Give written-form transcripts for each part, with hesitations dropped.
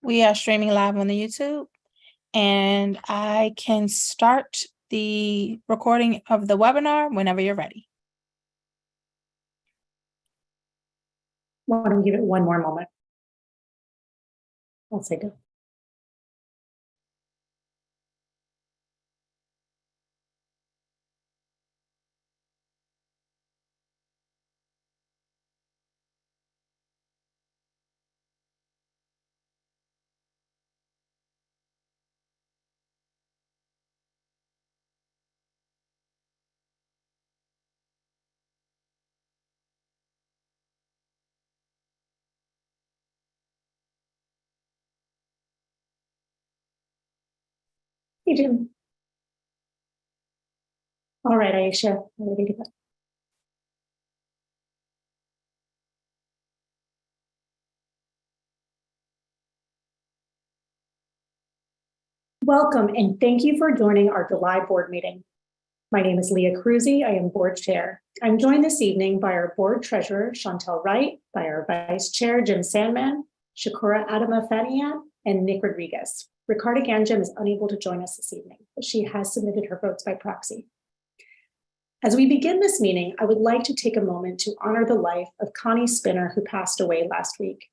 We are streaming live on the YouTube, and I can start the recording of the webinar whenever you're ready. Why don't we give it one more moment? I'll say go. Hey, Jim. All right, Aisha, I'm ready to go. Welcome, and thank you for joining our July board meeting. My name is Leah Cruzy. I am board chair. I'm joined this evening by our board treasurer, Chantel Wright, by our vice chair, Jim Sandman, Shakura Adamafanian, and Nick Rodriguez. Ricarda Ganjam is unable to join us this evening, but she has submitted her votes by proxy. As we begin this meeting, I would like to take a moment to honor the life of Connie Spinner, who passed away last week.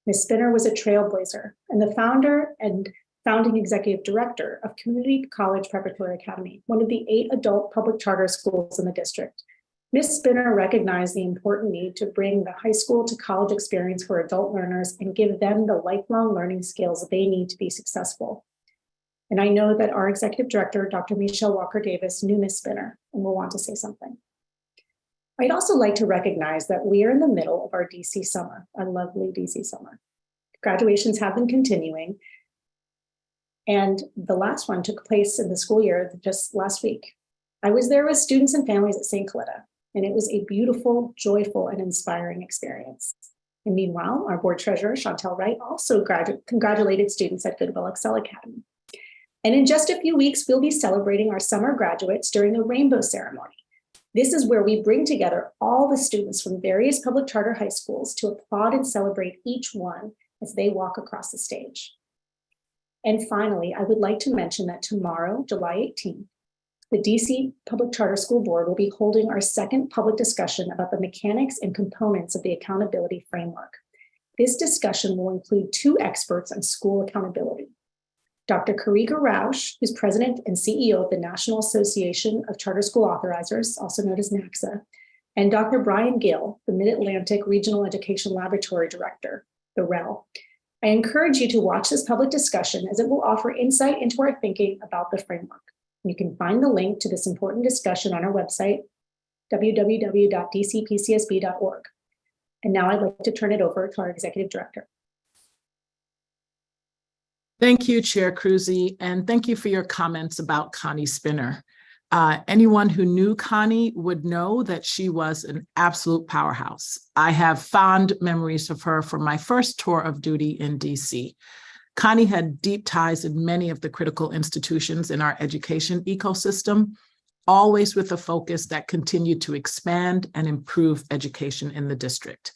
Ms. Spinner was a trailblazer and the founder and founding executive director of Community College Preparatory Academy, one of the 8 adult public charter schools in the district. Ms. Spinner recognized the important need to bring the high school to college experience for adult learners and give them the lifelong learning skills that they need to be successful. And I know that our executive director, Dr. Michelle Walker-Davis, knew Ms. Spinner and will want to say something. I'd also like to recognize that we are in the middle of our DC summer, our lovely DC summer. Graduations have been continuing, and the last one took place in the school year just last week. I was there with students and families at St. Coletta, and it was a beautiful, joyful, and inspiring experience. And meanwhile, our board treasurer, Chantel Wright, also congratulated students at Goodwill Excel Academy. And in just a few weeks, we'll be celebrating our summer graduates during the rainbow ceremony. This is where we bring together all the students from various public charter high schools to applaud and celebrate each one as they walk across the stage. And finally, I would like to mention that tomorrow, July 18th, the DC Public Charter School Board will be holding our second public discussion about the mechanics and components of the accountability framework. This discussion will include 2 experts on school accountability. Dr. Kariga Rausch, who's president and CEO of the National Association of Charter School Authorizers, also known as NACSA, and Dr. Brian Gill, the Mid-Atlantic Regional Education Laboratory Director, the REL. I encourage you to watch this public discussion as it will offer insight into our thinking about the framework. You can find the link to this important discussion on our website, www.dcpcsb.org. And now I'd like to turn it over to our executive director. Thank you, Chair Cruzy, and thank you for your comments about Connie Spinner. Anyone who knew Connie would know that she was an absolute powerhouse. I have fond memories of her from my first tour of duty in DC. Connie had deep ties in many of the critical institutions in our education ecosystem, always with a focus that continued to expand and improve education in the district.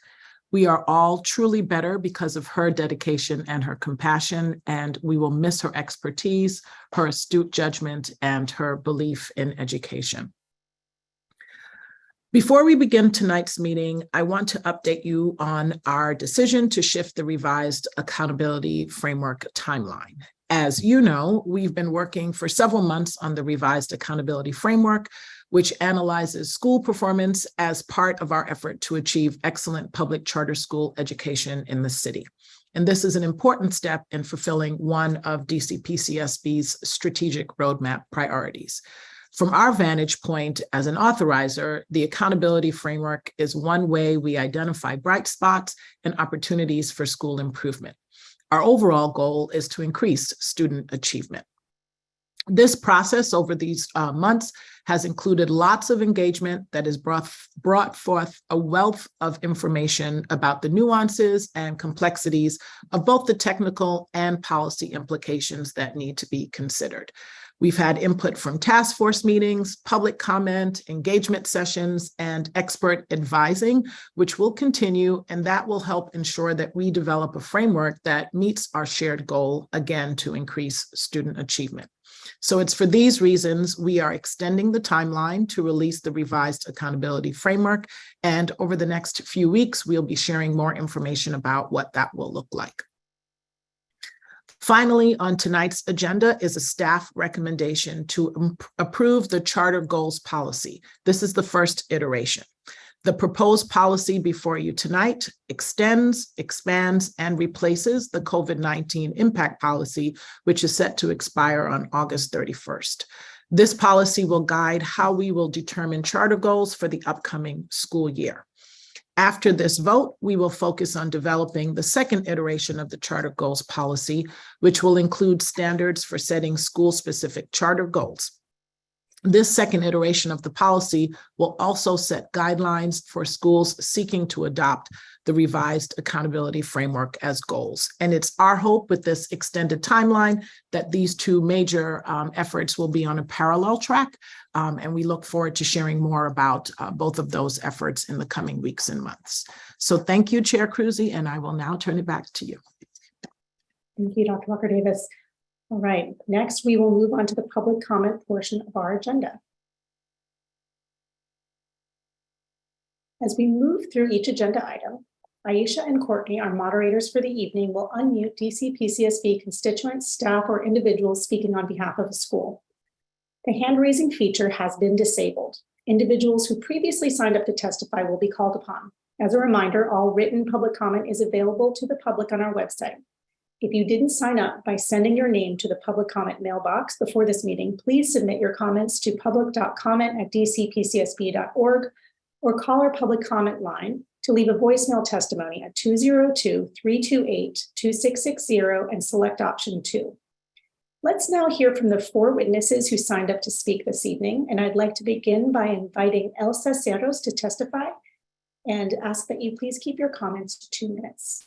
We are all truly better because of her dedication and her compassion, and we will miss her expertise, her astute judgment, and her belief in education. Before we begin tonight's meeting, I want to update you on our decision to shift the revised accountability framework timeline. As you know, we've been working for several months on the revised accountability framework, which analyzes school performance as part of our effort to achieve excellent public charter school education in the city. And this is an important step in fulfilling one of DCPCSB's strategic roadmap priorities. From our vantage point as an authorizer, the accountability framework is one way we identify bright spots and opportunities for school improvement. Our overall goal is to increase student achievement. This process over these months has included lots of engagement that has brought forth a wealth of information about the nuances and complexities of both the technical and policy implications that need to be considered. We've had input from task force meetings, public comment, engagement sessions, and expert advising, which will continue, and that will help ensure that we develop a framework that meets our shared goal, again, to increase student achievement. So it's for these reasons we are extending the timeline to release the revised accountability framework. And over the next few weeks, we'll be sharing more information about what that will look like. Finally, on tonight's agenda is a staff recommendation to approve the charter goals policy. This is the first iteration. The proposed policy before you tonight extends, expands, and replaces the COVID-19 impact policy, which is set to expire on August 31st. This policy will guide how we will determine charter goals for the upcoming school year. After this vote, we will focus on developing the second iteration of the charter goals policy, which will include standards for setting school-specific charter goals. This second iteration of the policy will also set guidelines for schools seeking to adopt the revised accountability framework as goals. And it's our hope with this extended timeline that these two major efforts will be on a parallel track. And we look forward to sharing more about both of those efforts in the coming weeks and months. So thank you, Chair Cruzy, and I will now turn it back to you. Thank you, Dr. Walker-Davis. All right, next we will move on to the public comment portion of our agenda. As we move through each agenda item, Aisha and Courtney, our moderators for the evening, will unmute DC PCSB constituents, staff, or individuals speaking on behalf of a school. The hand-raising feature has been disabled. Individuals who previously signed up to testify will be called upon. As a reminder, all written public comment is available to the public on our website. If you didn't sign up by sending your name to the public comment mailbox before this meeting, please submit your comments to public.comment@dcpcsb.org or call our public comment line to leave a voicemail testimony at 202-328-2660 and select option 2. Let's now hear from the 4 witnesses who signed up to speak this evening, and I'd like to begin by inviting Elsa Cerros to testify and ask that you please keep your comments to 2 minutes.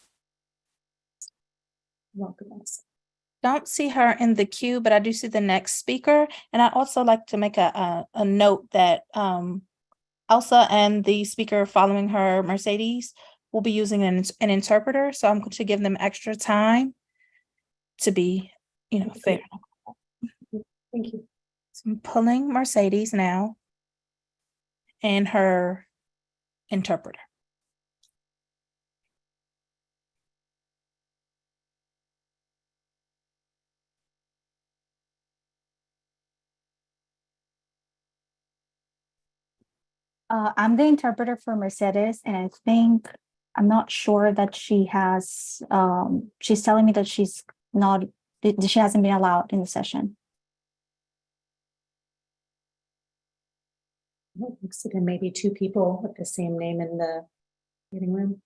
Welcome, Elsa. Don't see her in the queue, but I do see the next speaker. And I'd also like to make a note that Elsa and the speaker following her, Mercedes, will be using an interpreter. So I'm going to give them extra time to be, fair. Thank you. So I'm pulling Mercedes now and her interpreter. I'm the interpreter for Mercedes, and I'm not sure that she has, she's telling me that she hasn't been allowed in the session. Looks like there may be 2 people with the same name in the meeting room.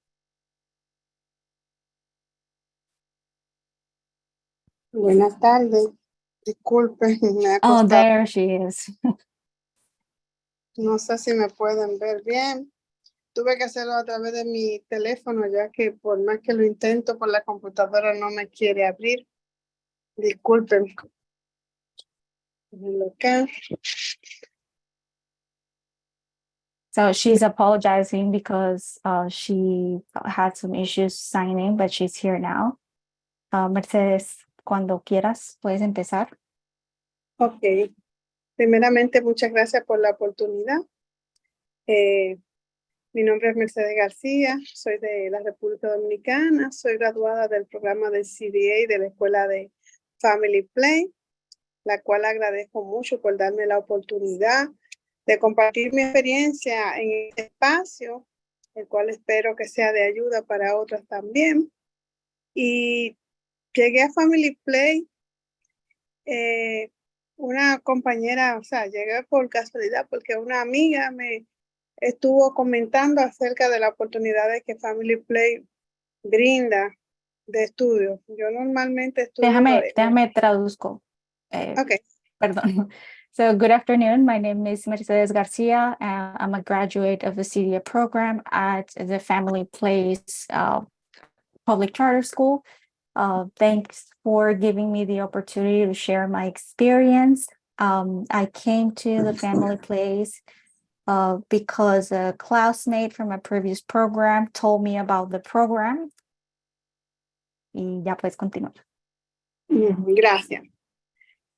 Buenas tardes. Disculpen, me ha Oh, costado. there she is. No sé si me pueden ver bien. Tuve que hacerlo a través de mi teléfono, ya que por más que lo intento por la computadora no me quiere abrir. Disculpen. Déjenlo acá. So she's apologizing because she had some issues signing, but she's here now. Mercedes, cuando quieras, puedes empezar. Ok. Primeramente, muchas gracias por la oportunidad. Mi nombre es Mercedes García, soy de la República Dominicana, soy graduada del programa de CDA de la Escuela de Family Play, la cual agradezco mucho por darme la oportunidad de compartir mi experiencia en este espacio, el cual espero que sea de ayuda para otras también. Y llegué a Family Play, una compañera, llegué por casualidad porque una amiga me estuvo comentando acerca de las oportunidades que Family Play brinda de estudio. Yo normalmente estudio. Déjame traduzco. Okay. Perdón. So good afternoon. My name is Mercedes Garcia. I'm a graduate of the CDA program at the Family Place Public Charter School. Thanks for giving me the opportunity to share my experience. I came to the family place because a classmate from a previous program told me about the program. Y ya puedes continuar. Gracias.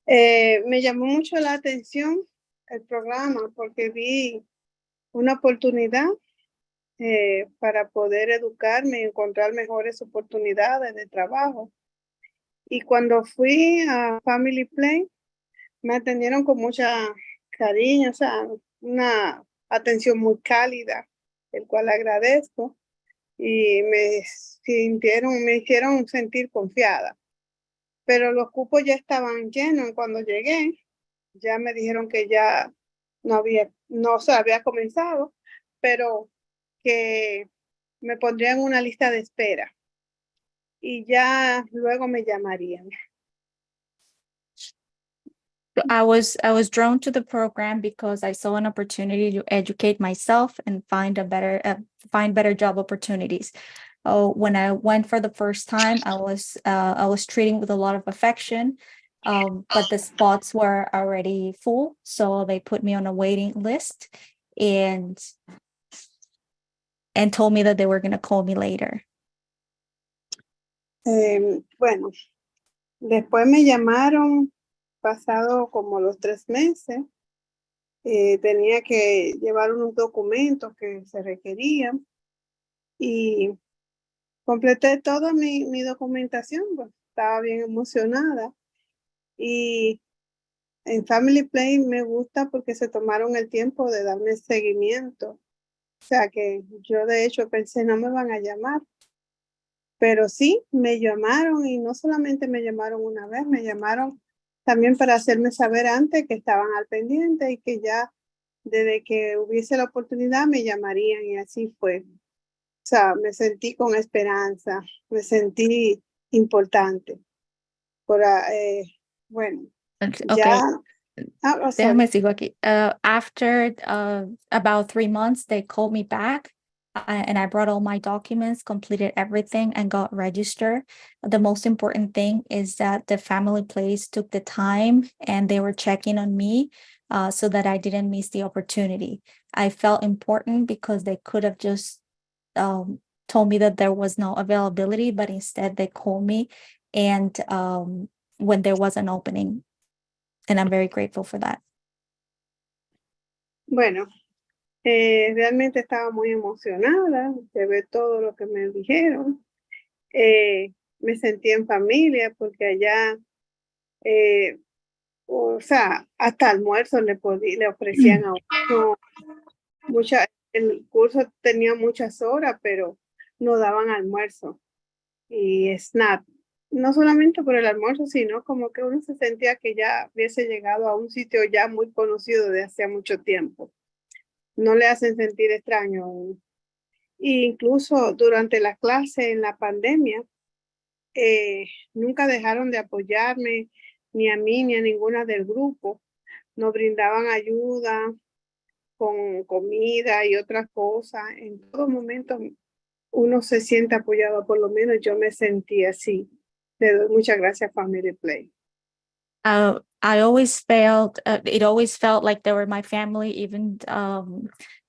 Me llamó mucho la atención el programa porque vi una oportunidad para poder educarme y encontrar mejores oportunidades de trabajo. Y cuando fui a Family Play, me atendieron con mucha cariño, o sea, una atención muy cálida, el cual agradezco, y me hicieron sentir confiada. Pero los cupos ya estaban llenos. Cuando llegué, ya me dijeron que ya no se había comenzado, pero que me pondrían en una lista de espera y ya luego me llamarían. I was drawn to the program because I saw an opportunity to educate myself and find better job opportunities. Oh, when I went for the first time, I was treating with a lot of affection, but the spots were already full, so they put me on a waiting list and told me that they were going to call me later. Bueno, después me llamaron pasado como los 3 meses. Tenía que llevar unos documentos que se requerían y completé toda mi documentación, pues, estaba bien emocionada. Y en Family Play me gusta porque se tomaron el tiempo de darme seguimiento. O sea que yo de hecho pensé, no me van a llamar. Pero sí, me llamaron y no solamente me llamaron una vez, me llamaron también para hacerme saber antes que estaban al pendiente y que ya desde que hubiese la oportunidad me llamarían y así fue. O sea, me sentí con esperanza, me sentí importante. Bueno, Okay. ya. Déjame sigo aquí. After about 3 months, they called me back and I brought all my documents, completed everything, and got registered. The most important thing is that the family place took the time and they were checking on me so that I didn't miss the opportunity. I felt important because they could have just told me that there was no availability, but instead they called me and when there was an opening. And I'm very grateful for that. Bueno, realmente estaba muy emocionada de ver todo lo que me dijeron. Me sentí en familia porque allá, o sea, hasta almuerzo le ofrecían a uno. El curso tenía muchas horas, pero no daban almuerzo y snack. No solamente por el almuerzo, sino como que uno se sentía que ya hubiese llegado a un sitio ya muy conocido de hace mucho tiempo. No le hacen sentir extraño. E incluso durante la clase en la pandemia, nunca dejaron de apoyarme, ni a mí ni a ninguna del grupo. Nos brindaban ayuda con comida y otras cosas. En todo momento uno se siente apoyado, por lo menos yo me sentí así. Le doy muchas gracias, Family Play. I always felt it always felt like they were my family. Even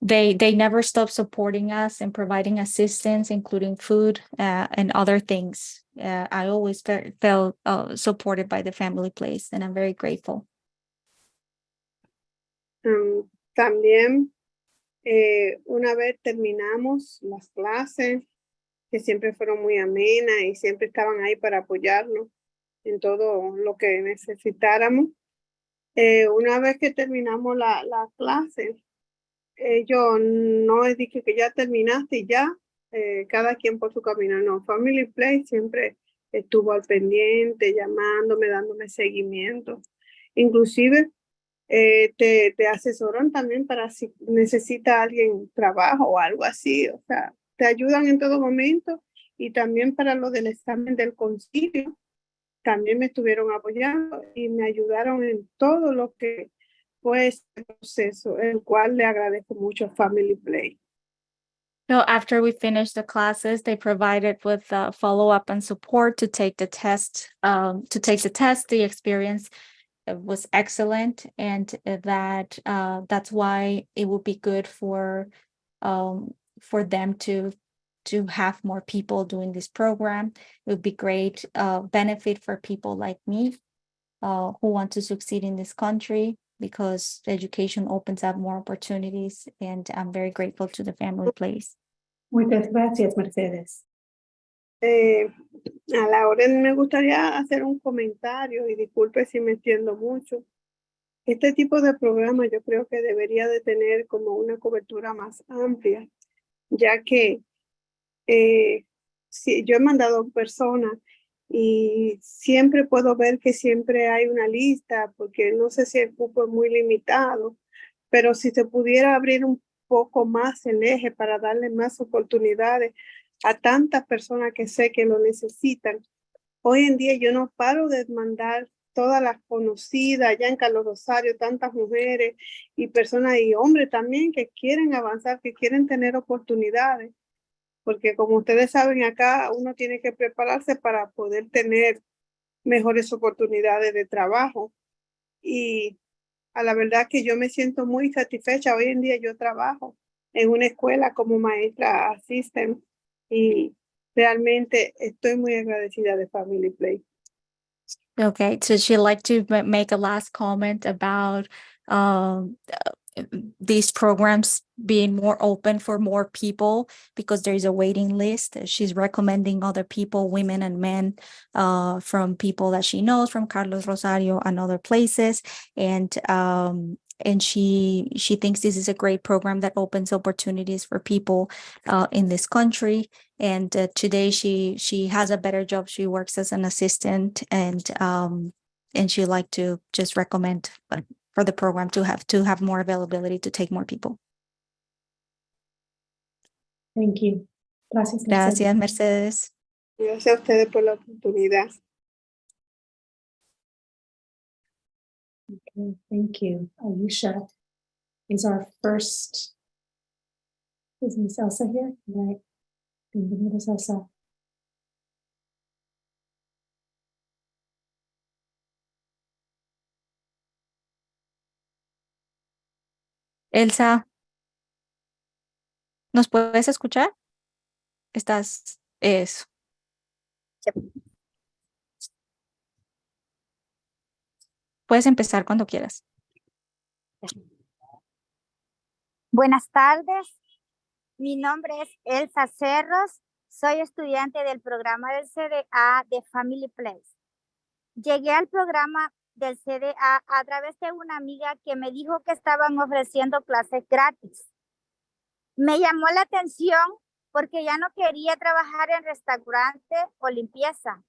they never stopped supporting us and providing assistance, including food and other things. I always felt supported by the family place, and I'm very grateful. También una vez terminamos las clases, que siempre fueron muy amenas y siempre estaban ahí para apoyarnos en todo lo que necesitáramos. Una vez que terminamos la clase, yo no dije que ya terminaste y ya, cada quien por su camino. No, Family Play siempre estuvo al pendiente, llamándome, dándome seguimiento. Inclusive te asesoran también para si necesita alguien trabajo o algo así. O sea, te ayudan en todo momento y también para lo del examen del concilio. También me estuvieron apoyando y me ayudaron en todo lo que fue este proceso, el cual le agradezco mucho a Family Play. So after we finished the classes, they provided with follow-up and support to take the test, the experience. was excellent, and that that's why it would be good for them to have more people doing this program. It would be great benefit for people like me who want to succeed in this country, because education opens up more opportunities, and I'm very grateful to the Family Place. Muchas gracias, Mercedes. A la orden me gustaría hacer un comentario y disculpe si me extiendo mucho. Este tipo de programa yo creo que debería de tener como una cobertura más amplia, ya que si yo he mandado personas y siempre puedo ver que siempre hay una lista, porque no sé si el cupo es muy limitado, pero si se pudiera abrir un poco más el eje para darle más oportunidades a tantas personas que sé que lo necesitan. Hoy en día yo no paro de mandar todas las conocidas allá en Carlos Rosario, tantas mujeres y personas y hombres también que quieren avanzar, que quieren tener oportunidades, porque como ustedes saben, acá uno tiene que prepararse para poder tener mejores oportunidades de trabajo. Y a la verdad que yo me siento muy satisfecha. Hoy en día yo trabajo en una escuela como maestra assistant y realmente estoy muy agradecida de Family Play. Okay, so she'd like to make a last comment about these programs being more open for more people, because there is a waiting list. She's recommending other people, women and men, from people that she knows from Carlos Rosario and other places. And she thinks this is a great program that opens opportunities for people in this country. And today she has a better job. She works as an assistant, and she'd like to just recommend for the program to have more availability, to take more people. Thank you. Gracias, Mercedes. Gracias, Mercedes. Gracias a ustedes por la oportunidad. Okay, thank you. Ayesha is our first. Is Miss Elsa here? Right. Bienvenida, Elsa. Elsa, ¿nos puedes escuchar? Estás, eso. Puedes empezar cuando quieras. Buenas tardes, mi nombre es Elsa Cerros, soy estudiante del programa del CDA de Family Place. Llegué al programa del CDA a través de una amiga que me dijo que estaban ofreciendo clases gratis. Me llamó la atención porque ya no quería trabajar en restaurante o limpieza,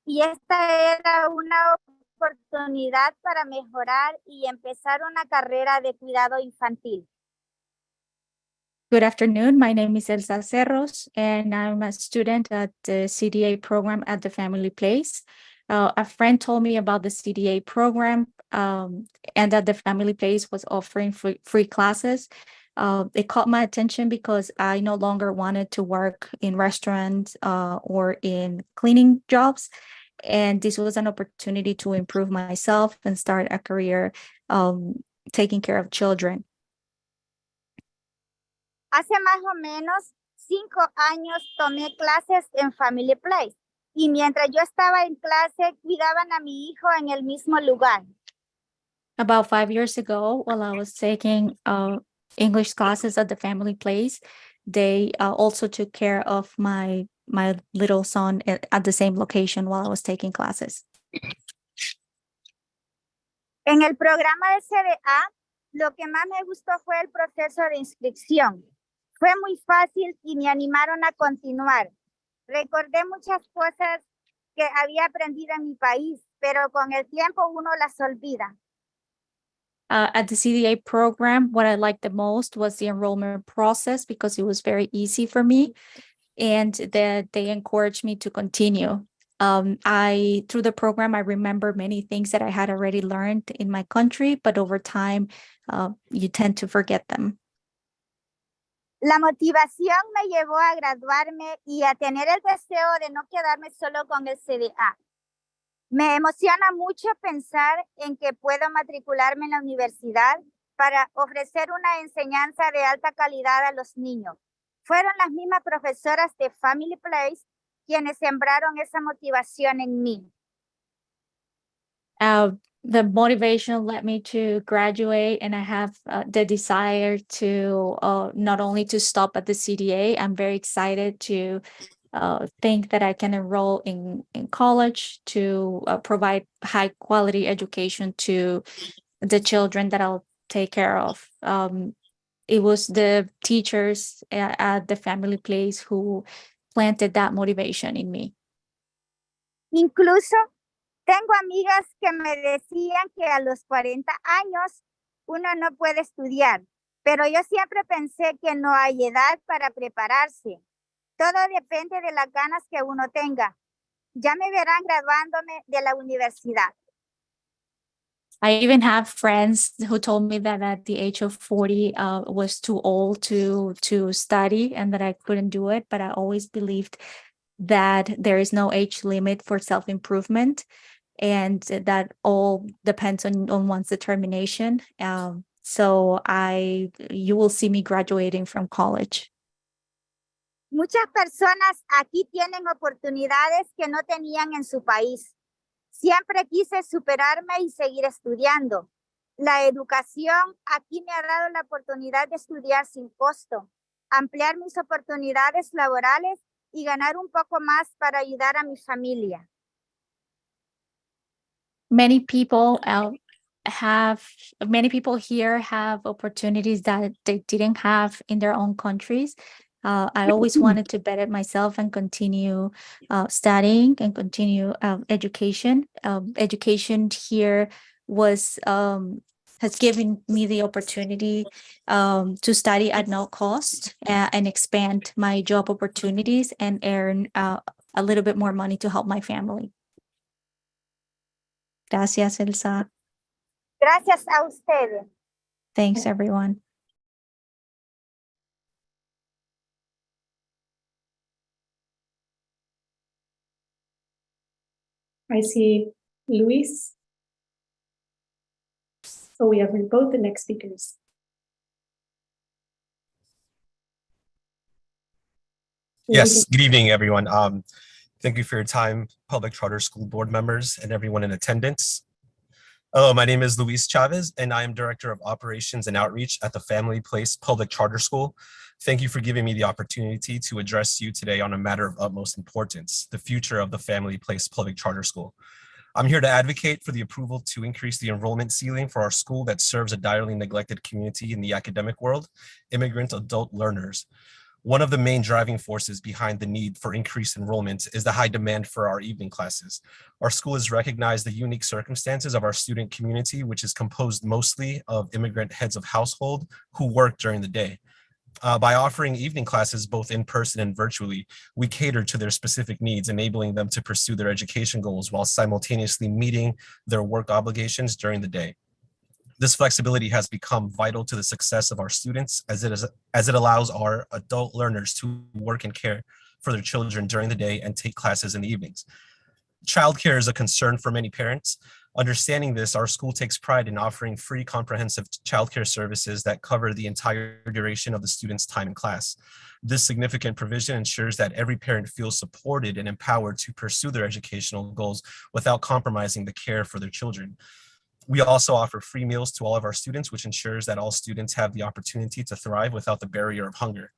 y esta era una oportunidad para mejorar y empezar una carrera de cuidado infantil. Good afternoon. My name is Elsa Cerros, and I'm a student at the CDA program at the Family Place. A friend told me about the CDA program and that the Family Place was offering free classes. It caught my attention because I no longer wanted to work in restaurants or in cleaning jobs. And this was an opportunity to improve myself and start a career taking care of children. Hace más o menos 5 años tomé clases en Family Place, y mientras yo estaba en clase cuidaban a mi hijo en el mismo lugar. About 5 years ago, while I was taking English classes at the Family Place, they also took care of my little son at the same location while I was taking classes. En el programa de CDA, lo que más me gustó fue el proceso de inscripción. Fue muy fácil y me animaron a continuar. Recordé muchas cosas que había aprendido en mi país, pero con el tiempo uno las olvida. At the CDA program, what I liked the most was the enrollment process, because it was very easy for me, and that they encouraged me to continue. Through the program, I remember many things that I had already learned in my country, but over time, you tend to forget them. La motivación me llevó a graduarme y a tener el deseo de no quedarme solo con el CDA. Me emociona mucho pensar en que puedo matricularme en la universidad para ofrecer una enseñanza de alta calidad a los niños. Fueron las mismas profesoras de Family Place quienes sembraron esa motivación en mí. The motivation led me to graduate, and I have the desire to not only to stop at the CDA. I'm very excited to think that I can enroll in college to provide high quality education to the children that I'll take care of. It was the teachers at the family place who planted that motivation in me. Incluso tengo amigas que me decían que a los 40 años uno no puede estudiar, pero yo siempre pensé que no hay edad para prepararse. Todo depende de las ganas que uno tenga. Ya me verán graduándome de la universidad. I even have friends who told me that at the age of 40 was too old to study and that I couldn't do it. But I always believed that there is no age limit for self-improvement and that all depends on one's determination. So you will see me graduating from college. Muchas personas aquí tienen oportunidades que no tenían en su país. Siempre quise superarme y seguir estudiando. La educación aquí me ha dado la oportunidad de estudiar sin costo, ampliar mis oportunidades laborales y ganar un poco más para ayudar a mi familia. Many people here have opportunities that they didn't have in their own countries. I always wanted to better myself and continue studying and continue education. Education here has given me the opportunity to study at no cost and expand my job opportunities and earn a little bit more money to help my family. Gracias, Elsa. Gracias a ustedes. Thanks, everyone. I see Luis. So we have both the next speakers. Yes, good evening, everyone. Thank you for your time, public charter school board members and everyone in attendance. Hello, my name is Luis Chavez, and I am Director of Operations and Outreach at the Family Place Public Charter School. Thank you for giving me the opportunity to address you today on a matter of utmost importance, the future of the Family Place Public Charter School. I'm here to advocate for the approval to increase the enrollment ceiling for our school that serves a direly neglected community in the academic world, immigrant adult learners. One of the main driving forces behind the need for increased enrollment is the high demand for our evening classes. Our school has recognized the unique circumstances of our student community, which is composed mostly of immigrant heads of household who work during the day. By offering evening classes both in person and virtually, we cater to their specific needs, enabling them to pursue their education goals while simultaneously meeting their work obligations during the day. This flexibility has become vital to the success of our students as it allows our adult learners to work and care for their children during the day and take classes in the evenings. Childcare is a concern for many parents. Understanding this, our school takes pride in offering free comprehensive childcare services that cover the entire duration of the student's time in class. This significant provision ensures that every parent feels supported and empowered to pursue their educational goals without compromising the care for their children. We also offer free meals to all of our students, which ensures that all students have the opportunity to thrive without the barrier of hunger.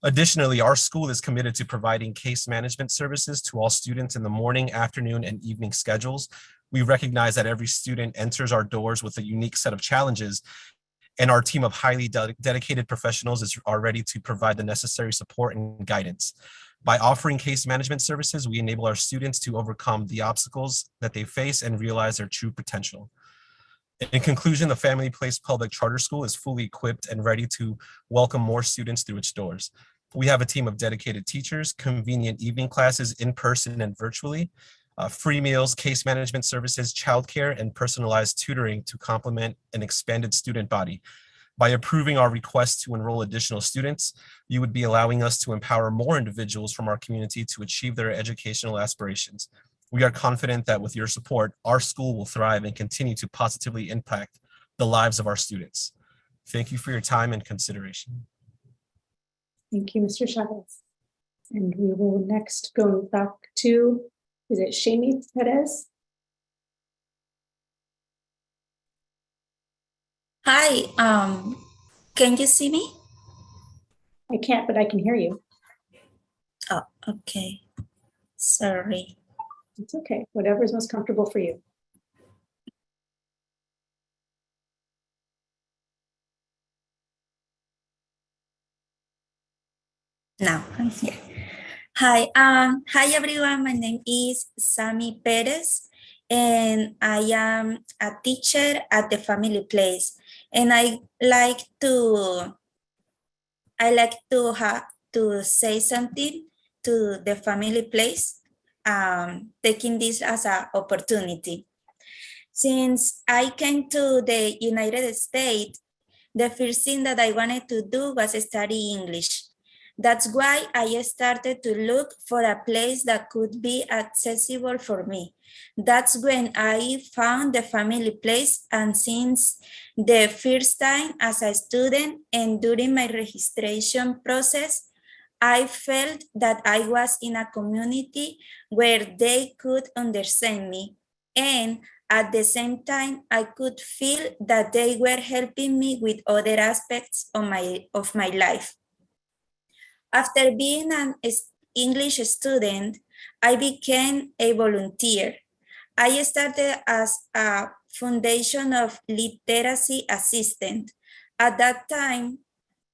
Additionally, our school is committed to providing case management services to all students in the morning, afternoon, and evening schedules. We recognize that every student enters our doors with a unique set of challenges, and our team of highly dedicated professionals are ready to provide the necessary support and guidance. By offering case management services, we enable our students to overcome the obstacles that they face and realize their true potential. In conclusion, the Family Place Public Charter School is fully equipped and ready to welcome more students through its doors. We have a team of dedicated teachers, convenient evening classes in person and virtually, free meals, case management services, childcare, and personalized tutoring to complement an expanded student body. By approving our request to enroll additional students, you would be allowing us to empower more individuals from our community to achieve their educational aspirations. We are confident that with your support, our school will thrive and continue to positively impact the lives of our students. Thank you for your time and consideration. Thank you, Mr. Chavez. And we will next go back to, is it Shami Perez? Hi, can you see me? I can't, but I can hear you. Oh, okay. Sorry. It's okay, whatever is most comfortable for you. Now I'm here. Hi, hi everyone. My name is Sami Perez, and I am a teacher at the Family Place. And I like to say something to the Family Place, taking this as an opportunity. Since I came to the United States, the first thing that I wanted to do was study English. That's why I started to look for a place that could be accessible for me. That's when I found the Family Place, and since the first time as a student and during my registration process, I felt that I was in a community where they could understand me, and at the same time, I could feel that they were helping me with other aspects of my life. After being an English student, I became a volunteer. I started as a Foundation of Literacy assistant. At that time,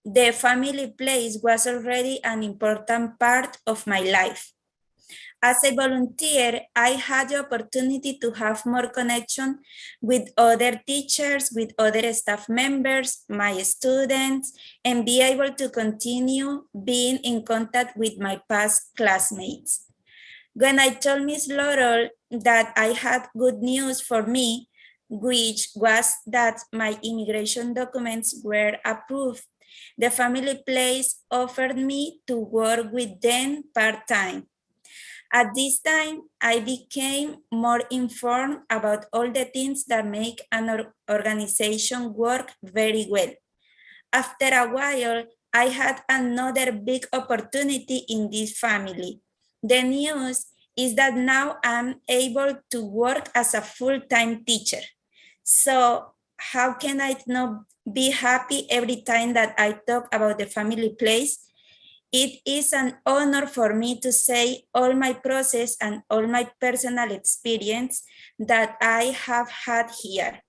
the Family Place was already an important part of my life. As a volunteer, I had the opportunity to have more connection with other teachers, with other staff members, my students, and be able to continue being in contact with my past classmates. When I told Miss Laurel that I had good news for me, which was that my immigration documents were approved, the Family Place offered me to work with them part-time. At this time, I became more informed about all the things that make an organization work very well. After a while, I had another big opportunity in this family. The news is that now I'm able to work as a full-time teacher. So how can I not be happy every time that I talk about the Family Place? It is an honor for me to say all my process and all my personal experience that I have had here.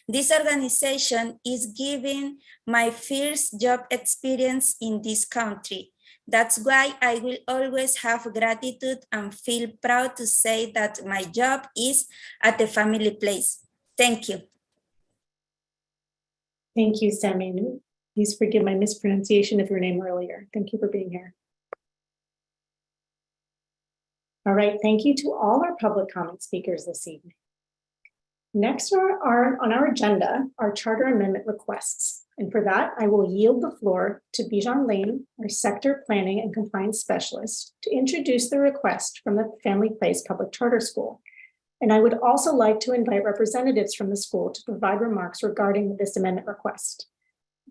This organization is giving my first job experience in this country. That's why I will always have gratitude and feel proud to say that my job is at the Family Place. Thank you. Thank you, Sammy. Please forgive my mispronunciation of your name earlier. Thank you for being here. All right, thank you to all our public comment speakers this evening. Next on our agenda are charter amendment requests. And for that, I will yield the floor to Bijan Lane, our Sector Planning and Compliance Specialist, to introduce the request from the Family Place Public Charter School. And I would also like to invite representatives from the school to provide remarks regarding this amendment request.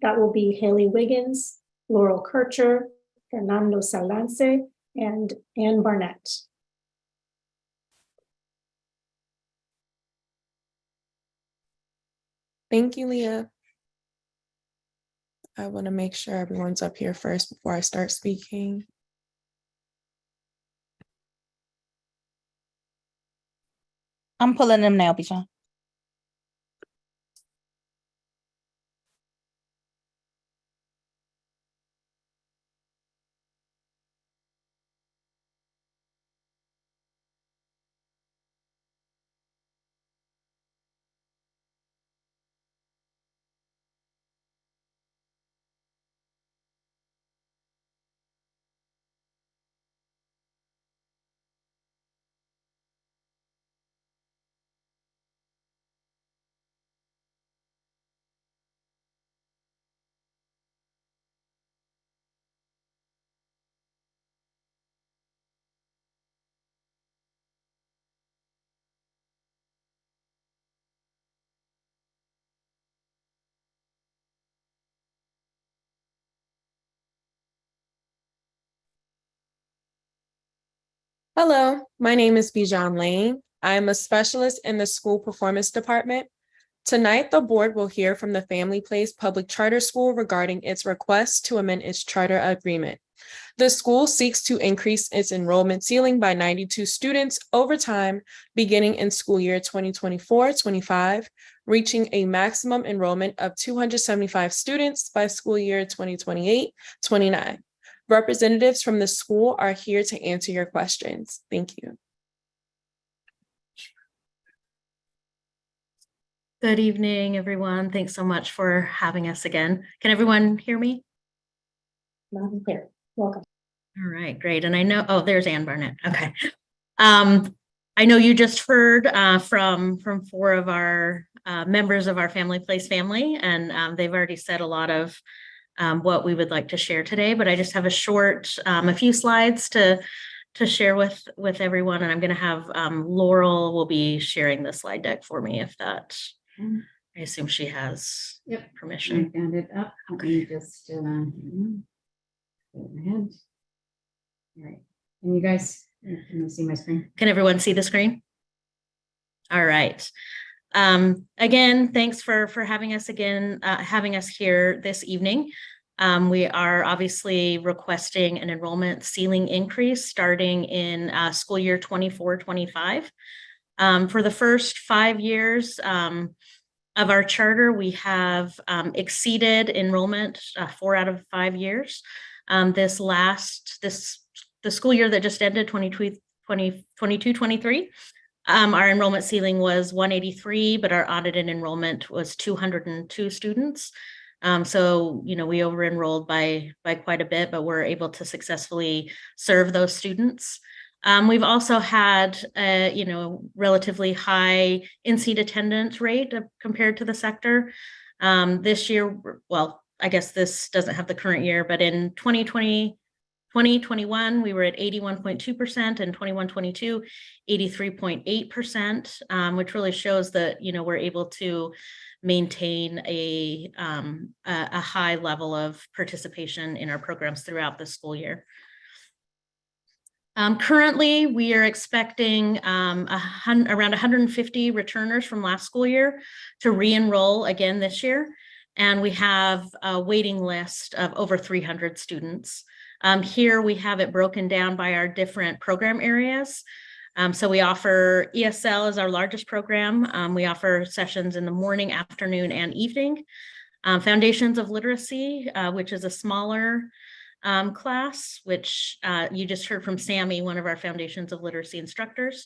That will be Haley Wiggins, Laurel Kircher, Fernando Salance, and Ann Barnett. Thank you, Leah. I want to make sure everyone's up here first before I start speaking. I'm pulling them now, Bijan. Hello, my name is Bijan Lane. I am a specialist in the school performance department. Tonight, the board will hear from the Family Place Public Charter School regarding its request to amend its charter agreement. The school seeks to increase its enrollment ceiling by 92 students over time, beginning in school year 2024-25, reaching a maximum enrollment of 275 students by school year 2028-29. Representatives from the school are here to answer your questions. Thank you. Good evening, everyone. Thanks so much for having us again. Can everyone hear me? Loud and clear. Welcome. All right, great. And I know, oh, there's Ann Barnett. Okay. I know you just heard from 4 of our members of our Family Place family, and they've already said a lot of what we would like to share today, but I just have a few slides to share with everyone, and I'm going to have Laurel will be sharing the slide deck for me if that, I assume she has permission. I found it up. Okay, just go ahead. All right, and you guys, can you see my screen? Can everyone see the screen? All right. Again, thanks for having us again, having us here this evening. We are obviously requesting an enrollment ceiling increase starting in school year 24-25. For the first 5 years of our charter, we have exceeded enrollment 4 out of 5 years. The school year that just ended, 22-23, our enrollment ceiling was 183, but our audited enrollment was 202 students. So, we over-enrolled by quite a bit, but we're able to successfully serve those students. We've also had relatively high in-seat attendance rate compared to the sector. This year, well, I guess this doesn't have the current year, but in 2021, we were at 81.2%, and 21-22, 83.8%, which really shows that, we're able to maintain a high level of participation in our programs throughout the school year. Currently, we are expecting around 150 returners from last school year to re-enroll again this year. And we have a waiting list of over 300 students. Here we have it broken down by our different program areas. So we offer ESL as our largest program. We offer sessions in the morning, afternoon, and evening. Foundations of Literacy, which is a smaller class, which you just heard from Sammy, one of our Foundations of Literacy instructors.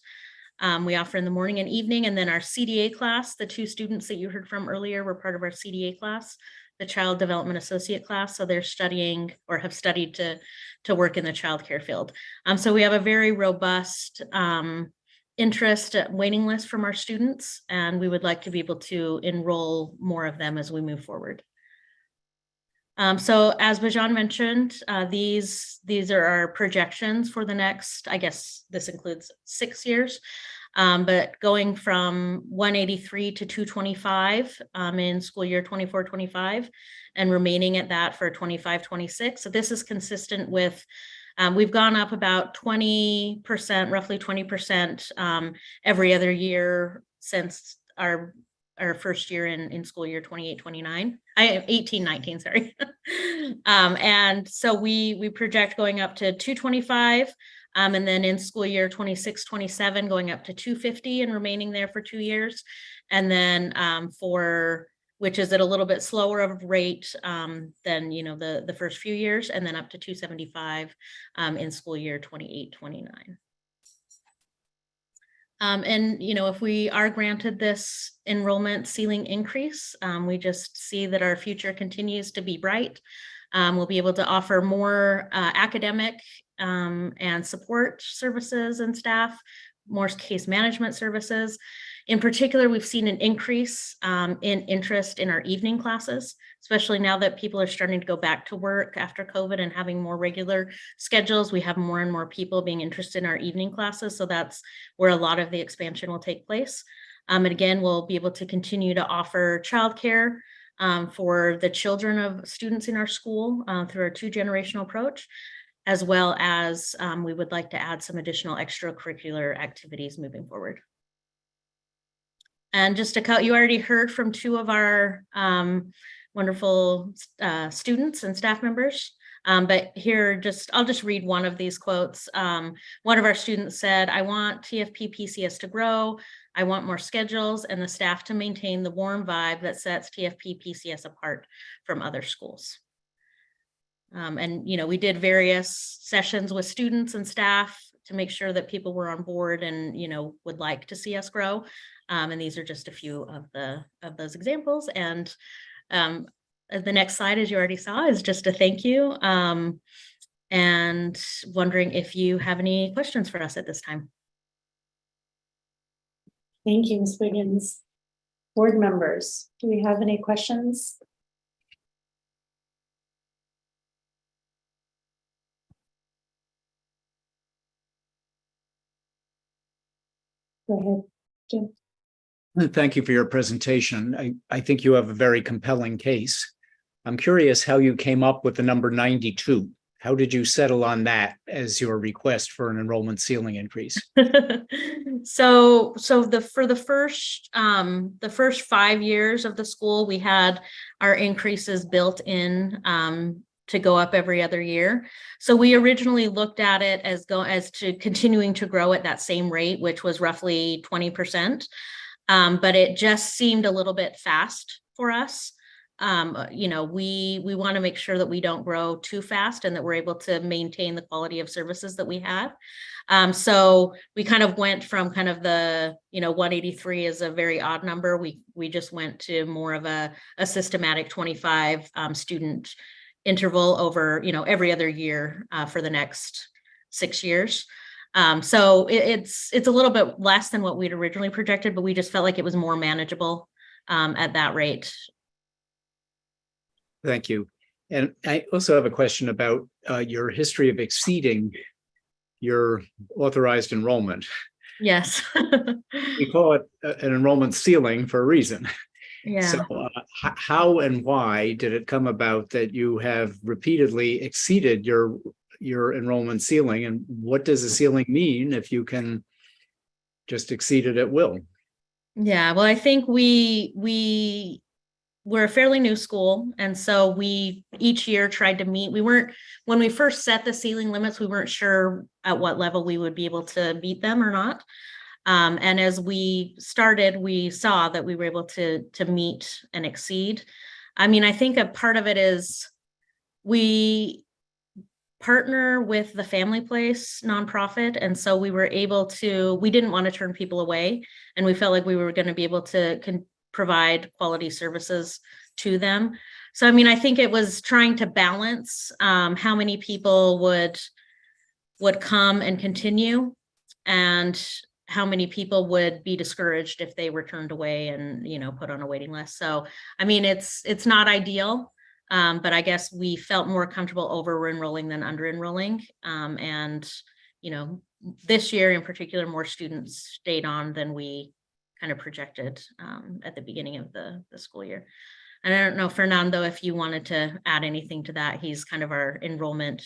We offer in the morning and evening, and then our CDA class, the 2 students that you heard from earlier were part of our CDA class, the Child Development Associate class. So they're studying or have studied to work in the childcare field. So we have a very robust interest waiting list from our students, and we would like to be able to enroll more of them as we move forward. So as Bijan mentioned, these are our projections for the next, I guess this includes 6 years, but going from 183 to 225 in school year 24-25 and remaining at that for 25-26. So this is consistent with, we've gone up about 20%, roughly 20% every other year since our first year in school year 18-19, sorry. And so we project going up to 225, and then in school year 26-27 going up to 250 and remaining there for 2 years. And then which is at a little bit slower of rate than the first few years, and then up to 275 in school year 28-29. And, if we are granted this enrollment ceiling increase, we just see that our future continues to be bright. We'll be able to offer more academic and support services and staff, more case management services. In particular, we've seen an increase in interest in our evening classes, especially now that people are starting to go back to work after COVID and having more regular schedules. We have more and more people being interested in our evening classes. So that's where a lot of the expansion will take place. And again, we'll be able to continue to offer childcare for the children of students in our school through our 2-generational approach, as well as we would like to add some additional extracurricular activities moving forward. And just to cut, you already heard from two of our wonderful students and staff members. But here, I'll just read one of these quotes. One of our students said, "I want TFP PCS to grow. I want more schedules and the staff to maintain the warm vibe that sets TFP PCS apart from other schools." And, we did various sessions with students and staff to make sure that people were on board and, would like to see us grow. And these are just a few of those examples. And the next slide, as you already saw, is just a thank you. And wondering if you have any questions for us at this time. Thank you, Ms. Wiggins. Board members, do we have any questions? Go ahead, Jim. Thank you for your presentation. I think you have a very compelling case. I'm curious how you came up with the number 92. How did you settle on that as your request for an enrollment ceiling increase? So for the first 5 years of the school, we had our increases built in to go up every other year. So we originally looked at it as to continuing to grow at that same rate, which was roughly 20%. But it just seemed a little bit fast for us. We want to make sure that we don't grow too fast and that we're able to maintain the quality of services that we have. So we kind of went from kind of the, 183 is a very odd number. We just went to more of a systematic 25 student interval over, every other year for the next 6 years. So it's a little bit less than what we'd originally projected, but we just felt like it was more manageable at that rate. Thank you. And I also have a question about your history of exceeding your authorized enrollment. Yes. We call it an enrollment ceiling for a reason. Yeah. So how and why did it come about that you have repeatedly exceeded your enrollment ceiling, and what does a ceiling mean if you can just exceed it at will? Yeah, well, I think we're a fairly new school, and so we each year tried to meet. When we first set the ceiling limits, we weren't sure at what level we would be able to meet them or not. And as we started, we saw that we were able to meet and exceed. I mean, I think a part of it is we partner with the Family Place nonprofit. And so we didn't want to turn people away. And we felt like we were going to be able to provide quality services to them. So, I mean, I think it was trying to balance how many people would come and continue, and how many people would be discouraged if they were turned away and, put on a waiting list. So, I mean, it's not ideal, but I guess we felt more comfortable over enrolling than under enrolling. And, this year in particular, more students stayed on than we kind of projected at the beginning of the school year. And I don't know, Fernando, if you wanted to add anything to that. He's kind of our enrollment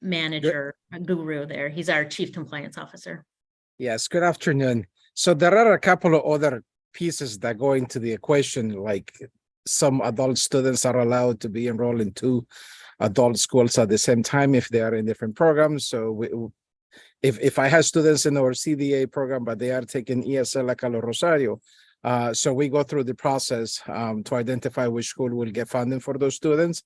manager, guru there. He's our chief compliance officer. Yes, good afternoon. So there are a couple of other pieces that go into the equation, like some adult students are allowed to be enrolled in 2 adult schools at the same time if they are in different programs. So if I have students in our CDA program, but they are taking ESL like Calo Rosario, so we go through the process to identify which school will get funding for those students.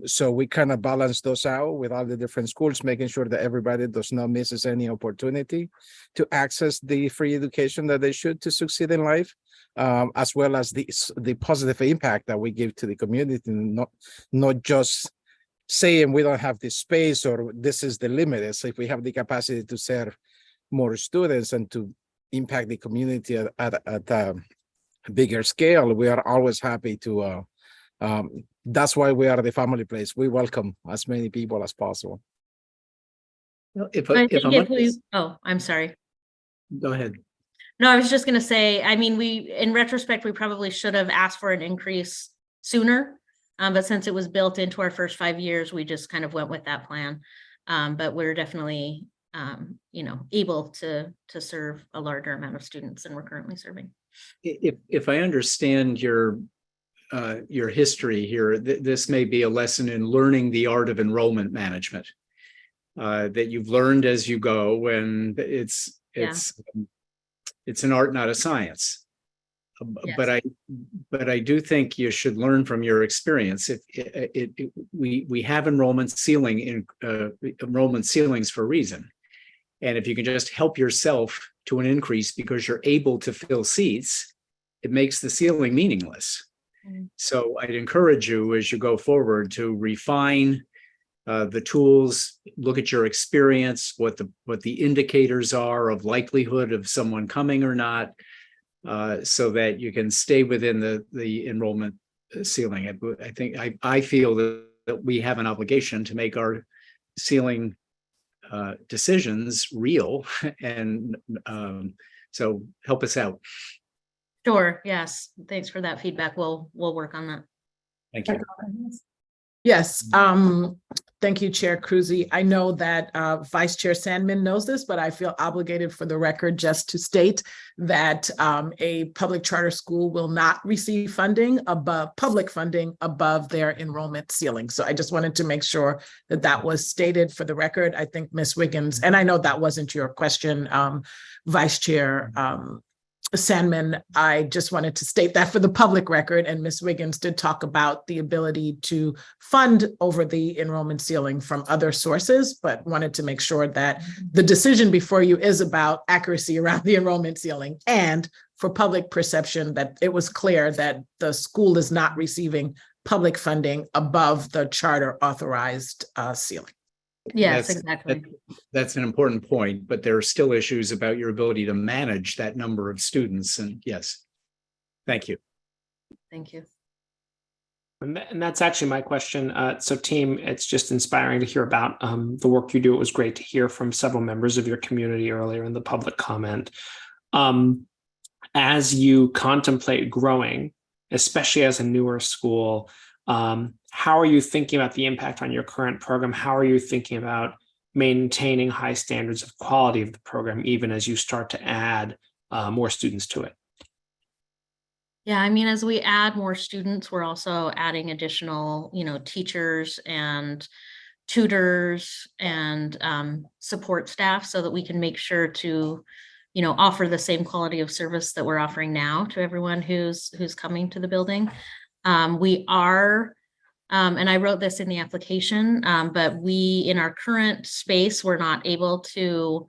So we kind of balance those out with all the different schools, making sure that everybody does not misses any opportunity to access the free education that they should to succeed in life, as well as the positive impact that we give to the community, not just saying we don't have the space or this is the limit. It's if we have the capacity to serve more students and to impact the community at a bigger scale, we are always happy to that's why we are the Family Place. We welcome as many people as possible. I'm sorry. Go ahead. No, I was just going to say, I mean, in retrospect, we probably should have asked for an increase sooner. But since it was built into our first 5 years, we just kind of went with that plan. But we're definitely, able to serve a larger amount of students than we're currently serving. If I understand your history here, this may be a lesson in learning the art of enrollment management that you've learned as you go, and it's an art, not a science. Yes. But I do think you should learn from your experience. We have enrollment ceilings for a reason, and if you can just help yourself to an increase because you're able to fill seats, it makes the ceiling meaningless. So I'd encourage you as you go forward to refine the tools, look at your experience, what the indicators are of likelihood of someone coming or not, so that you can stay within the enrollment ceiling. I feel that we have an obligation to make our ceiling decisions real, and so help us out. Sure. Yes. Thanks for that feedback. We'll work on that. Thank you. Yes, thank you, Chair Cruzy. I know that Vice Chair Sandman knows this, but I feel obligated for the record just to state that a public charter school will not receive public funding above their enrollment ceiling. So I just wanted to make sure that that was stated for the record. I think Ms. Wiggins, and I know that wasn't your question, Vice Chair Sandman, I just wanted to state that for the public record, and Ms. Wiggins did talk about the ability to fund over the enrollment ceiling from other sources, but wanted to make sure that the decision before you is about accuracy around the enrollment ceiling, and for public perception that it was clear that the school is not receiving public funding above the charter authorized ceiling. Yes, exactly. That's an important point, but there are still issues about your ability to manage that number of students. And yes, thank you. Thank you. And that's actually my question. So team, it's just inspiring to hear about the work you do. It was great to hear from several members of your community earlier in the public comment. As you contemplate growing, especially as a newer school, how are you thinking about the impact on your current program? How are you thinking about maintaining high standards of quality of the program, even as you start to add more students to it? Yeah, I mean, as we add more students, we're also adding additional, teachers and tutors and support staff so that we can make sure to, offer the same quality of service that we're offering now to everyone who's coming to the building. We are, and I wrote this in the application, but we, in our current space, we're not able to,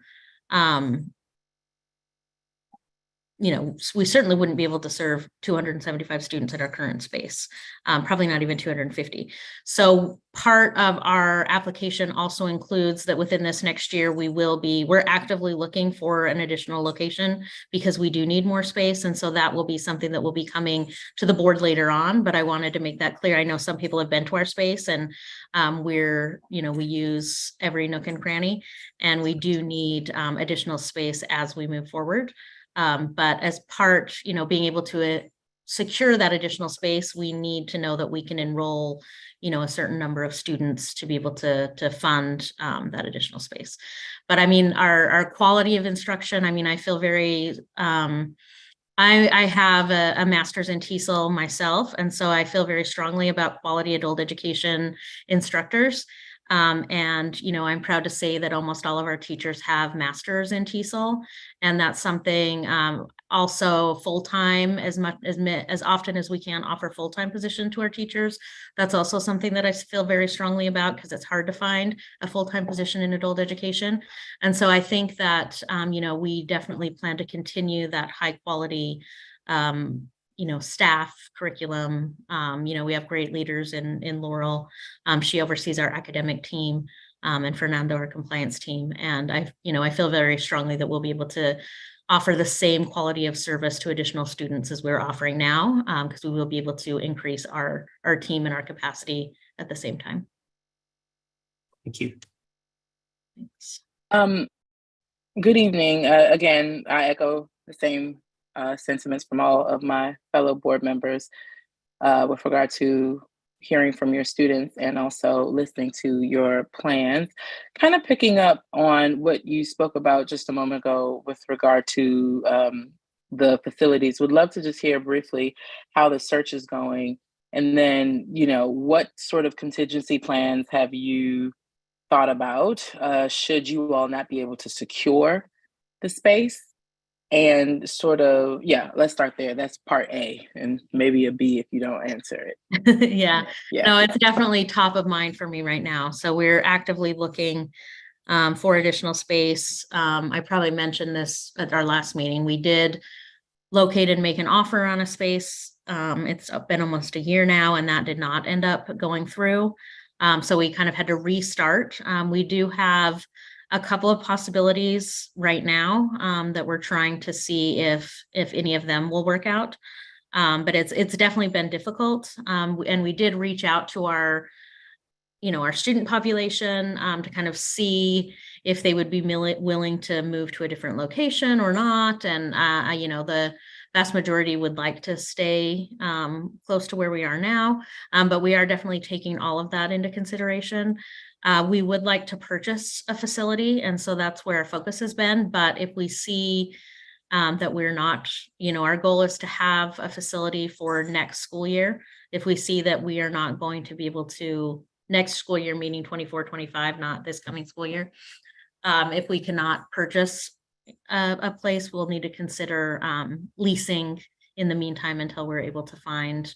we certainly wouldn't be able to serve 275 students at our current space, probably not even 250. So part of our application also includes that within this next year, we're actively looking for an additional location because we do need more space. And so that will be something that will be coming to the board later on, but I wanted to make that clear. I know some people have been to our space and we use every nook and cranny, and we do need additional space as we move forward. But as part, being able to secure that additional space, we need to know that we can enroll, a certain number of students to be able to fund that additional space. But I mean, our quality of instruction, I mean, I feel very, I have a master's in TESOL myself, and so I feel very strongly about quality adult education instructors. And, I'm proud to say that almost all of our teachers have masters in TESOL, and that's something also full-time, as often as we can offer full-time position to our teachers. That's also something that I feel very strongly about because it's hard to find a full-time position in adult education. And so I think that, we definitely plan to continue that high quality staff curriculum. We have great leaders in Laurel. She oversees our academic team, and Fernando, our compliance team. And I feel very strongly that we'll be able to offer the same quality of service to additional students as we're offering now, because we will be able to increase our team and our capacity at the same time. Thank you. Thanks. Good evening. Again, I echo the same sentiments from all of my fellow board members with regard to hearing from your students and also listening to your plans. Kind of picking up on what you spoke about just a moment ago with regard to the facilities, would love to just hear briefly how the search is going. And then, what sort of contingency plans have you thought about should you all not be able to secure the space? And sort of, let's start there. That's part A, and maybe a B if you don't answer it. Yeah. No, it's definitely top of mind for me right now. So we're actively looking for additional space. I probably mentioned this at our last meeting. We did locate and make an offer on a space. It's been almost a year now, and that did not end up going through. So we kind of had to restart. We do have a couple of possibilities right now that we're trying to see if any of them will work out. But it's definitely been difficult. And we did reach out to our student population to kind of see if they would be willing to move to a different location or not. And, the vast majority would like to stay close to where we are now. But we are definitely taking all of that into consideration. We would like to purchase a facility, and so that's where our focus has been. But if we see that we're not, our goal is to have a facility for next school year. If we see that we are not going to be able to, next school year, meaning 24-25, not this coming school year, if we cannot purchase a place, we'll need to consider leasing in the meantime until we're able to find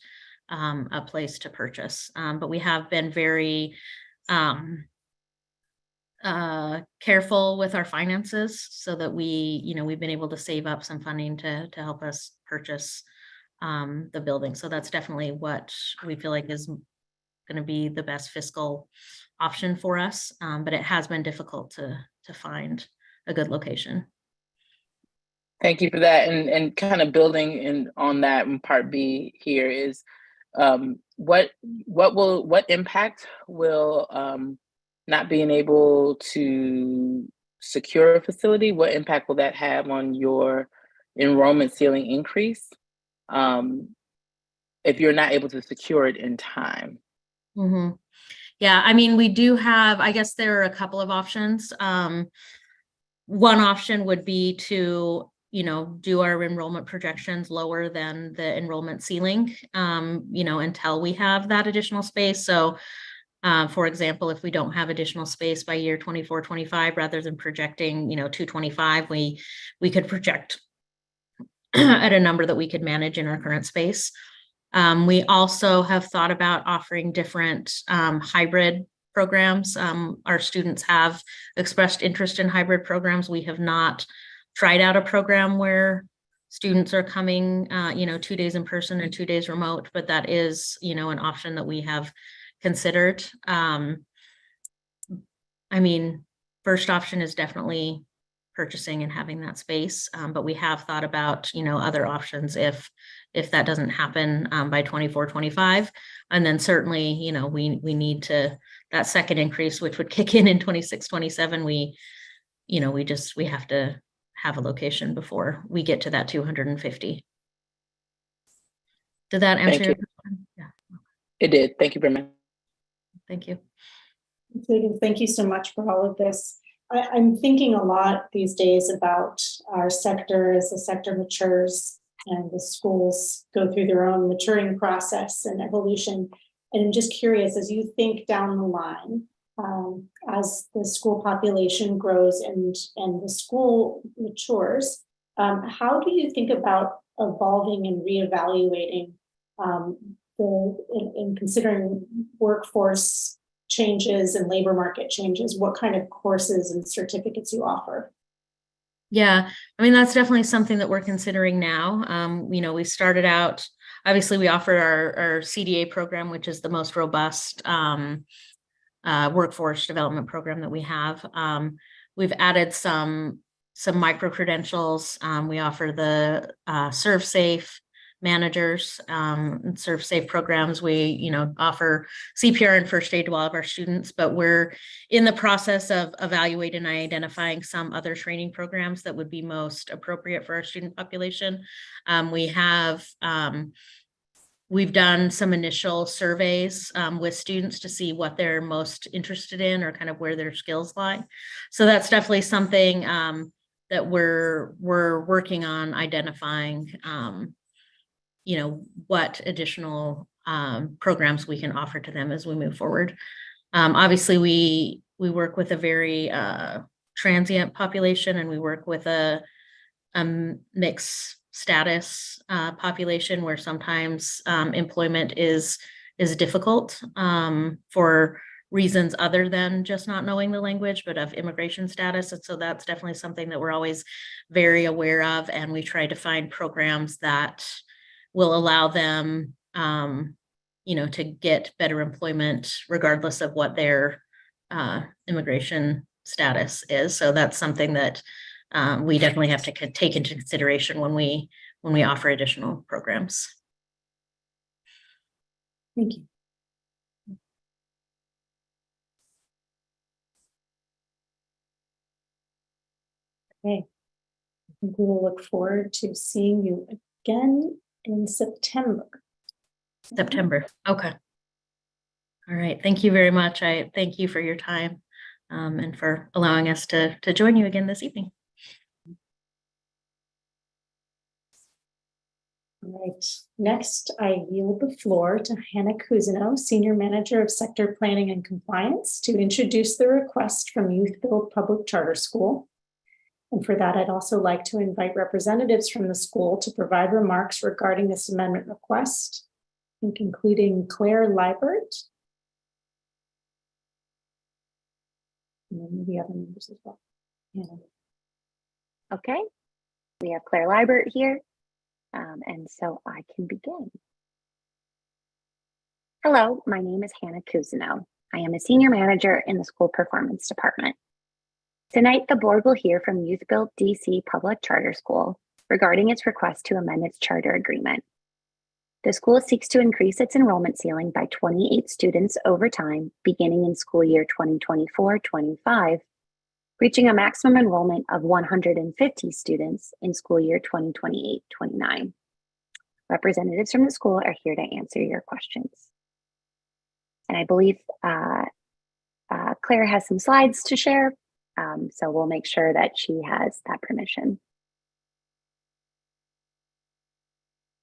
a place to purchase. But we have been very careful with our finances so that we've been able to save up some funding to help us purchase the building. So that's definitely what we feel like is going to be the best fiscal option for us. But it has been difficult to find a good location. Thank you for that. And kind of building in on that in part B here is what impact will not being able to secure a facility, what impact will that have on your enrollment ceiling increase if you're not able to secure it in time? Mm-hmm. Yeah, I mean, we do have, I guess there are a couple of options. One option would be to, do our enrollment projections lower than the enrollment ceiling, until we have that additional space. So, for example, if we don't have additional space by year 24-25, rather than projecting, 225, we could project at a number that we could manage in our current space. We also have thought about offering different hybrid programs. Our students have expressed interest in hybrid programs. We have not tried out a program where students are coming, 2 days in person and 2 days remote, but that is, an option that we have considered. I mean, first option is definitely purchasing and having that space, but we have thought about, other options if that doesn't happen by 24-25. And then certainly, we need to, that second increase, which would kick in 26-27, we have to have a location before we get to that 250. Did that answer your question? Yeah. It did. Thank you very much. Thank you. Thank you so much for all of this. I'm thinking a lot these days about our sector as the sector matures and the schools go through their own maturing process and evolution. And I'm just curious, as you think down the line, as the school population grows and the school matures, how do you think about evolving and reevaluating in considering workforce changes and labor market changes, what kind of courses and certificates you offer? Yeah, I mean, that's definitely something that we're considering now. We started out, obviously we offer our CDA program, which is the most robust workforce development program that we have. We've added some micro credentials. We offer the ServSafe managers, and ServSafe programs. We, offer CPR and first aid to all of our students, but we're in the process of evaluating and identifying some other training programs that would be most appropriate for our student population. We have we've done some initial surveys with students to see what they're most interested in or kind of where their skills lie. So that's definitely something that we're working on identifying, you know, what additional programs we can offer to them as we move forward. Obviously, we work with a very transient population, and we work with a mixed status population where sometimes employment is difficult for reasons other than just not knowing the language, but of immigration status. And so that's definitely something that we're always very aware of. And we try to find programs that will allow them, you know, to get better employment regardless of what their immigration status is. So that's something that we definitely have to take into consideration when we offer additional programs. Thank you. Okay. I think we will look forward to seeing you again in September. September. Okay. All right. Thank you very much. I thank you for your time and for allowing us to join you again this evening. All right. Next, I yield the floor to Hannah Cousineau, Senior Manager of Sector Planning and Compliance, to introduce the request from Youthville Public Charter School. And for that, I'd also like to invite representatives from the school to provide remarks regarding this amendment request, I think including Claire Liebert. And then the other members as well. Yeah. Okay, we have Claire Liebert here, and so I can begin. Hello, my name is Hannah Cousineau. I am a Senior Manager in the School Performance Department. Tonight, the board will hear from Youthville DC Public Charter School regarding its request to amend its charter agreement. The school seeks to increase its enrollment ceiling by 28 students over time, beginning in school year 2024-25, reaching a maximum enrollment of 150 students in school year 2028-29. Representatives from the school are here to answer your questions. And I believe Claire has some slides to share. So we'll make sure that she has that permission.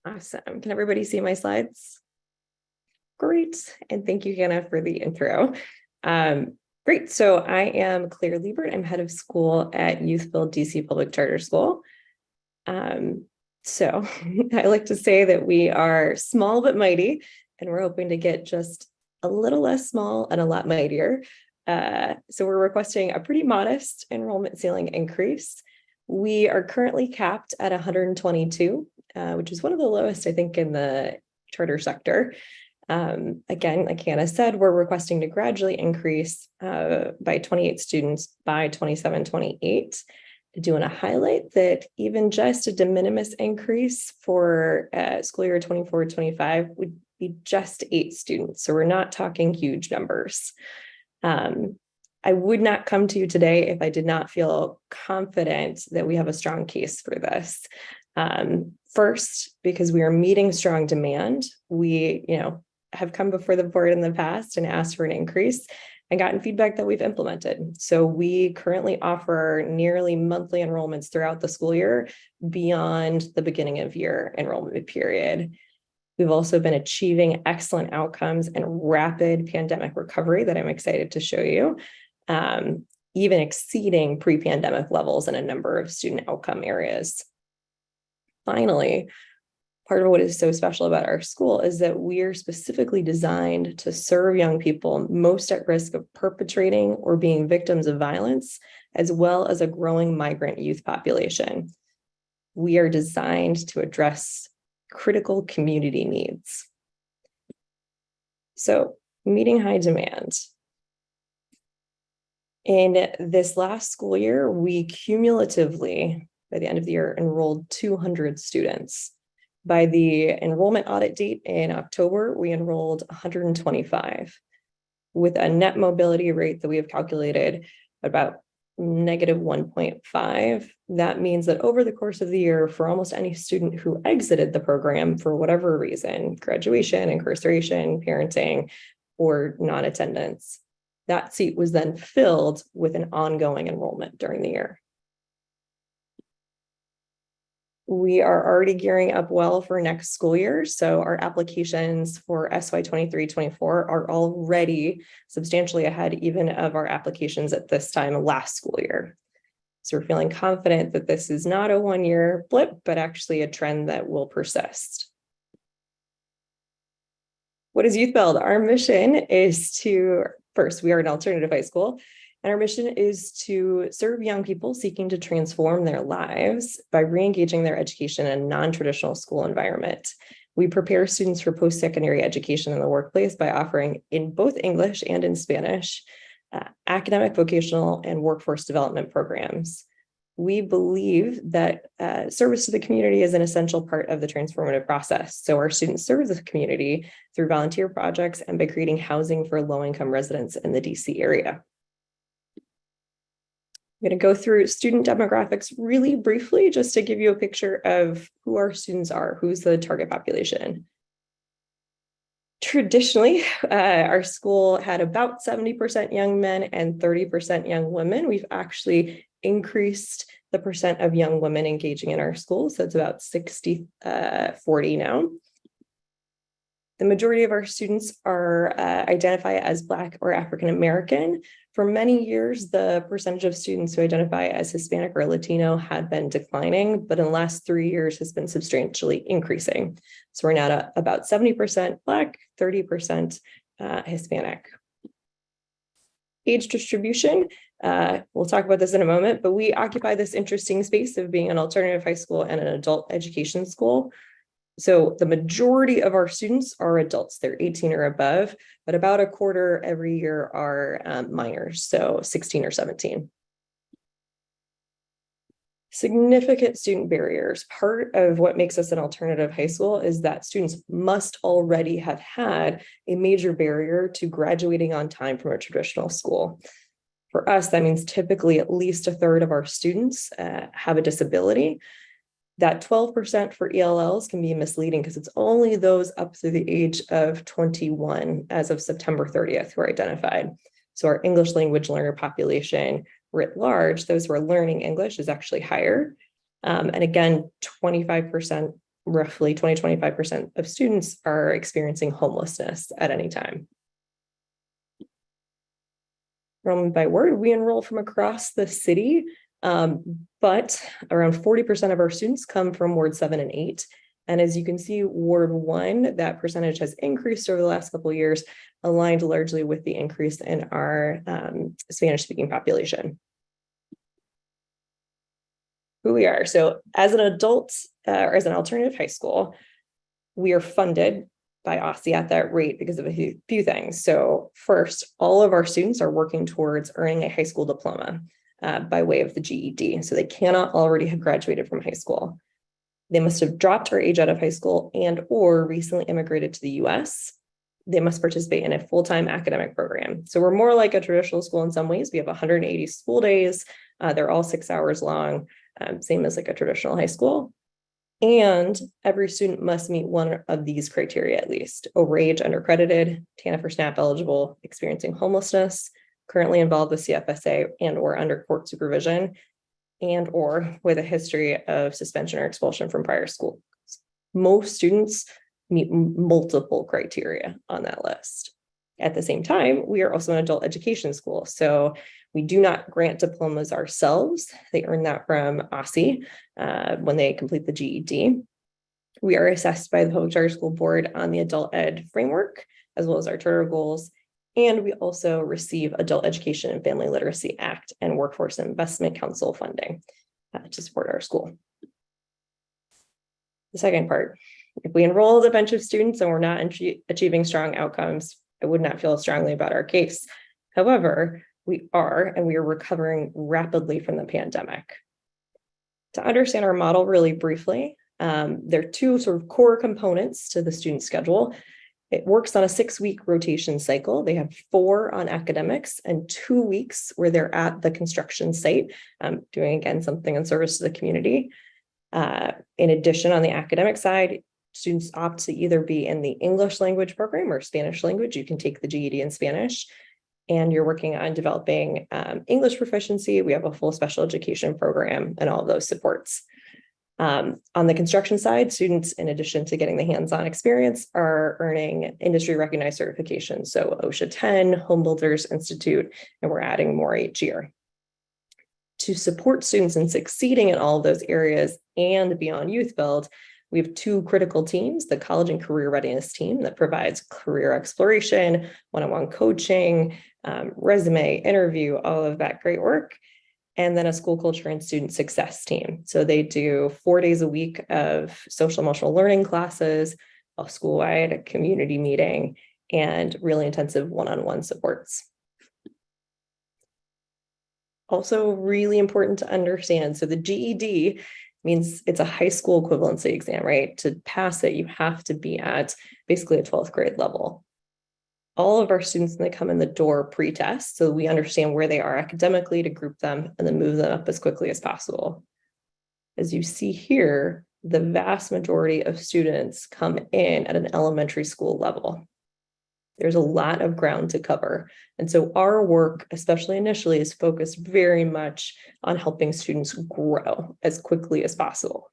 Awesome. Can everybody see my slides? Great. And thank you, Hannah, for the intro. Great. So I am Claire Liebert. I'm head of school at Youthville DC Public Charter School. So I like to say that we are small but mighty, and we're hoping to get just a little less small and a lot mightier. So we're requesting a pretty modest enrollment ceiling increase. We are currently capped at 122, which is one of the lowest, I think, in the charter sector. Again, like Hannah said, we're requesting to gradually increase by 28 students by 27-28. I do want to highlight that even just a de minimis increase for school year 24-25 would be just 8 students. So we're not talking huge numbers. I would not come to you today if I did not feel confident that we have a strong case for this. First, because we are meeting strong demand. We, have come before the board in the past and asked for an increase and gotten feedback that we've implemented. So we currently offer nearly monthly enrollments throughout the school year beyond the beginning of year enrollment period. We've also been achieving excellent outcomes and rapid pandemic recovery that I'm excited to show you, even exceeding pre-pandemic levels in a number of student outcome areas. Finally, part of what is so special about our school is that we are specifically designed to serve young people most at risk of perpetrating or being victims of violence, as well as a growing migrant youth population. We are designed to address critical community needs. So, meeting high demand. In this last school year, we cumulatively, by the end of the year, enrolled 200 students. By the enrollment audit date in October, we enrolled 125 with a net mobility rate that we have calculated about -1.5. That means that over the course of the year, for almost any student who exited the program for whatever reason, graduation, incarceration, parenting, or non-attendance, that seat was then filled with an ongoing enrollment during the year. We are already gearing up well for next school year. So our applications for SY 23-24 are already substantially ahead even of our applications at this time last school year. So we're feeling confident that this is not a one-year blip, but actually a trend that will persist. What is Youth Build? Our mission is to, first, we are an alternative high school. And our mission is to serve young people seeking to transform their lives by re-engaging their education in a non-traditional school environment. We prepare students for post-secondary education in the workplace by offering in both English and in Spanish, academic, vocational, and workforce development programs. We believe that service to the community is an essential part of the transformative process. So our students serve the community through volunteer projects and by creating housing for low-income residents in the DC area. I'm going to go through student demographics really briefly, just to give you a picture of who our students are, who's the target population. Traditionally, our school had about 70% young men and 30% young women. We've actually increased the percent of young women engaging in our school, so it's about 60-40 now. The majority of our students are identify as Black or African American. For many years, the percentage of students who identify as Hispanic or Latino had been declining, but in the last 3 years has been substantially increasing. So we're now at about 70% Black, 30% Hispanic. Age distribution, we'll talk about this in a moment, but we occupy this interesting space of being an alternative high school and an adult education school. So the majority of our students are adults, they're 18 or above, but about a quarter every year are minors, so 16 or 17. Significant student barriers. Part of what makes us an alternative high school is that students must already have had a major barrier to graduating on time from a traditional school. For us, that means typically at least a third of our students have a disability. That 12% for ELLs can be misleading because it's only those up to the age of 21 as of September 30th who are identified. So our English language learner population writ large, those who are learning English, is actually higher. And again, 25%, roughly 20-25% of students are experiencing homelessness at any time. Enrollment by ward, we enroll from across the city. But around 40% of our students come from Ward 7 and 8. And as you can see, Ward 1, that percentage has increased over the last couple of years, aligned largely with the increase in our Spanish-speaking population. Who we are. So as an adult, or as an alternative high school, we are funded by OSSI at that rate because of a few things. So first, all of our students are working towards earning a high school diploma. By way of the GED. So they cannot already have graduated from high school. They must have dropped or age out of high school and or recently immigrated to the US. They must participate in a full-time academic program. So we're more like a traditional school in some ways. We have 180 school days. They're all 6 hours long, same as like a traditional high school. And every student must meet one of these criteria at least: overage, undercredited, TANF or SNAP eligible, experiencing homelessness, currently involved with CFSA and or under court supervision, and or with a history of suspension or expulsion from prior school. Most students meet multiple criteria on that list. At the same time, we are also an adult education school. So we do not grant diplomas ourselves. They earn that from OSSI when they complete the GED. We are assessed by the Public Charter School Board on the adult ed framework, as well as our charter goals. And we also receive Adult Education and Family Literacy Act and Workforce Investment Council funding to support our school. The second part, if we enrolled a bunch of students and we're not achieving strong outcomes, I would not feel strongly about our case. However, we are, and we are recovering rapidly from the pandemic. To understand our model really briefly, there are two sort of core components to the student schedule. It works on a 6-week rotation cycle. They have 4 on academics and 2 weeks where they're at the construction site, doing, again, something in service to the community. In addition, on the academic side, students opt to either be in the English language program or Spanish language. You can take the GED in Spanish, and you're working on developing English proficiency. We have a full special education program and all of those supports. On the construction side, students, in addition to getting the hands-on experience, are earning industry recognized certifications. So OSHA 10, Home Builders Institute, and we're adding more each year. To support students in succeeding in all of those areas and beyond Youth Build, we have 2 critical teams: the College and Career Readiness team that provides career exploration, one-on-one coaching, resume, interview, all of that great work. And then a school culture and student success team. So they do 4 days a week of social emotional learning classes, a school-wide community meeting, and really intensive one-on-one supports. Also really important to understand, so the GED means it's a high school equivalency exam, right? To pass it, you have to be at basically a 12th grade level. All of our students, when they come in the door, pre-test, so we understand where they are academically to group them and then move them up as quickly as possible. As you see here, the vast majority of students come in at an elementary school level. There's a lot of ground to cover. And so our work, especially initially, is focused very much on helping students grow as quickly as possible.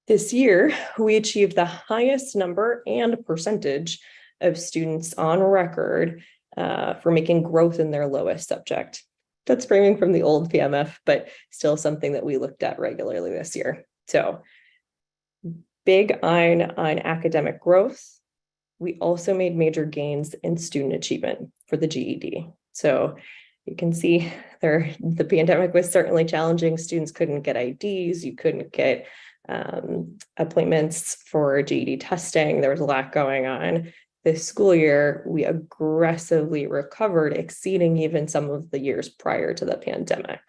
This year, we achieved the highest number and percentage of students on record for making growth in their lowest subject. That's framing from the old PMF, but still something that we looked at regularly this year. So big on academic growth. We also made major gains in student achievement for the GED. So you can see there, the pandemic was certainly challenging. Students couldn't get IDs, you couldn't get appointments for GED testing. There was a lot going on. This school year, we aggressively recovered, exceeding even some of the years prior to the pandemic.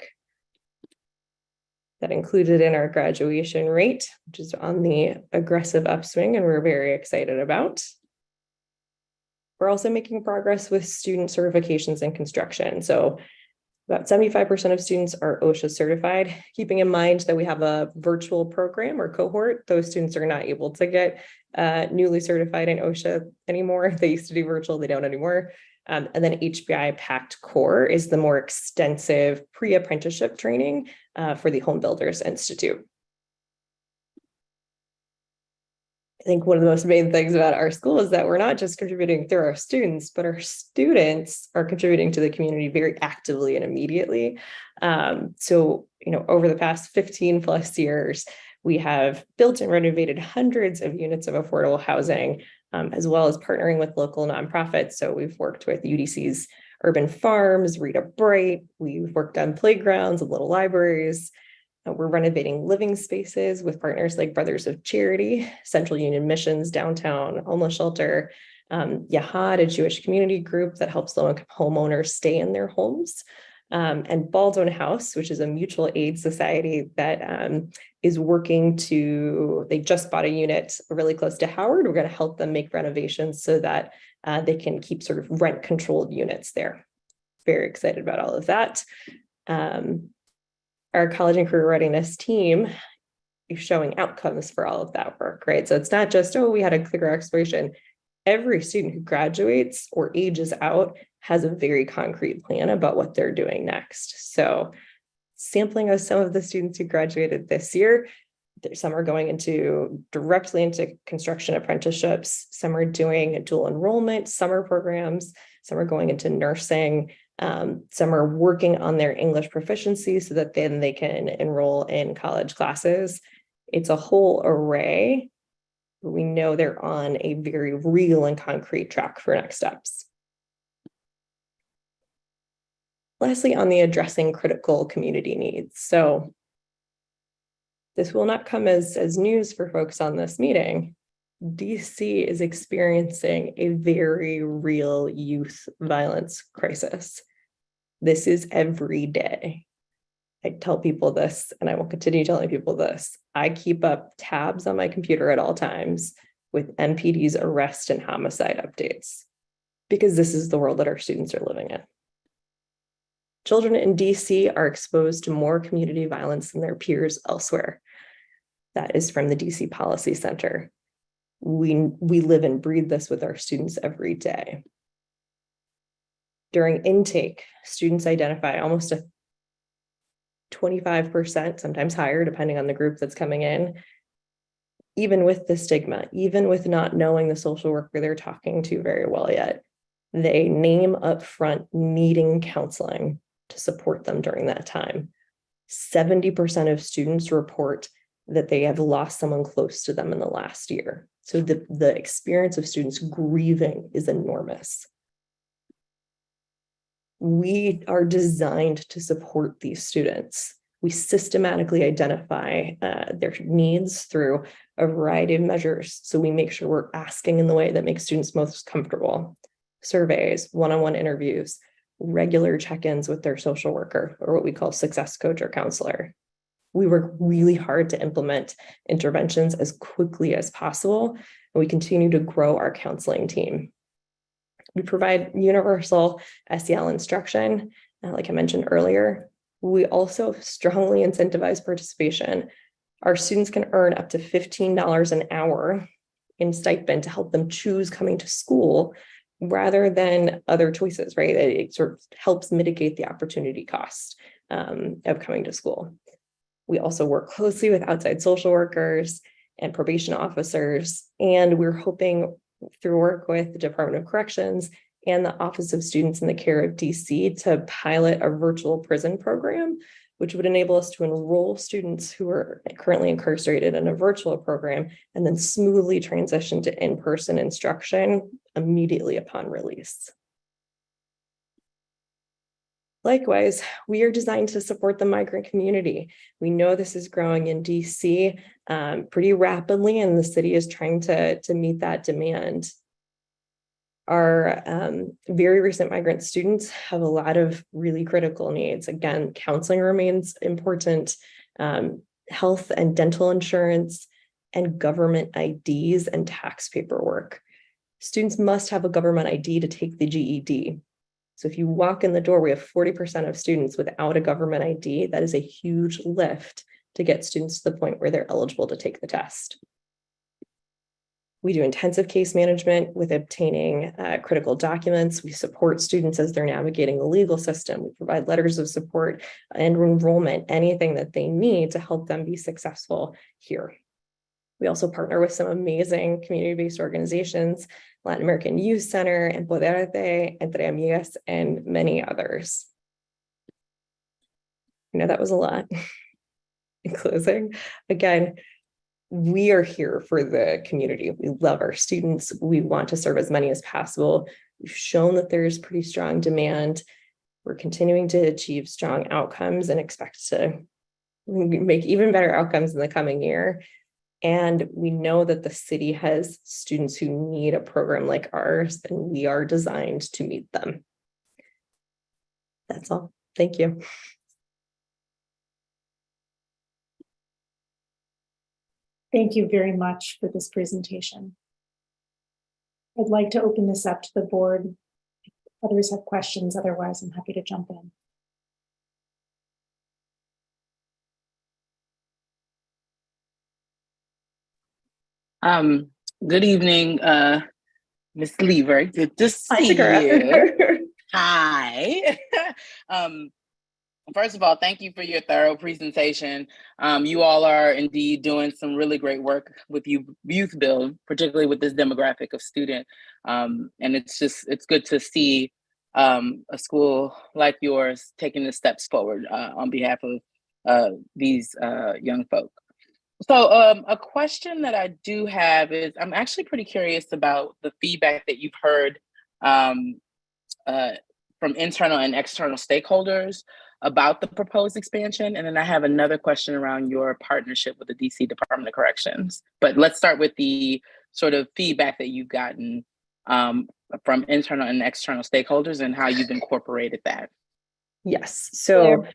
That included in our graduation rate, which is on the aggressive upswing, and we're very excited about. We're also making progress with student certifications in construction. So about 75% of students are OSHA certified, keeping in mind that we have a virtual program or cohort. Those students are not able to get newly certified in OSHA anymore. They used to do virtual, they don't anymore. And then HBI Pact Core is the more extensive pre-apprenticeship training for the Home Builders Institute. I think one of the most main things about our school is that we're not just contributing through our students, but our students are contributing to the community very actively and immediately. So, over the past 15 plus years, we have built and renovated hundreds of units of affordable housing, as well as partnering with local nonprofits. So we've worked with UDC's Urban Farms, Rita Bright. We've worked on playgrounds and little libraries. We're renovating living spaces with partners like Brothers of Charity, Central Union Missions, Downtown Homeless Shelter, Yahad, a Jewish community group that helps low-income homeowners stay in their homes, and Baldwin House, which is a mutual aid society that is working to, they just bought a unit really close to Howard. We're going to help them make renovations so that they can keep sort of rent-controlled units there. Very excited about all of that. Our college and career readiness team is showing outcomes for all of that work, right? So it's not just, oh, we had a clear exploration. Every student who graduates or ages out has a very concrete plan about what they're doing next. So sampling of some of the students who graduated this year, some are going directly into construction apprenticeships, some are doing dual enrollment, summer programs, some are going into nursing, some are working on their English proficiency so that then they can enroll in college classes. It's a whole array. We know they're on a very real and concrete track for next steps. Lastly, on the addressing critical community needs. So this will not come as news for folks on this meeting. DC is experiencing a very real youth violence crisis. This is every day. I tell people this, and I will continue telling people this. I keep up tabs on my computer at all times with MPD's arrest and homicide updates, because this is the world that our students are living in. Children in DC are exposed to more community violence than their peers elsewhere. That is from the DC Policy Center. We live and breathe this with our students every day. During intake, students identify almost a 25%, sometimes higher, depending on the group that's coming in, even with the stigma, even with not knowing the social worker they're talking to very well yet, they name up front needing counseling to support them during that time. 70% of students report that they have lost someone close to them in the last year. So the experience of students grieving is enormous. We are designed to support these students. We systematically identify their needs through a variety of measures. So we make sure we're asking in the way that makes students most comfortable. Surveys, one-on-one interviews, regular check-ins with their social worker, or what we call success coach or counselor. We work really hard to implement interventions as quickly as possible, and we continue to grow our counseling team. We provide universal SEL instruction, like I mentioned earlier. We also strongly incentivize participation. Our students can earn up to $15 an hour in stipend to help them choose coming to school rather than other choices, right? It sort of helps mitigate the opportunity cost of coming to school. We also work closely with outside social workers and probation officers, and we're hoping through work with the Department of Corrections and the Office of Students in the Care of DC to pilot a virtual prison program, which would enable us to enroll students who are currently incarcerated in a virtual program and then smoothly transition to in-person instruction immediately upon release. Likewise, we are designed to support the migrant community. We know this is growing in DC pretty rapidly, and the city is trying to meet that demand. Our very recent migrant students have a lot of really critical needs. Again, counseling remains important, health and dental insurance, and government IDs and tax paperwork. Students must have a government ID to take the GED. So if you walk in the door, we have 40% of students without a government ID. That is a huge lift to get students to the point where they're eligible to take the test. We do intensive case management with obtaining critical documents. We support students as they're navigating the legal system. We provide letters of support and enrollment, anything that they need to help them be successful here. We also partner with some amazing community-based organizations, Latin American Youth Center, Empoderate, Entre Amigas, and many others. I know that was a lot. In closing, again, we are here for the community. We love our students. We want to serve as many as possible. We've shown that there's pretty strong demand. We're continuing to achieve strong outcomes and expect to make even better outcomes in the coming year. And we know that the city has students who need a program like ours, and we are designed to meet them. That's all. Thank you. Thank you very much for this presentation. I'd like to open this up to the board. If others have questions, otherwise I'm happy to jump in. Good evening, Ms. Lever. Good to see you. Hi. First of all, thank you for your thorough presentation. You all are indeed doing some really great work with Youth Build, particularly with this demographic of student. And it's good to see a school like yours taking the steps forward on behalf of these young folk. So a question that I do have is, I'm actually pretty curious about the feedback that you've heard from internal and external stakeholders about the proposed expansion. And then I have another question around your partnership with the DC Department of Corrections. But let's start with the sort of feedback that you've gotten from internal and external stakeholders and how you've incorporated that. Yes, so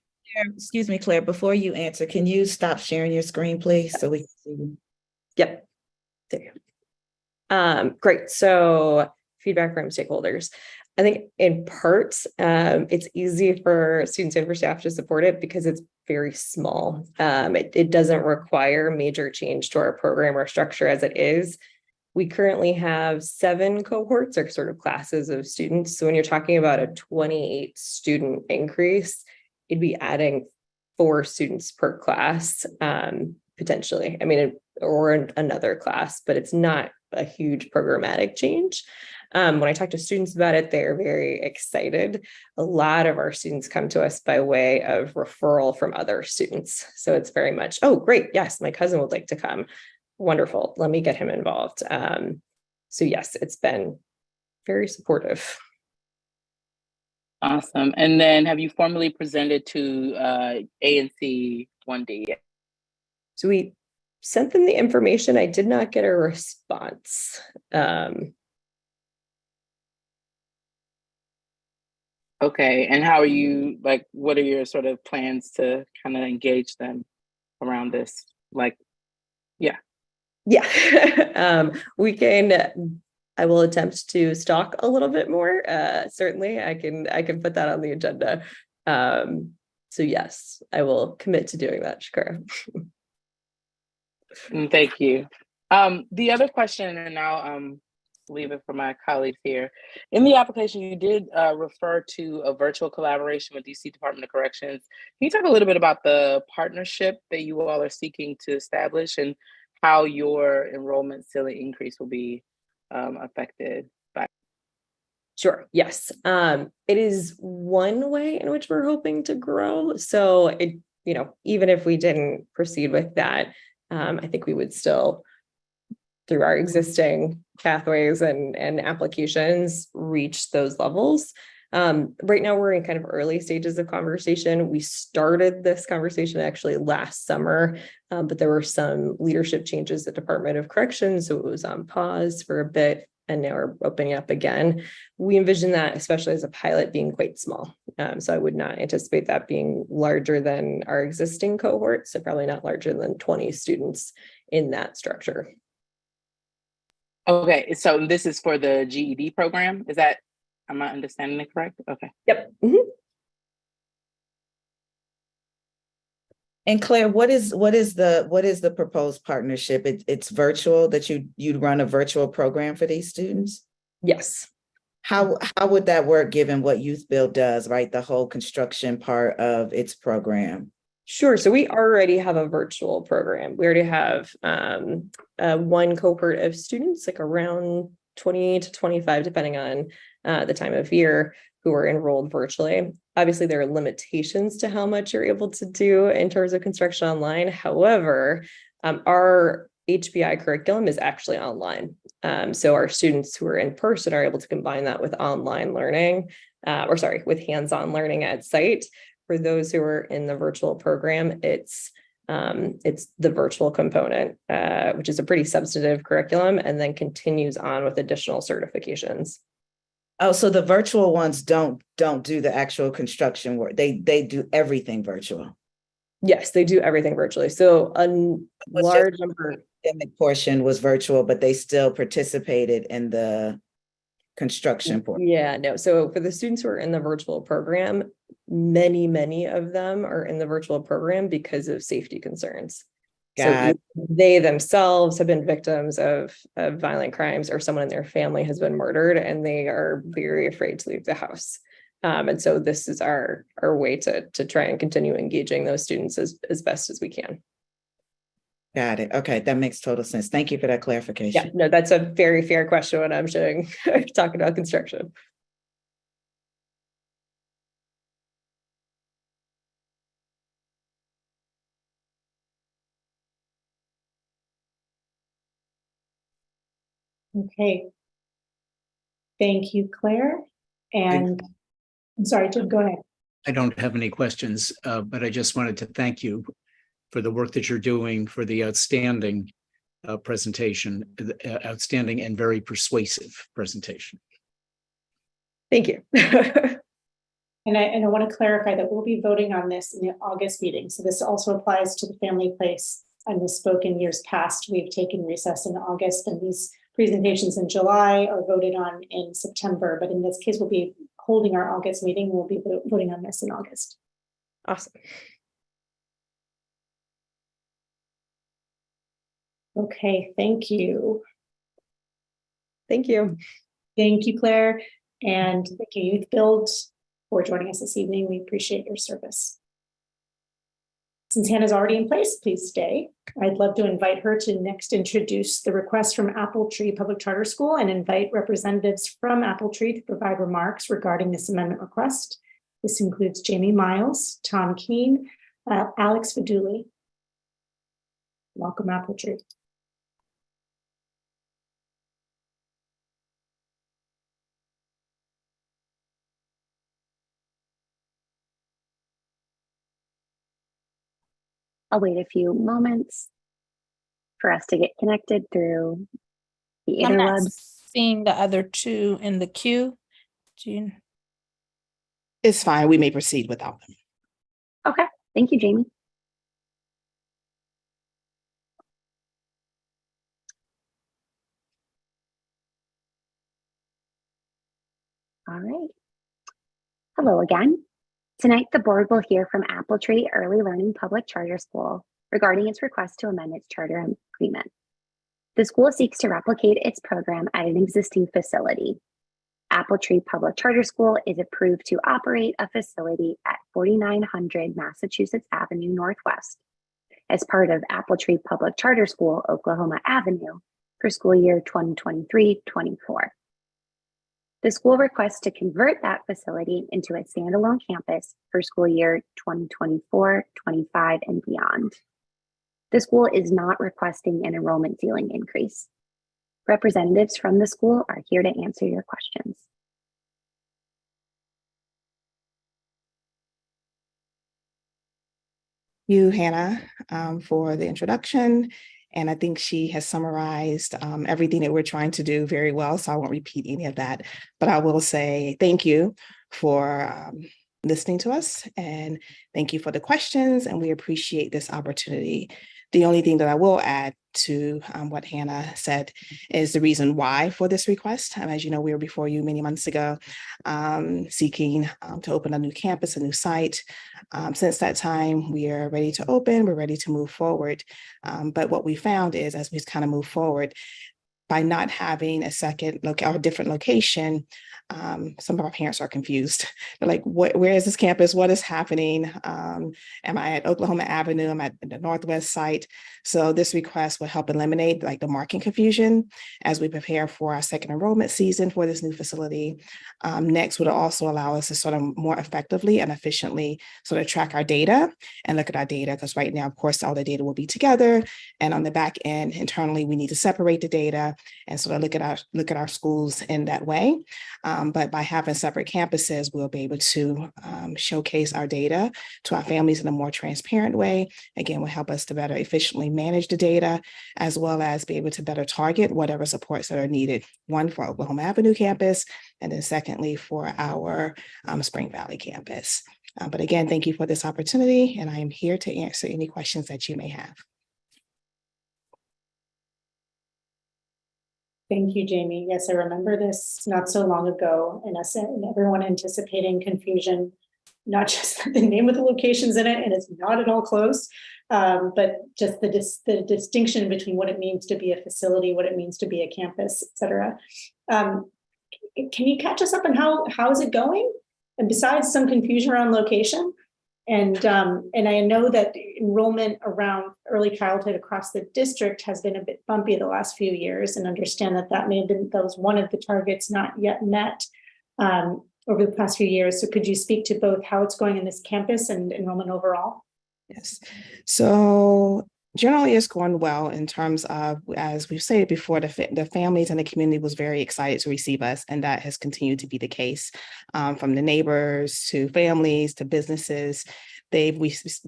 excuse me, Claire, before you answer, can you stop sharing your screen, please, so we can see you? Yep. There you go. Great. So feedback from stakeholders. I think in part, it's easy for students and for staff to support it because it's very small. It doesn't require major change to our program or structure as it is. We currently have 7 cohorts or sort of classes of students. So when you're talking about a 28 student increase, it'd be adding 4 students per class, potentially. I mean, or another class, but it's not a huge programmatic change. When I talk to students about it, they're very excited. A lot of our students come to us by way of referral from other students. So it's very much, oh, great. Yes, my cousin would like to come. Wonderful. Let me get him involved. So yes, it's been very supportive. Awesome. And then have you formally presented to ANC 1D yet? So we sent them the information. I did not get a response. Okay. And how are you, like, what are your sort of plans to kind of engage them around this? Like, yeah. Yeah. I will attempt to stalk a little bit more. Certainly I can put that on the agenda. So yes, I will commit to doing that, Shakira. Thank you. The other question, and I'll leave it for my colleagues here. In the application, you did refer to a virtual collaboration with DC Department of Corrections. Can you talk a little bit about the partnership that you all are seeking to establish and how your enrollment ceiling increase will be affected by? Sure. Yes. It is one way in which we're hoping to grow. So even if we didn't proceed with that, I think we would still, through our existing pathways and applications, reach those levels. Right now, we're in kind of early stages of conversation. We started this conversation actually last summer, but there were some leadership changes at Department of Corrections, so it was on pause for a bit, and now we're opening up again. We envision that, especially as a pilot, being quite small. So I would not anticipate that being larger than our existing cohort, so probably not larger than 20 students in that structure. Okay, so this is for the GED program. Am I understanding it correct? Okay. Yep. Mm-hmm. And Claire, what is the proposed partnership? It's virtual, that you'd run a virtual program for these students? Yes. How would that work given what Youth Build does, right? The whole construction part of its program. Sure. So we already have a virtual program. We already have one cohort of students, like around 20 to 25, depending on the time of year, who are enrolled virtually. Obviously, there are limitations to how much you're able to do in terms of construction online. However, our HBI curriculum is actually online. So our students who are in person are able to combine that with online learning, with hands-on learning at site. For those who are in the virtual program, it's the virtual component, which is a pretty substantive curriculum, and then continues on with additional certifications. Oh, so the virtual ones don't do the actual construction work. They do everything virtual. Yes, they do everything virtually. So a large number. The academic portion was virtual, but they still participated in the construction portion. Yeah, no. So for the students who are in the virtual program, many of them are in the virtual program because of safety concerns. So they themselves have been victims of violent crimes, or someone in their family has been murdered, and they are very afraid to leave the house. And so this is our way to try and continue engaging those students as best as we can. Got it. Okay, that makes total sense. Thank you for that clarification. Yeah, no, that's a very fair question when I'm talking about construction. Okay. Thank you, Claire. And I'm sorry, Jim, go ahead. I don't have any questions, but I just wanted to thank you for the work that you're doing, for the outstanding presentation, outstanding and very persuasive presentation. Thank you. And I want to clarify that we'll be voting on this in the August meeting. So this also applies to the family place. I misspoke in years past. We've taken recess in August, and these Presentations in July are voted on in September, but in this case, we'll be holding our August meeting. We'll be voting on this in August. Awesome. Okay, thank you. Thank you. Thank you, Claire. And thank you, Youth Build, for joining us this evening. We appreciate your service. Since Hannah's already in place, please stay. I'd love to invite her to next introduce the request from Apple Tree Public Charter School and invite representatives from Apple Tree to provide remarks regarding this amendment request. This includes Jamie Miles, Tom Keene, Alex Faduli. Welcome, Apple Tree. I'll wait a few moments for us to get connected through the I'm not interwebs. seeing the other two in the queue. Jean. It's fine. We may proceed without them. Okay, thank you, Jamie. All right. Hello again. Tonight, the board will hear from Apple Tree Early Learning Public Charter School regarding its request to amend its charter agreement. The school seeks to replicate its program at an existing facility. Apple Tree Public Charter School is approved to operate a facility at 4900 Massachusetts Avenue Northwest as part of Apple Tree Public Charter School, Oklahoma Avenue for school year 2023-24. The school requests to convert that facility into a standalone campus for school year 2024-25 and beyond. The school is not requesting an enrollment ceiling increase. Representatives from the school are here to answer your questions. You, Hannah, for the introduction. And I think she has summarized everything that we're trying to do very well, so I won't repeat any of that. But I will say thank you for listening to us, and thank you for the questions, and we appreciate this opportunity. The only thing that I will add to what Hannah said is the reason why for this request. As you know, we were before you many months ago seeking to open a new campus, a new site. Since that time, we are ready to open, we're ready to move forward. But what we found is as we kind of move forward, by not having a second or different location, some of our parents are confused. They're like, where is this campus? What is happening? Am I at Oklahoma Avenue? Am I at the Northwest site? So this request will help eliminate like the marking confusion as we prepare for our second enrollment season for this new facility. Next would also allow us to sort of more effectively and efficiently sort of track our data and look at our data, because right now, of course, all the data will be together. And on the back end, internally, we need to separate the data and sort of look at our schools in that way. But by having separate campuses, we'll be able to showcase our data to our families in a more transparent way. Again, will help us to better efficiently manage the data, as well as be able to better target whatever supports that are needed. One for Oklahoma Avenue campus, and then secondly for our Spring Valley campus. But again, thank you for this opportunity, and I am here to answer any questions that you may have. Thank you, Jamie. Yes, I remember this not so long ago, and us and everyone anticipating confusion, not just the name of the locations in it, and it's not at all close, but just the distinction between what it means to be a facility, what it means to be a campus, et cetera. Can you catch us up on how is it going? And besides some confusion around location, and I know that enrollment around early childhood across the district has been a bit bumpy the last few years, and understand that that was one of the targets not yet met over the past few years. So could you speak to both how it's going in this campus and enrollment overall? Yes. So generally it's going well in terms of, as we've said before, the families and the community was very excited to receive us, and that has continued to be the case. From the neighbors to families to businesses, they've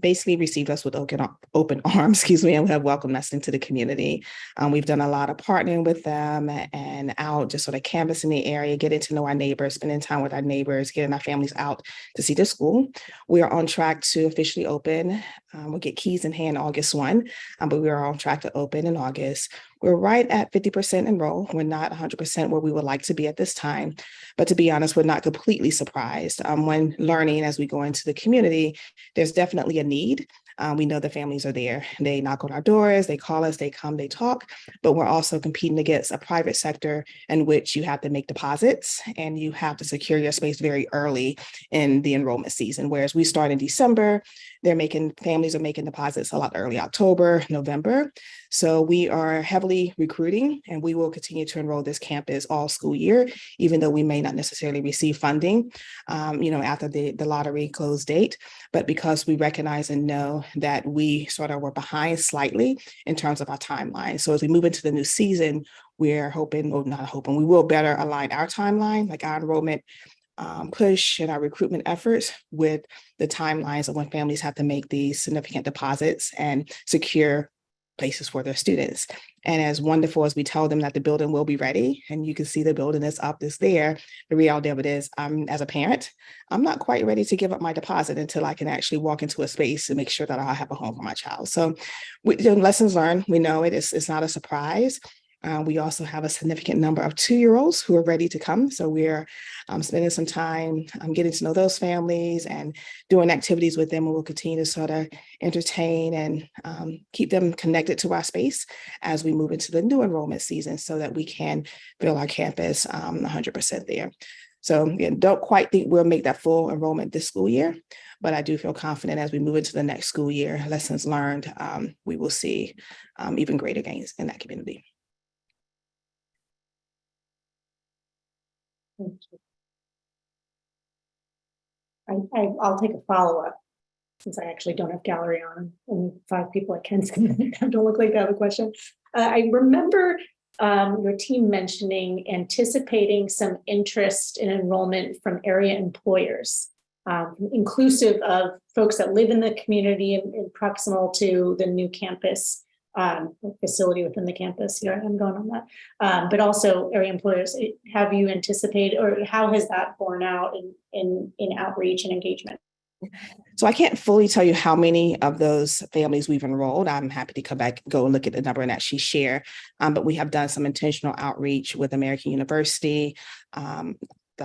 basically received us with open arms, and have welcomed us into the community. We've done a lot of partnering with them and out just sort of canvassing the area, getting to know our neighbors, spending time with our neighbors, getting our families out to see the school. We are on track to officially open. We'll get keys in hand August 1. but we are on track to open in August. We're right at 50% enrolled. We're not 100% where we would like to be at this time, but to be honest, we're not completely surprised. When learning as we go into the community, there's definitely a need. We know the families are there. They knock on our doors, they call us, they come, they talk, but we're also competing against a private sector in which you have to make deposits and you have to secure your space very early in the enrollment season. Whereas we start in December, families are making deposits a lot early, October, November. So we are heavily recruiting and we will continue to enroll this campus all school year, even though we may not necessarily receive funding, after the lottery close date. But because we recognize and know that we sort of were behind slightly in terms of our timeline. So as we move into the new season, we're hoping, or not hoping, we will better align our timeline, like our enrollment push and our recruitment efforts with the timelines of when families have to make these significant deposits and secure places for their students. And as wonderful as we tell them that the building will be ready, and you can see the building is up, is there, the reality of it is, as a parent, I'm not quite ready to give up my deposit until I can actually walk into a space and make sure that I'll have a home for my child. So lessons learned, we know it's not a surprise. We also have a significant number of 2-year-olds who are ready to come. So we're spending some time getting to know those families and doing activities with them. And we'll continue to sort of entertain and keep them connected to our space as we move into the new enrollment season so that we can fill our campus 100% there. So again, don't quite think we'll make that full enrollment this school year, but I do feel confident as we move into the next school year, lessons learned, we will see even greater gains in that community. Thank you. I'll take a follow-up since I actually don't have gallery on. Only 5 people at Kensington don't look like they have a question. I remember your team mentioning anticipating some interest in enrollment from area employers, inclusive of folks that live in the community and proximal to the new campus. Facility within the campus. I'm going on that, but also area employers. Have you anticipated, or how has that borne out in outreach and engagement? So I can't fully tell you how many of those families we've enrolled. I'm happy to come back, go and look at the number and actually share. But we have done some intentional outreach with American University, the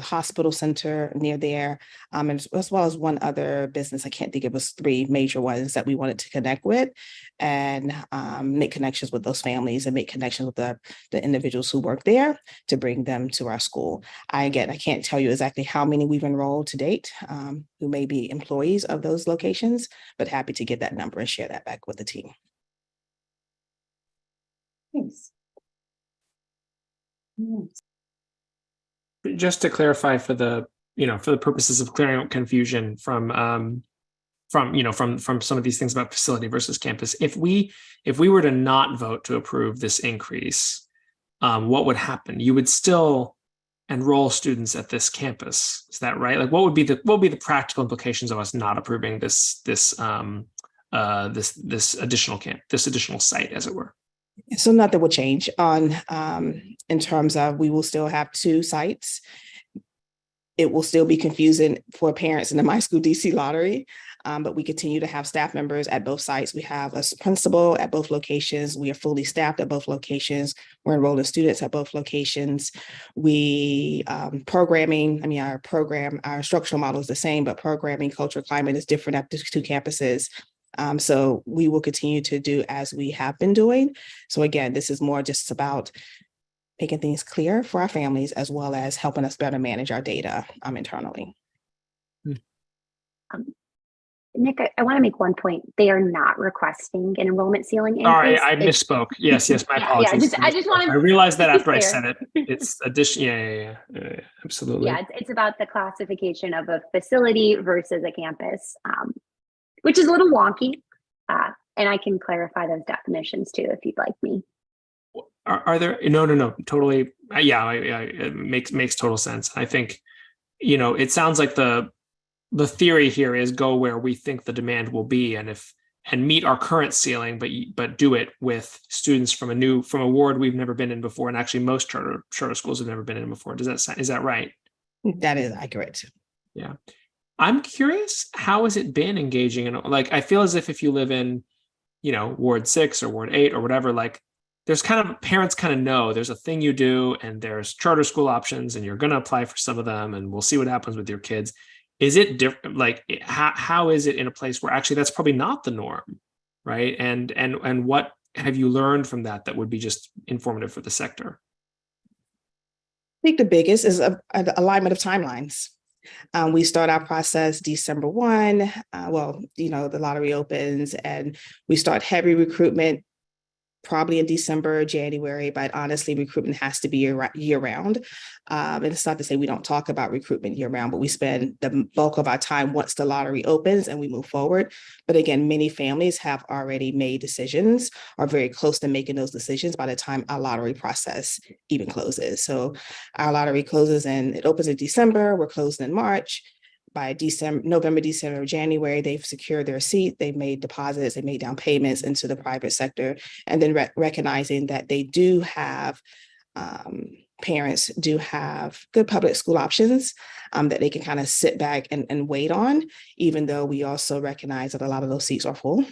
hospital center near there, as well as one other business. I can't think, it was 3 major ones that we wanted to connect with and make connections with those families and make connections with the individuals who work there to bring them to our school. I can't tell you exactly how many we've enrolled to date who may be employees of those locations, but happy to get that number and share that back with the team. Thanks. Just to clarify for the purposes of clearing up confusion from some of these things about facility versus campus, if we were to not vote to approve this increase, what would happen? You would still enroll students at this campus. Is that right? Like, what would be the practical implications of us not approving this additional site, as it were? So nothing will change in terms of we will still have 2 sites. It will still be confusing for parents in the My School DC lottery, but we continue to have staff members at both sites. We have a principal at both locations. We are fully staffed at both locations. We're enrolling students at both locations. Our structural model is the same, but programming, culture, climate is different at the 2 campuses. So we will continue to do as we have been doing. So again, this is more just about making things clear for our families, as well as helping us better manage our data internally. Nick, I want to make one point. They are not requesting an enrollment ceiling increase. Sorry, I misspoke. Yes, my apologies. I just want to. I realized that after I said it. It's addition. Yeah, absolutely. Yeah, it's about the classification of a facility versus a campus, which is a little wonky, and I can clarify those definitions too if you'd like me. Are there no totally it makes total sense. I think it sounds like the theory here is go where we think the demand will be and meet our current ceiling, but do it with students from a ward we've never been in before, and actually most charter schools have never been in before. Is that right? That is accurate. Yeah. I'm curious, how has it been engaging? And I feel as if you live in Ward 6 or Ward 8 or whatever, like there's kind of parents kind of know there's a thing you do and there's charter school options and you're going to apply for some of them and we'll see what happens with your kids. Is it different? Like how is it in a place where actually that's probably not the norm, right? And what have you learned from that would be just informative for the sector? I think the biggest is an alignment of timelines. We start our process December 1. The lottery opens and we start heavy recruitment probably in December, January, but honestly, recruitment has to be year round. And it's not to say we don't talk about recruitment year round, but we spend the bulk of our time once the lottery opens and we move forward. But again, many families have already made decisions, are very close to making those decisions by the time our lottery process even closes. So our lottery closes and it opens in December, we're closing in March. By November, December, January, they've secured their seat, they've made deposits, they made down payments into the private sector, and then recognizing that they do have, parents do have good public school options that they can kind of sit back and wait on, even though we also recognize that a lot of those seats are full.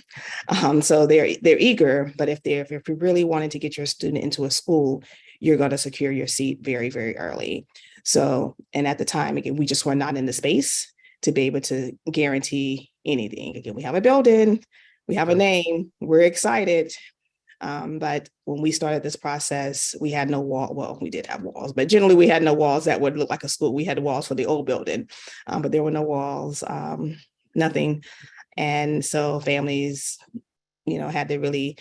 So they're eager, but if you're really wanting to get your student into a school, you're going to secure your seat very, very early. So, and at the time, again, we just were not in the space to be able to guarantee anything. Again, we have a building, we have a name, we're excited. But when we started this process, we had no wall. Well, we did have walls, but generally we had no walls that would look like a school. We had walls for the old building, but there were no walls, nothing. And so families, had to really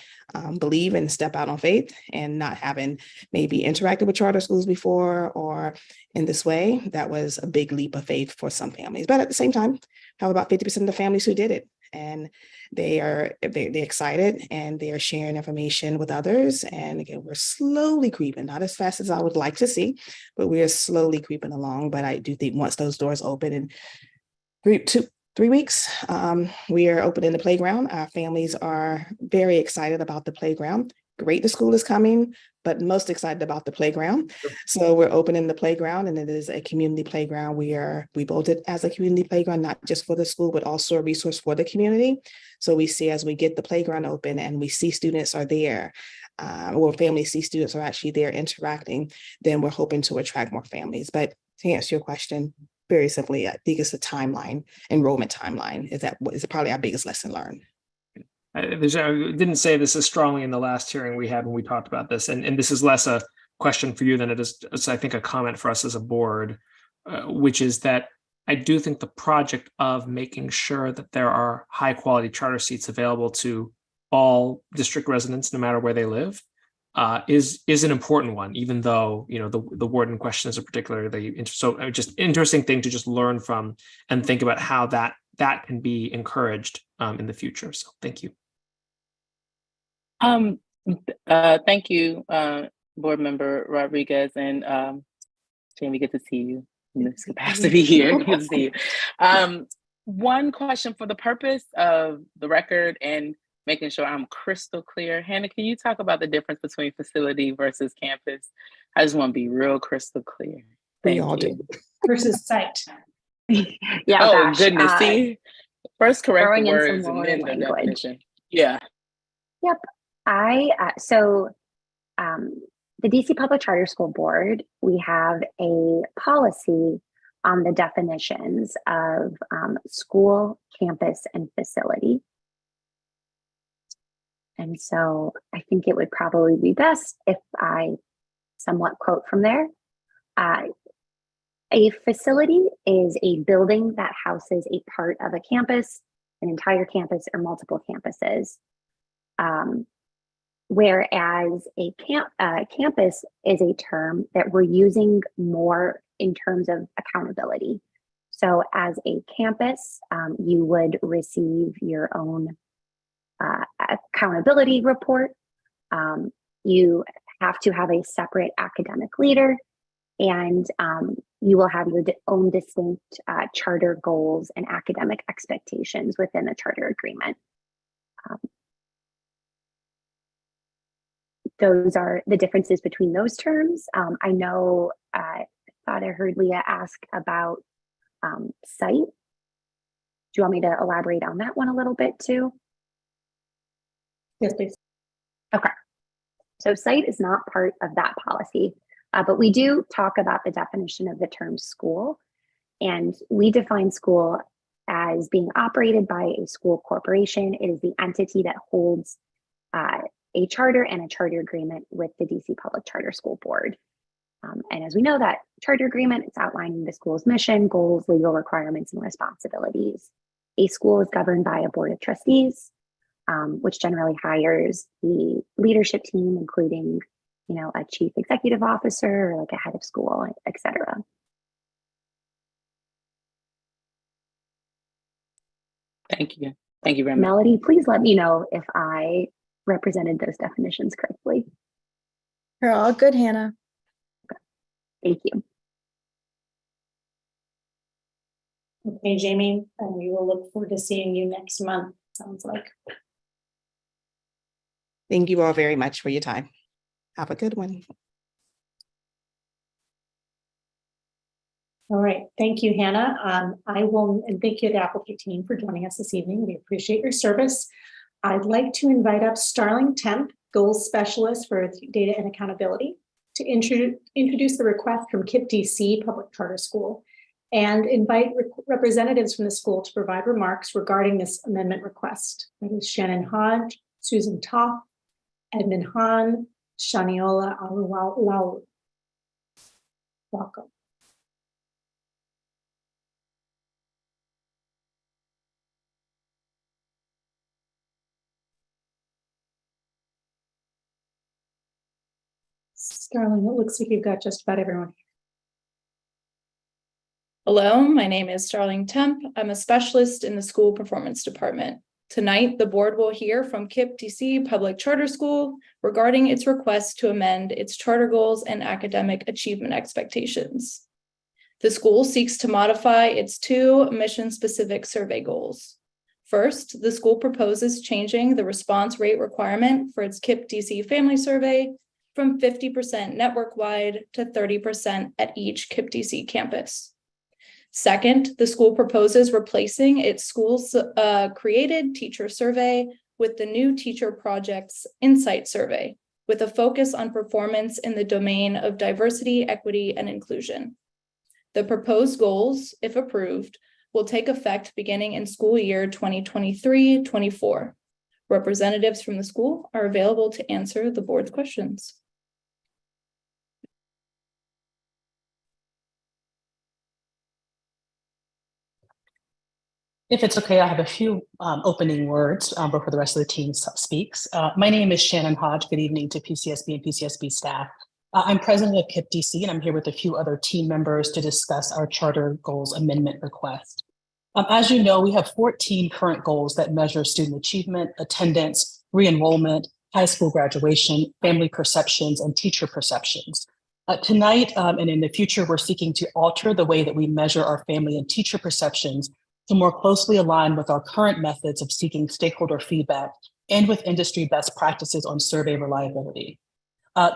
believe and step out on faith, and not having maybe interacted with charter schools before or in this way. That was a big leap of faith for some families. But at the same time, have about 50% of the families who did it. And they're excited and they are sharing information with others. And again, we're slowly creeping, not as fast as I would like to see, but we are slowly creeping along. But I do think once those doors open in 3 weeks, we are opening the playground. Our families are very excited about the playground. Great, the school is coming, but most excited about the playground. So we're opening the playground, and it is a community playground. We built it as a community playground, not just for the school, but also a resource for the community. So we see as we get the playground open and we see students are there, or families see students are actually there interacting, then we're hoping to attract more families. But to answer your question, very simply, I think it's the timeline, enrollment timeline, is probably our biggest lesson learned. I didn't say this as strongly in the last hearing we had when we talked about this, and this is less a question for you than it is, I think, a comment for us as a board, which is that I do think the project of making sure that there are high quality charter seats available to all district residents, no matter where they live, is an important one, even though the warden question is a particularly just interesting thing to just learn from and think about how that can be encouraged in the future. So thank you. Thank you, Board Member Rodriguez, and Jamie, good to see you in this capacity here. Good to see you. One question for the purpose of the record and making sure I'm crystal clear. Hannah, can you talk about the difference between facility versus campus? I just want to be real crystal clear. We all do. Versus site. Yeah. Oh, gosh, goodness. See, first correct throwing the in words some and then the language. definition. Yeah. Yep. The DC Public Charter School Board, we have a policy on the definitions of school, campus, and facility. And so I think it would probably be best if I somewhat quote from there. A facility is a building that houses a part of a campus, an entire campus, or multiple campuses. Whereas a campus is a term that we're using more in terms of accountability. So as a campus, you would receive your own accountability report. You have to have a separate academic leader, and you will have your own distinct charter goals and academic expectations within the charter agreement. Those are the differences between those terms. I know, I thought I heard Leah ask about site. Do you want me to elaborate on that one a little bit too? Yes, please. Okay. So site is not part of that policy, but we do talk about the definition of the term school. And we define school as being operated by a school corporation. It is the entity that holds a charter and a charter agreement with the DC Public Charter School Board. And as we know, that charter agreement, it's outlining the school's mission, goals, legal requirements, and responsibilities. A school is governed by a board of trustees, which generally hires the leadership team, including, a chief executive officer or like a head of school, et cetera. Thank you. Thank you very much. Melody, please let me know if I represented those definitions correctly. You're all good, Hannah. Thank you. Okay, Jamie, and we will look forward to seeing you next month, sounds like. Thank you all very much for your time. Have a good one. All right, thank you, Hannah. And thank you to the applicant team for joining us this evening. We appreciate your service. I'd like to invite up Starling Temp, Goals Specialist for Data and Accountability, to introduce the request from KIPP DC Public Charter School and invite representatives from the school to provide remarks regarding this amendment request. That is Shannon Hodge, Susan Toth, Edmund Hahn, Shaniola Arulau. Welcome. Starling, it looks like you've got just about everyone. Hello, my name is Starling Temp. I'm a specialist in the school performance department. Tonight, the board will hear from KIPP DC Public Charter School regarding its request to amend its charter goals and academic achievement expectations. The school seeks to modify its two mission-specific survey goals. First, the school proposes changing the response rate requirement for its KIPP DC Family Survey from 50% network-wide to 30% at each KIPP DC campus. Second, the school proposes replacing its school's created teacher survey with the new Teacher Project's Insight Survey, with a focus on performance in the domain of diversity, equity, and inclusion. The proposed goals, if approved, will take effect beginning in school year 2023-24. Representatives from the school are available to answer the board's questions. If it's okay, I have a few opening words before the rest of the team speaks. My name is Shannon Hodge. Good evening to PCSB and PCSB staff. I'm president of KIPP DC, and I'm here with a few other team members to discuss our charter goals amendment request. As you know, we have 14 current goals that measure student achievement, attendance, re-enrollment, high school graduation, family perceptions, and teacher perceptions. Tonight and in the future, we're seeking to alter the way that we measure our family and teacher perceptions to more closely align with our current methods of seeking stakeholder feedback and with industry best practices on survey reliability.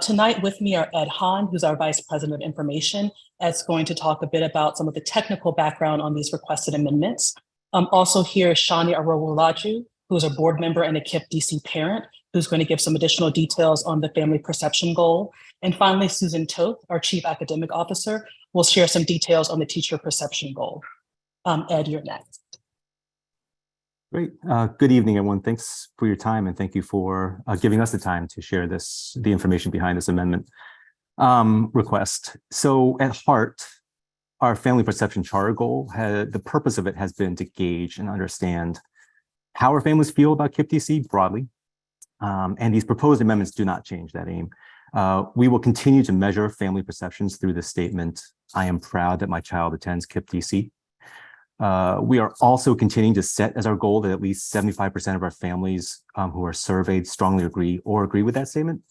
Tonight with me are Ed Hahn, who's our Vice President of Information. Ed's going to talk a bit about some of the technical background on these requested amendments. Also here is Shani Arowolaju, who's a board member and a KIPP DC parent, who's going to give some additional details on the family perception goal. And finally, Susan Toth, our Chief Academic Officer, will share some details on the teacher perception goal. Ed, you're next. Great. Good evening, everyone. Thanks for your time, and thank you for giving us the time to share the information behind this amendment request. So at heart, our family perception charter goal, the purpose of it has been to gauge and understand how our families feel about KIPP DC broadly. And these proposed amendments do not change that aim. We will continue to measure family perceptions through the statement, "I am proud that my child attends KIPP DC." We are also continuing to set as our goal that at least 75% of our families who are surveyed strongly agree with that statement.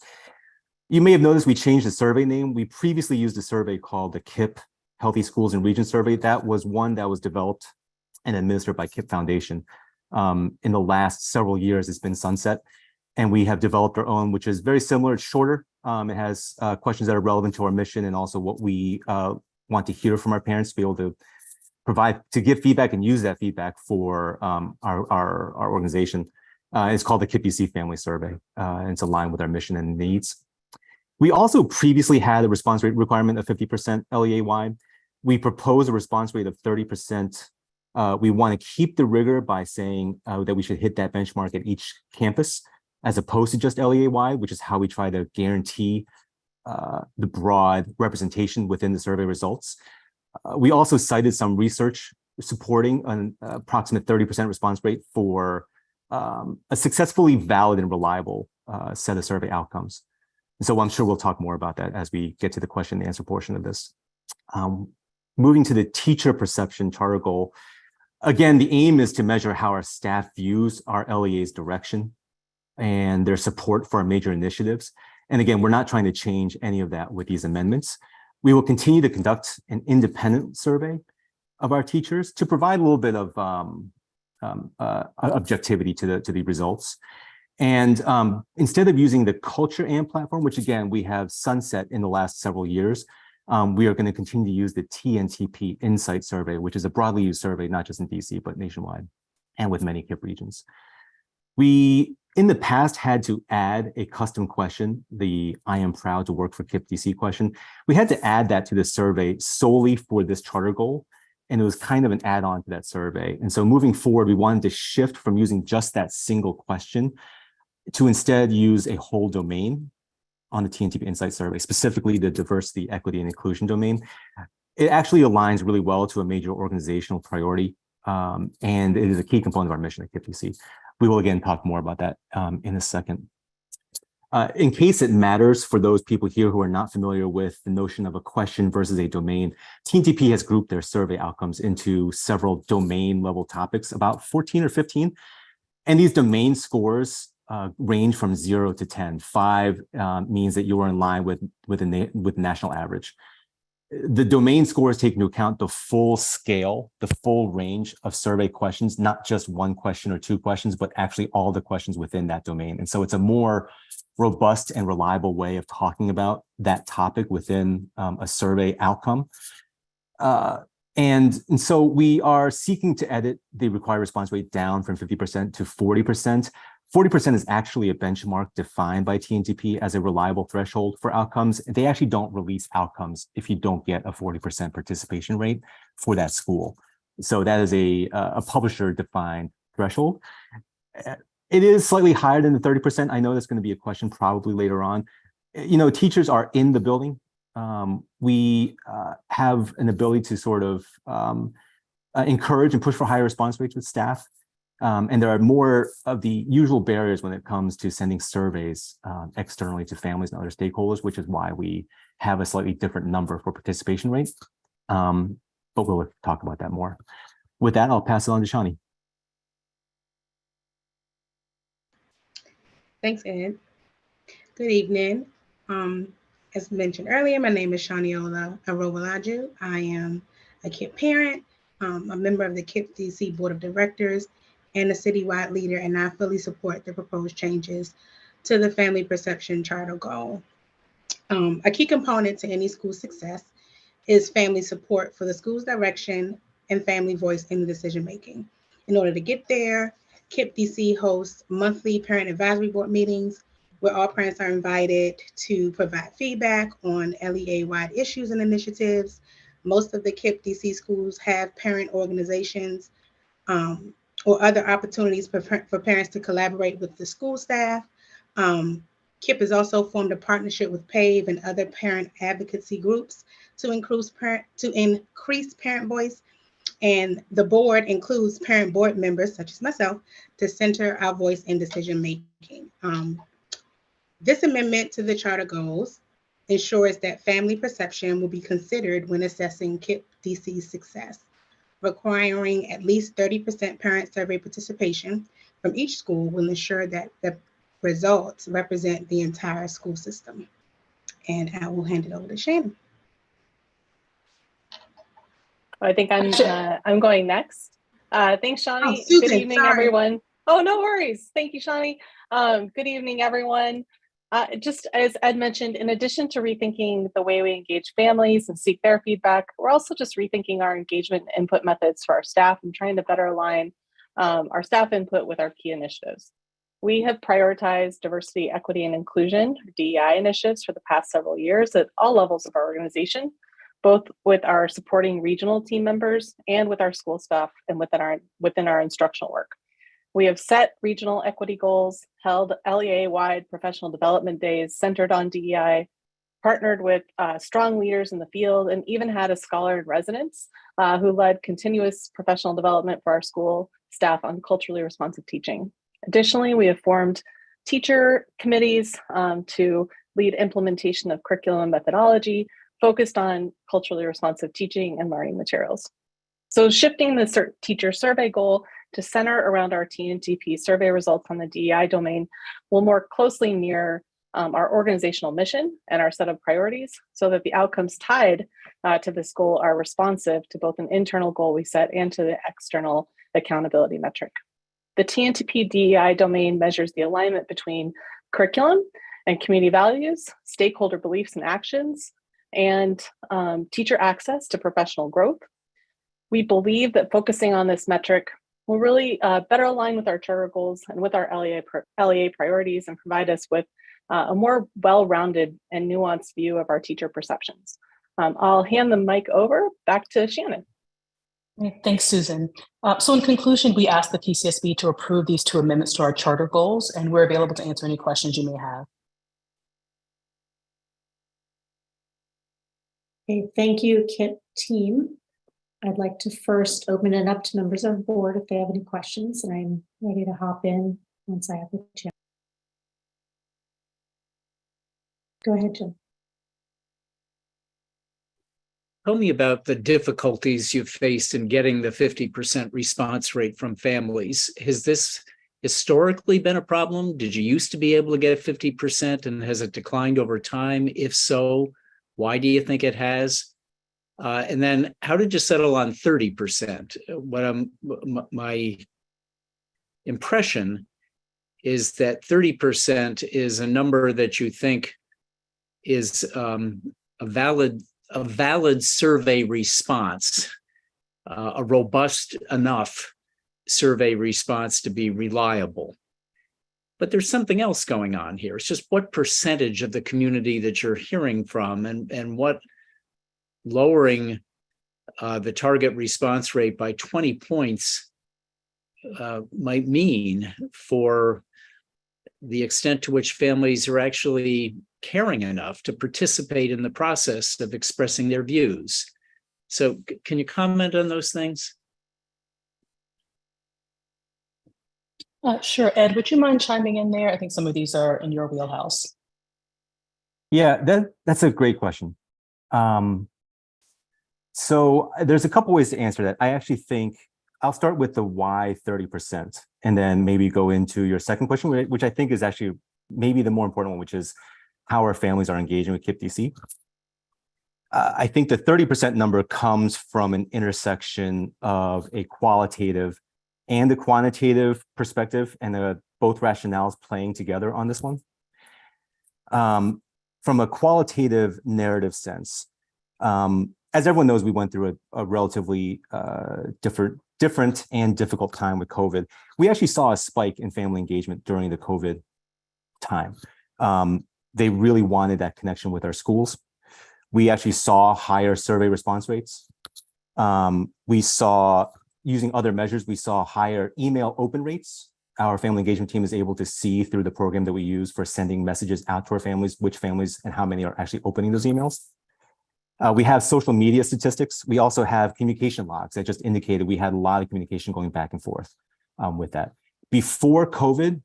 You may have noticed we changed the survey name. We previously used a survey called the KIPP Healthy Schools and Regions Survey. That was one that was developed and administered by KIPP Foundation. In the last several years, it's been sunset, and we have developed our own, which is very similar. It's shorter. It has questions that are relevant to our mission and also what we want to hear from our parents to be able to give feedback and use that feedback for our organization. It's called the KIPP Family Survey, and it's aligned with our mission and needs. We also previously had a response rate requirement of 50% LEA-wide. We proposed a response rate of 30%. We want to keep the rigor by saying that we should hit that benchmark at each campus, as opposed to just LEA-wide, which is how we try to guarantee the broad representation within the survey results. We also cited some research supporting an approximate 30% response rate for a successfully valid and reliable set of survey outcomes. So I'm sure we'll talk more about that as we get to the question and answer portion of this. Moving to the teacher perception charter goal. Again, the aim is to measure how our staff views our LEA's direction and their support for our major initiatives. And again, we're not trying to change any of that with these amendments. We will continue to conduct an independent survey of our teachers to provide a little bit of objectivity to the results. And instead of using the Culture and platform, which again, we have sunset in the last several years, we are going to continue to use the TNTP Insight Survey, which is a broadly used survey, not just in DC, but nationwide and with many KIPP regions. We, in the past, had to add a custom question, the I am proud to work for KIPP DC question. We had to add that to the survey solely for this charter goal. And it was kind of an add-on to that survey. And so moving forward, we wanted to shift from using just that single question to instead use a whole domain on the TNTP Insight Survey, specifically the diversity, equity, and inclusion domain. It actually aligns really well to a major organizational priority, and it is a key component of our mission at KIPP DC. We will again talk more about that in a second. In case it matters for those people here who are not familiar with the notion of a question versus a domain, TNTP has grouped their survey outcomes into several domain level topics, about 14 or 15. And these domain scores range from 0 to 10. 5 means that you are in line with the national average. The domain scores take into account the full scale, the full range of survey questions, not just one question or two questions, but actually all the questions within that domain. And so it's a more robust and reliable way of talking about that topic within a survey outcome. And so we are seeking to edit the required response rate down from 50% to 40%. 40% is actually a benchmark defined by TNTP as a reliable threshold for outcomes. They actually don't release outcomes if you don't get a 40% participation rate for that school. So that is a publisher-defined threshold. It is slightly higher than the 30%. I know that's going to be a question probably later on. You know, teachers are in the building. We have an ability to sort of encourage and push for higher response rates with staff. And there are more of the usual barriers when it comes to sending surveys externally to families and other stakeholders, which is why we have a slightly different number for participation rate. But we'll talk about that more. With that, I'll pass it on to Shani. Thanks, Ed. Good evening. As mentioned earlier, my name is Shaniola Arowolaju. I am a KIPP parent, a member of the KIPP DC Board of Directors, and a citywide leader, and I fully support the proposed changes to the Family Perception Charter Goal. A key component to any school success is family support for the school's direction and family voice in the decision-making. In order to get there, KIPP DC hosts monthly parent advisory board meetings where all parents are invited to provide feedback on LEA-wide issues and initiatives. Most of the KIPP DC schools have parent organizations or other opportunities for parents to collaborate with the school staff. KIPP has also formed a partnership with PAVE and other parent advocacy groups to increase parent voice. And the board includes parent board members, such as myself, to center our voice in decision making. This amendment to the charter goals ensures that family perception will be considered when assessing KIPP DC's success. Requiring at least 30% parent survey participation from each school will ensure that the results represent the entire school system. And I will hand it over to Shannon. I think I'm going next. Thanks, Shani. Oh, Susan, good evening, sorry. everyone. Oh, no worries. Thank you, Shani. Good evening, everyone. Just as Ed mentioned, in addition to rethinking the way we engage families and seek their feedback, we're also just rethinking our engagement and input methods for our staff and trying to better align our staff input with our key initiatives. We have prioritized diversity, equity, and inclusion, DEI initiatives for the past several years at all levels of our organization, both with our supporting regional team members and with our school staff and within our instructional work. We have set regional equity goals, held LEA-wide professional development days centered on DEI, partnered with strong leaders in the field, and even had a scholar in residence who led continuous professional development for our school staff on culturally responsive teaching. Additionally, we have formed teacher committees to lead implementation of curriculum and methodology focused on culturally responsive teaching and learning materials. So shifting the teacher survey goal to center around our TNTP survey results on the DEI domain will more closely mirror our organizational mission and our set of priorities so that the outcomes tied to this goal are responsive to both an internal goal we set and to the external accountability metric. The TNTP DEI domain measures the alignment between curriculum and community values, stakeholder beliefs and actions, and teacher access to professional growth. We believe that focusing on this metric will really better align with our charter goals and with our LEA priorities and provide us with a more well-rounded and nuanced view of our teacher perceptions. I'll hand the mic over back to Shannon. Thanks, Susan. So in conclusion, we asked the PCSB to approve these 2 amendments to our charter goals, and we're available to answer any questions you may have. Okay, thank you, KIP team. I'd like to first open it up to members of the board if they have any questions, and I'm ready to hop in once I have the chance. Go ahead, Jim. Tell me about the difficulties you've faced in getting the 50% response rate from families. Has this historically been a problem? Did you used to be able to get 50% and has it declined over time? If so, why do you think it has? And then how did you settle on 30%? My impression is that 30% is a number that you think is a valid survey response, a robust enough survey response to be reliable. But there's something else going on here. It's just what percentage of the community that you're hearing from and what lowering the target response rate by 20 points might mean for the extent to which families are actually caring enough to participate in the process of expressing their views. So can you comment on those things? Sure, Ed, would you mind chiming in there? I think some of these are in your wheelhouse. Yeah, that's a great question. So there's a couple ways to answer that. I actually think I'll start with the why 30% and then maybe go into your second question, which I think is actually maybe the more important one, which is how our families are engaging with KIPP DC. I think the 30% number comes from an intersection of a qualitative and a quantitative perspective and both rationales playing together on this one. From a qualitative narrative sense, as everyone knows, we went through a relatively different and difficult time with COVID. We actually saw a spike in family engagement during the COVID time. They really wanted that connection with our schools. We actually saw higher survey response rates. We saw, using other measures, we saw higher email open rates. Our family engagement team is able to see through the program that we use for sending messages out to our families, which families and how many are actually opening those emails. We have social media statistics. We also have communication logs that just indicated we had a lot of communication going back and forth with that. Before COVID,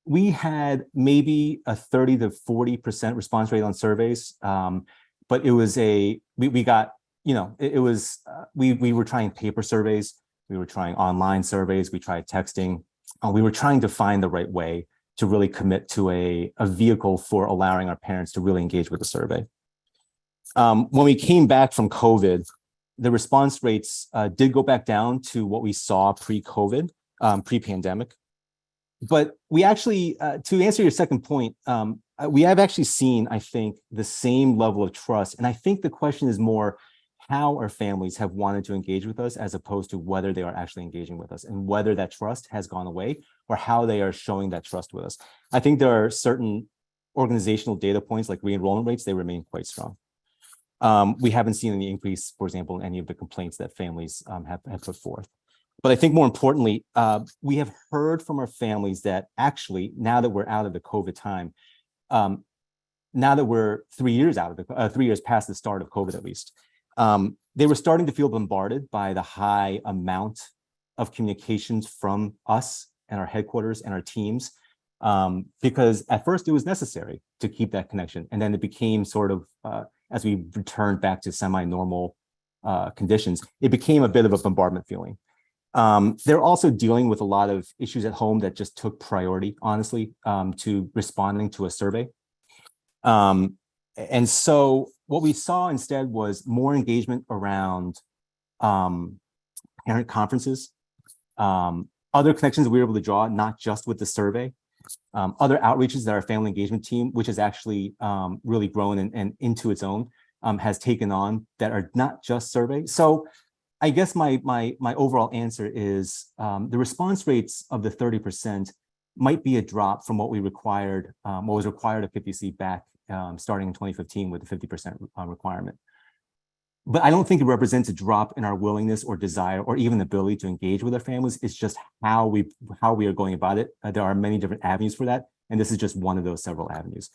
we had maybe a 30 to 40% response rate on surveys, but it was we got, you know, it was, we were trying paper surveys, we were trying online surveys, we tried texting. We were trying to find the right way to really commit to a vehicle for allowing our parents to really engage with the survey. When we came back from COVID, the response rates did go back down to what we saw pre-COVID, pre-pandemic. But we actually, to answer your second point, we have actually seen, I think, the same level of trust. And I think the question is more, how our families have wanted to engage with us as opposed to whether they are actually engaging with us and whether that trust has gone away or how they are showing that trust with us. I think there are certain organizational data points like re-enrollment rates, they remain quite strong. We haven't seen any increase, for example, in any of the complaints that families have put forth. But I think more importantly, we have heard from our families that actually, now that we're out of the COVID time, now that we're 3 years out of the 3 years past the start of COVID, at least, they were starting to feel bombarded by the high amount of communications from us and our headquarters and our teams, because at first it was necessary to keep that connection. And then it became sort of, as we returned back to semi-normal conditions, it became a bit of a bombardment feeling. They're also dealing with a lot of issues at home that just took priority, honestly, to responding to a survey. And so what we saw instead was more engagement around parent conferences, other connections we were able to draw, not just with the survey, other outreaches that our family engagement team, which has actually really grown and into its own, has taken on that are not just surveys. So I guess my overall answer is the response rates of the 30% might be a drop from what we required, what was required of PPC back starting in 2015 with the 50% requirement. But I don't think it represents a drop in our willingness or desire or even ability to engage with our families. It's just how we are going about it. There are many different avenues for that, and this is just one of those several avenues.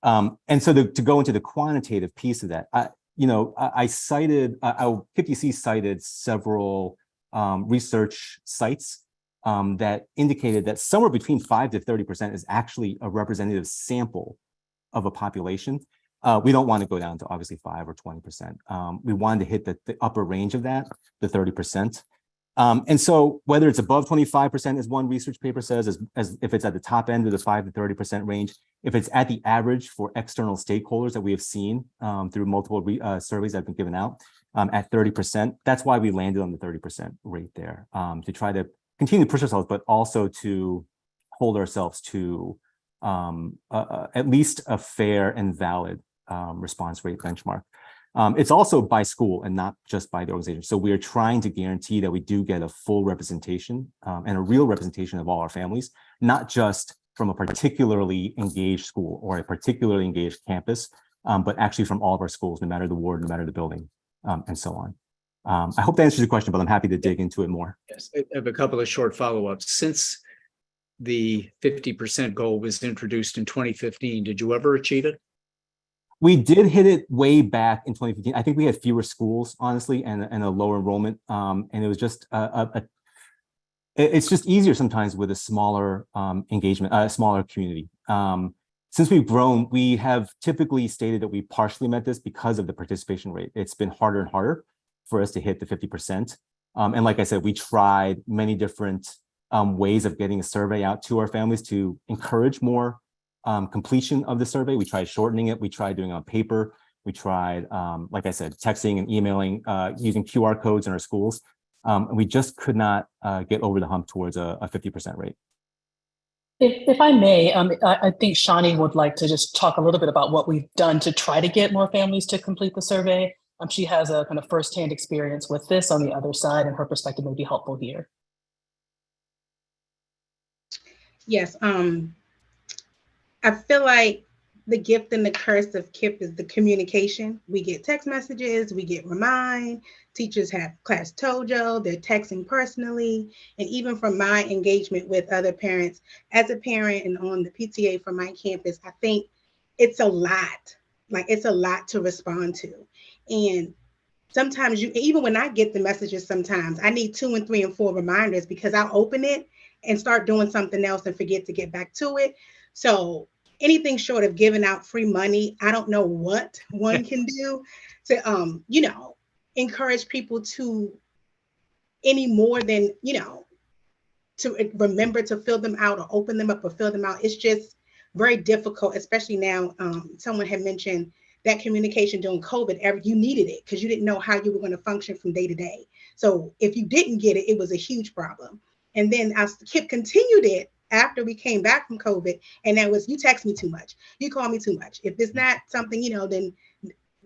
And so to go into the quantitative piece of that, I cited, PPC cited several research sites that indicated that somewhere between 5 to 30% is actually a representative sample of a population. We don't want to go down to obviously 5 or 20%. We wanted to hit the upper range of that, the 30%. And so whether it's above 25%, as one research paper says, as if it's at the top end of the 5 to 30% range, if it's at the average for external stakeholders that we have seen through multiple surveys that have been given out at 30%, that's why we landed on the 30% rate there, to try to continue to push ourselves, but also to hold ourselves to at least a fair and valid response rate benchmark. It's also by school and not just by the organization. So we are trying to guarantee that we do get a full representation and a real representation of all our families, not just from a particularly engaged school or a particularly engaged campus, but actually from all of our schools, no matter the ward, no matter the building, and so on. I hope that answers your question, but I'm happy to dig into it more. Yes, I have a couple of short follow-ups. Since the 50% goal was introduced in 2015, did you ever achieve it? We did hit it way back in 2015. I think we had fewer schools, honestly, and a lower enrollment. And it was just it's just easier sometimes with a smaller engagement, a smaller community. Since we've grown, we have typically stated that we partially met this because of the participation rate. It's been harder and harder for us to hit the 50%. And like I said, we tried many different ways of getting a survey out to our families to encourage more completion of the survey. We tried shortening it. We tried doing it on paper. We tried, like I said, texting and emailing, using QR codes in our schools. And we just could not get over the hump towards a 50% rate. If I may, I think Shani would like to just talk a little bit about what we've done to try to get more families to complete the survey. She has a kind of firsthand experience with this on the other side, and her perspective may be helpful here. Yes, I feel like the gift and the curse of KIPP is the communication. We get text messages, we get remind, teachers have class dojo, they're texting personally. And even from my engagement with other parents, as a parent and on the PTA for my campus, I think it's a lot, it's a lot to respond to. And sometimes even when I get the messages, sometimes I need 2 and 3 and 4 reminders because I'll open it and start doing something else and forget to get back to it. So anything short of giving out free money, I don't know what one can do to, encourage people to any more than, to remember to fill them out or open them up or fill them out. It's just very difficult, especially now. Someone had mentioned that communication during COVID, you needed it because you didn't know how you were going to function from day to day. So if you didn't get it, it was a huge problem. And then as KIPP continued it after we came back from COVID, and that was, you text me too much, you call me too much. If it's not something, then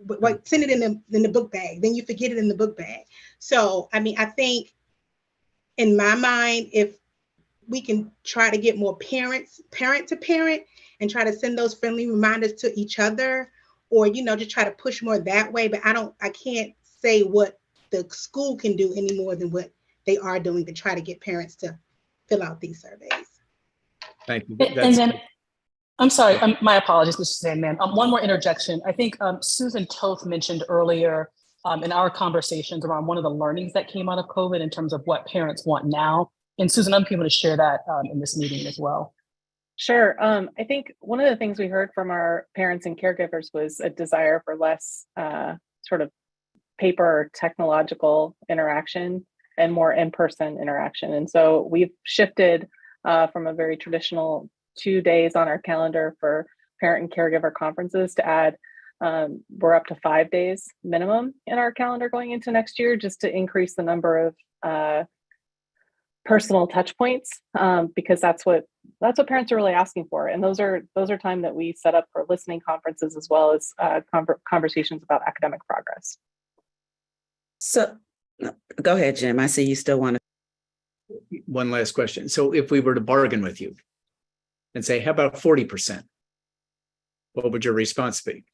Like send it in the book bag, then you forget it in the book bag. So, I mean, I think in my mind, if we can try to get more parent to parent and try to send those friendly reminders to each other, or, you know, just try to push more that way. But I can't say what the school can do any more than what they are doing to try to get parents to fill out these surveys. Thank you. And then, I'm sorry, my apologies, Mr. Sandman. One more interjection. I think Susan Toth mentioned earlier in our conversations around one of the learnings that came out of COVID in terms of what parents want now. And Susan, I'm able to share that in this meeting as well. Sure. I think one of the things we heard from our parents and caregivers was a desire for less sort of paper or technological interaction and more in-person interaction. And so we've shifted from a very traditional 2 days on our calendar for parent and caregiver conferences to add, we're up to 5 days minimum in our calendar going into next year, just to increase the number of personal touch points, because that's what parents are really asking for. And those are time that we set up for listening conferences as well as conversations about academic progress. So go ahead, Jim. I see you still want to. One last question. So if we were to bargain with you and say, how about 40%? What would your response be?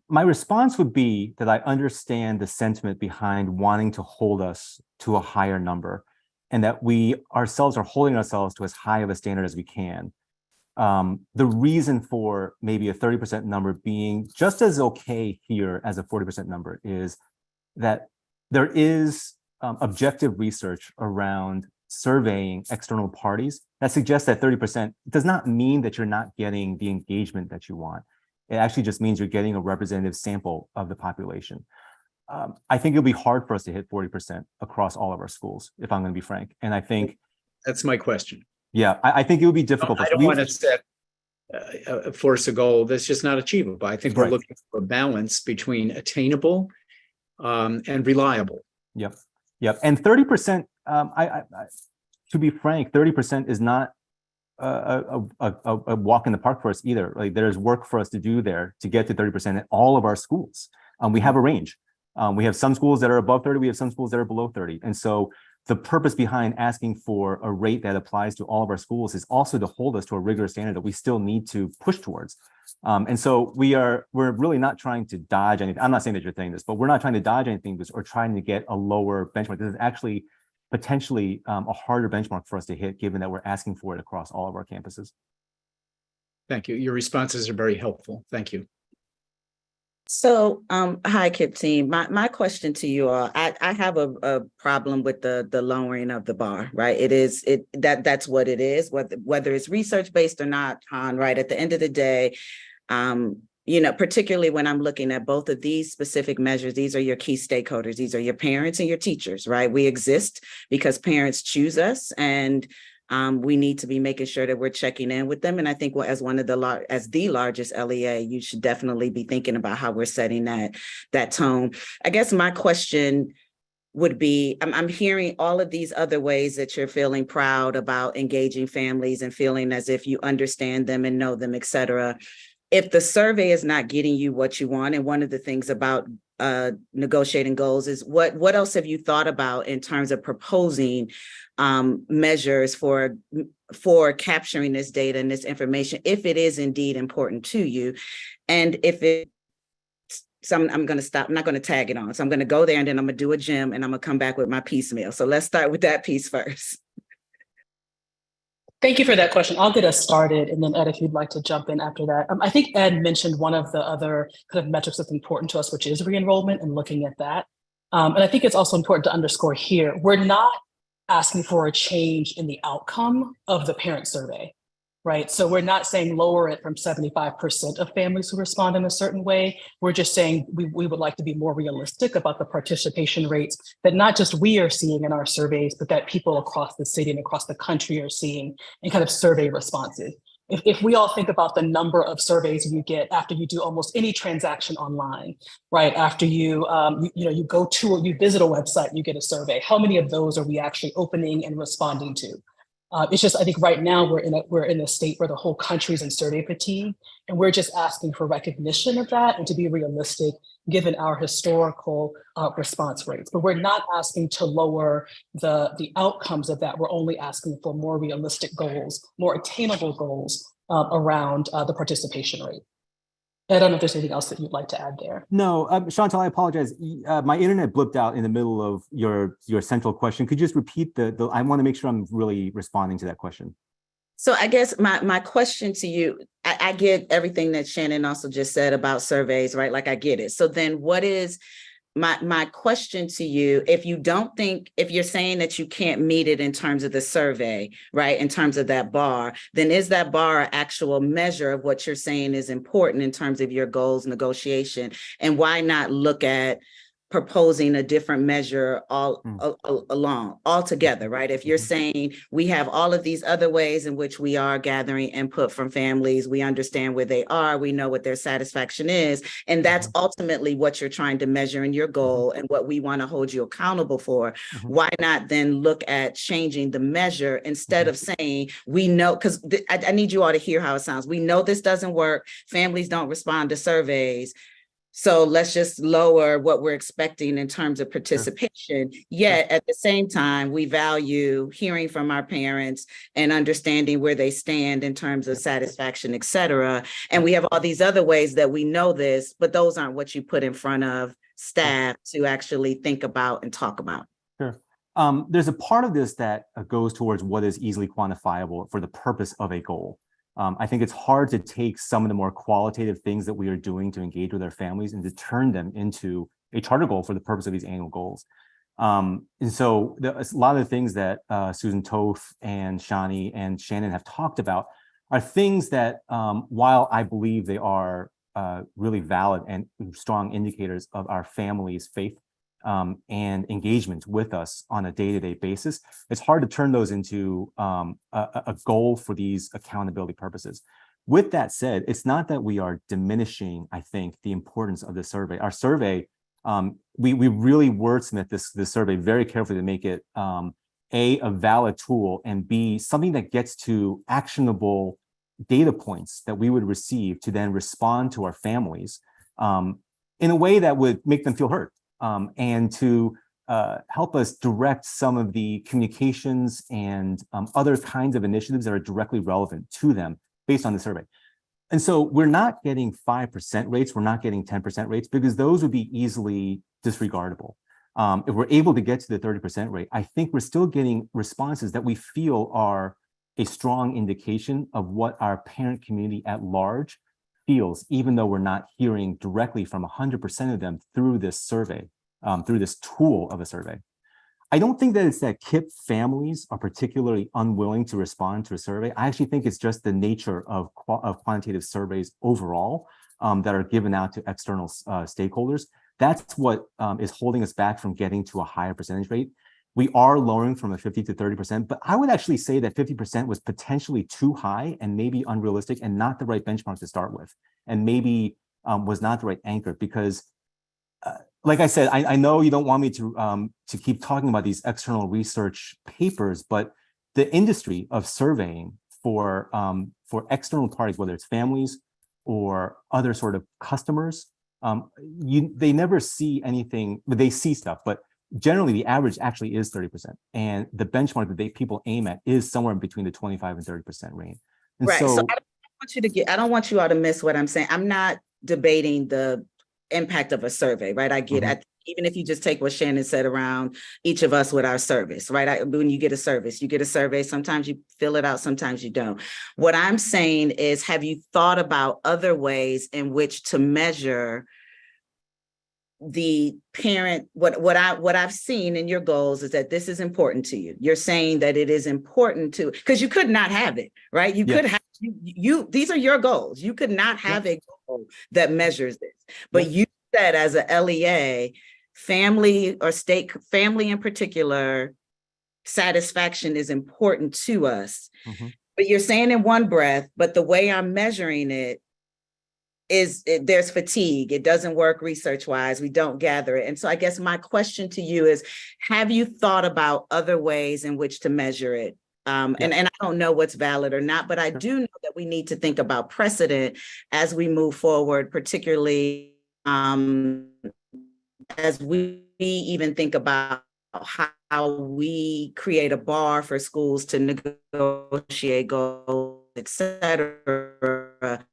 My response would be that I understand the sentiment behind wanting to hold us to a higher number, and that we ourselves are holding ourselves to as high of a standard as we can. The reason for maybe a 30% number being just as okay here as a 40% number is that there is objective research around surveying external parties that suggests that 30% does not mean that you're not getting the engagement that you want. It actually just means you're getting a representative sample of the population. I think it'll be hard for us to hit 40% across all of our schools, if I'm going to be frank. And I think that's my question. Yeah, I think it would be difficult. I don't want to set force a goal that's just not achievable. I think we're looking for a balance between attainable and reliable. Yep. And 30%, to be frank, 30% is not a walk in the park for us either. Like, there's work for us to do there to get to 30% at all of our schools. We have a range. We have some schools that are above 30. We have some schools that are below 30. And so the purpose behind asking for a rate that applies to all of our schools is also to hold us to a rigorous standard that we still need to push towards. And so we're really not trying to dodge anything. I'm not saying that you're saying this, but we're not trying to dodge anything or trying to get a lower benchmark. This is actually potentially a harder benchmark for us to hit, given that we're asking for it across all of our campuses. Thank you. Your responses are very helpful. Thank you. So, hi, KIPP team. My question to you all, I have a problem with the lowering of the bar, right? That's what it is, whether it's research-based or not, Han, right? At the end of the day, particularly when I'm looking at both of these specific measures, these are your key stakeholders. These are your parents and your teachers, right? We exist because parents choose us, and we need to be making sure that we're checking in with them. And I think as the largest LEA, you should definitely be thinking about how we're setting that tone. I guess my question would be, I'm hearing all of these other ways that you're feeling proud about engaging families and feeling as if you understand them and know them, et cetera. If the survey is not getting you what you want, and one of the things about negotiating goals is what else have you thought about in terms of proposing measures for capturing this data and this information, if it is indeed important to you? And I'm going to stop. I'm not going to tag it on. So I'm going to go there, and then I'm going to do a gym, and I'm going to come back with my piecemeal. So let's start with that piece first. Thank you for that question. I'll get us started, and then Ed, if you'd like to jump in after that. I think Ed mentioned one of the other kind of metrics that's important to us, which is re-enrollment and looking at that. And I think it's also important to underscore here, we're not asking for a change in the outcome of the parent survey, right? So we're not saying lower it from 75% of families who respond in a certain way. We're just saying we would like to be more realistic about the participation rates that not just we are seeing in our surveys, but that people across the city and across the country are seeing in kind of survey responses. If we all think about the number of surveys you get after you do almost any transaction online, right? After you visit a website, you get a survey. How many of those are we actually opening and responding to? It's just, I think right now we're in a state where the whole country's in survey fatigue, and we're just asking for recognition of that and to be realistic given our historical response rates. But we're not asking to lower the outcomes of that. We're only asking for more realistic goals, more attainable goals around the participation rate. I don't know if there's anything else that you'd like to add there. No, Chantal, I apologize. My internet blipped out in the middle of your central question. Could you just repeat I want to make sure I'm really responding to that question. So I guess my question to you, I get everything that Shannon also just said about surveys, right? Like I get it. So then what is my question to you, if you're saying that you can't meet it in terms of the survey, right, in terms of that bar, then is that bar an actual measure of what you're saying is important in terms of your goals negotiation? And why not look at proposing a different measure altogether, right? If you're saying we have all of these other ways in which we are gathering input from families, we understand where they are, we know what their satisfaction is, and that's ultimately what you're trying to measure in your goal and what we want to hold you accountable for, why not then look at changing the measure instead of saying, we know, because I need you all to hear how it sounds. We know this doesn't work. Families don't respond to surveys. So let's just lower what we're expecting in terms of participation. Yet at the same time, we value hearing from our parents and understanding where they stand in terms of satisfaction, et cetera. And we have all these other ways that we know this, but those aren't what you put in front of staff to actually think about and talk about. Sure. There's a part of this that goes towards what is easily quantifiable for the purpose of a goal. I think it's hard to take some of the more qualitative things that we are doing to engage with our families and to turn them into a charter goal for the purpose of these annual goals. And so a lot of the things that Susan Toth and Shani and Shannon have talked about are things that, while I believe they are really valid and strong indicators of our family's faith and engagement with us on a day-to-day basis, it's hard to turn those into a goal for these accountability purposes. With that said, it's not that we are diminishing, I think, the importance of the survey. Our survey, we really wordsmith this survey very carefully to make it a valid tool, and B, something that gets to actionable data points that we would receive to then respond to our families in a way that would make them feel heard. And to help us direct some of the communications and other kinds of initiatives that are directly relevant to them based on the survey. And so we're not getting 5% rates, we're not getting 10% rates, because those would be easily disregardable. If we're able to get to the 30% rate, I think we're still getting responses that we feel are a strong indication of what our parent community at large feels, even though we're not hearing directly from 100% of them through this survey, through this tool of a survey. I don't think that it's that KIPP families are particularly unwilling to respond to a survey. I actually think it's just the nature of quantitative surveys overall that are given out to external stakeholders. That's what is holding us back from getting to a higher percentage rate. We are lowering from a 50 to 30%, but I would actually say that 50% was potentially too high and maybe unrealistic and not the right benchmark to start with, and maybe was not the right anchor, because like I said, I know you don't want me to keep talking about these external research papers, but the industry of surveying for external parties, whether it's families or other sort of customers, they never see anything, but they see stuff, but generally the average actually is 30%. And the benchmark that people aim at is somewhere between the 25 and 30% range. And right. So I don't want you all to miss what I'm saying. I'm not debating the impact of a survey, right? I get it. Even if you just take what Shannon said around each of us with our service, right? When you get a survey, sometimes you fill it out, sometimes you don't. What I'm saying is, have you thought about other ways in which to measure the parent? What I've seen in your goals is that this is important to you. You're saying that it is important to, because you could not have it, right? You could have, these are your goals. You could not have a goal that measures this, but you said as a LEA, family or state family in particular, satisfaction is important to us. But you're saying in one breath, but the way I'm measuring it is there's fatigue. It doesn't work research wise. We don't gather it. And so I guess my question to you is, have you thought about other ways in which to measure it And I don't know what's valid or not, but I do know that we need to think about precedent as we move forward, particularly as we even think about how we create a bar for schools to negotiate goals, et cetera.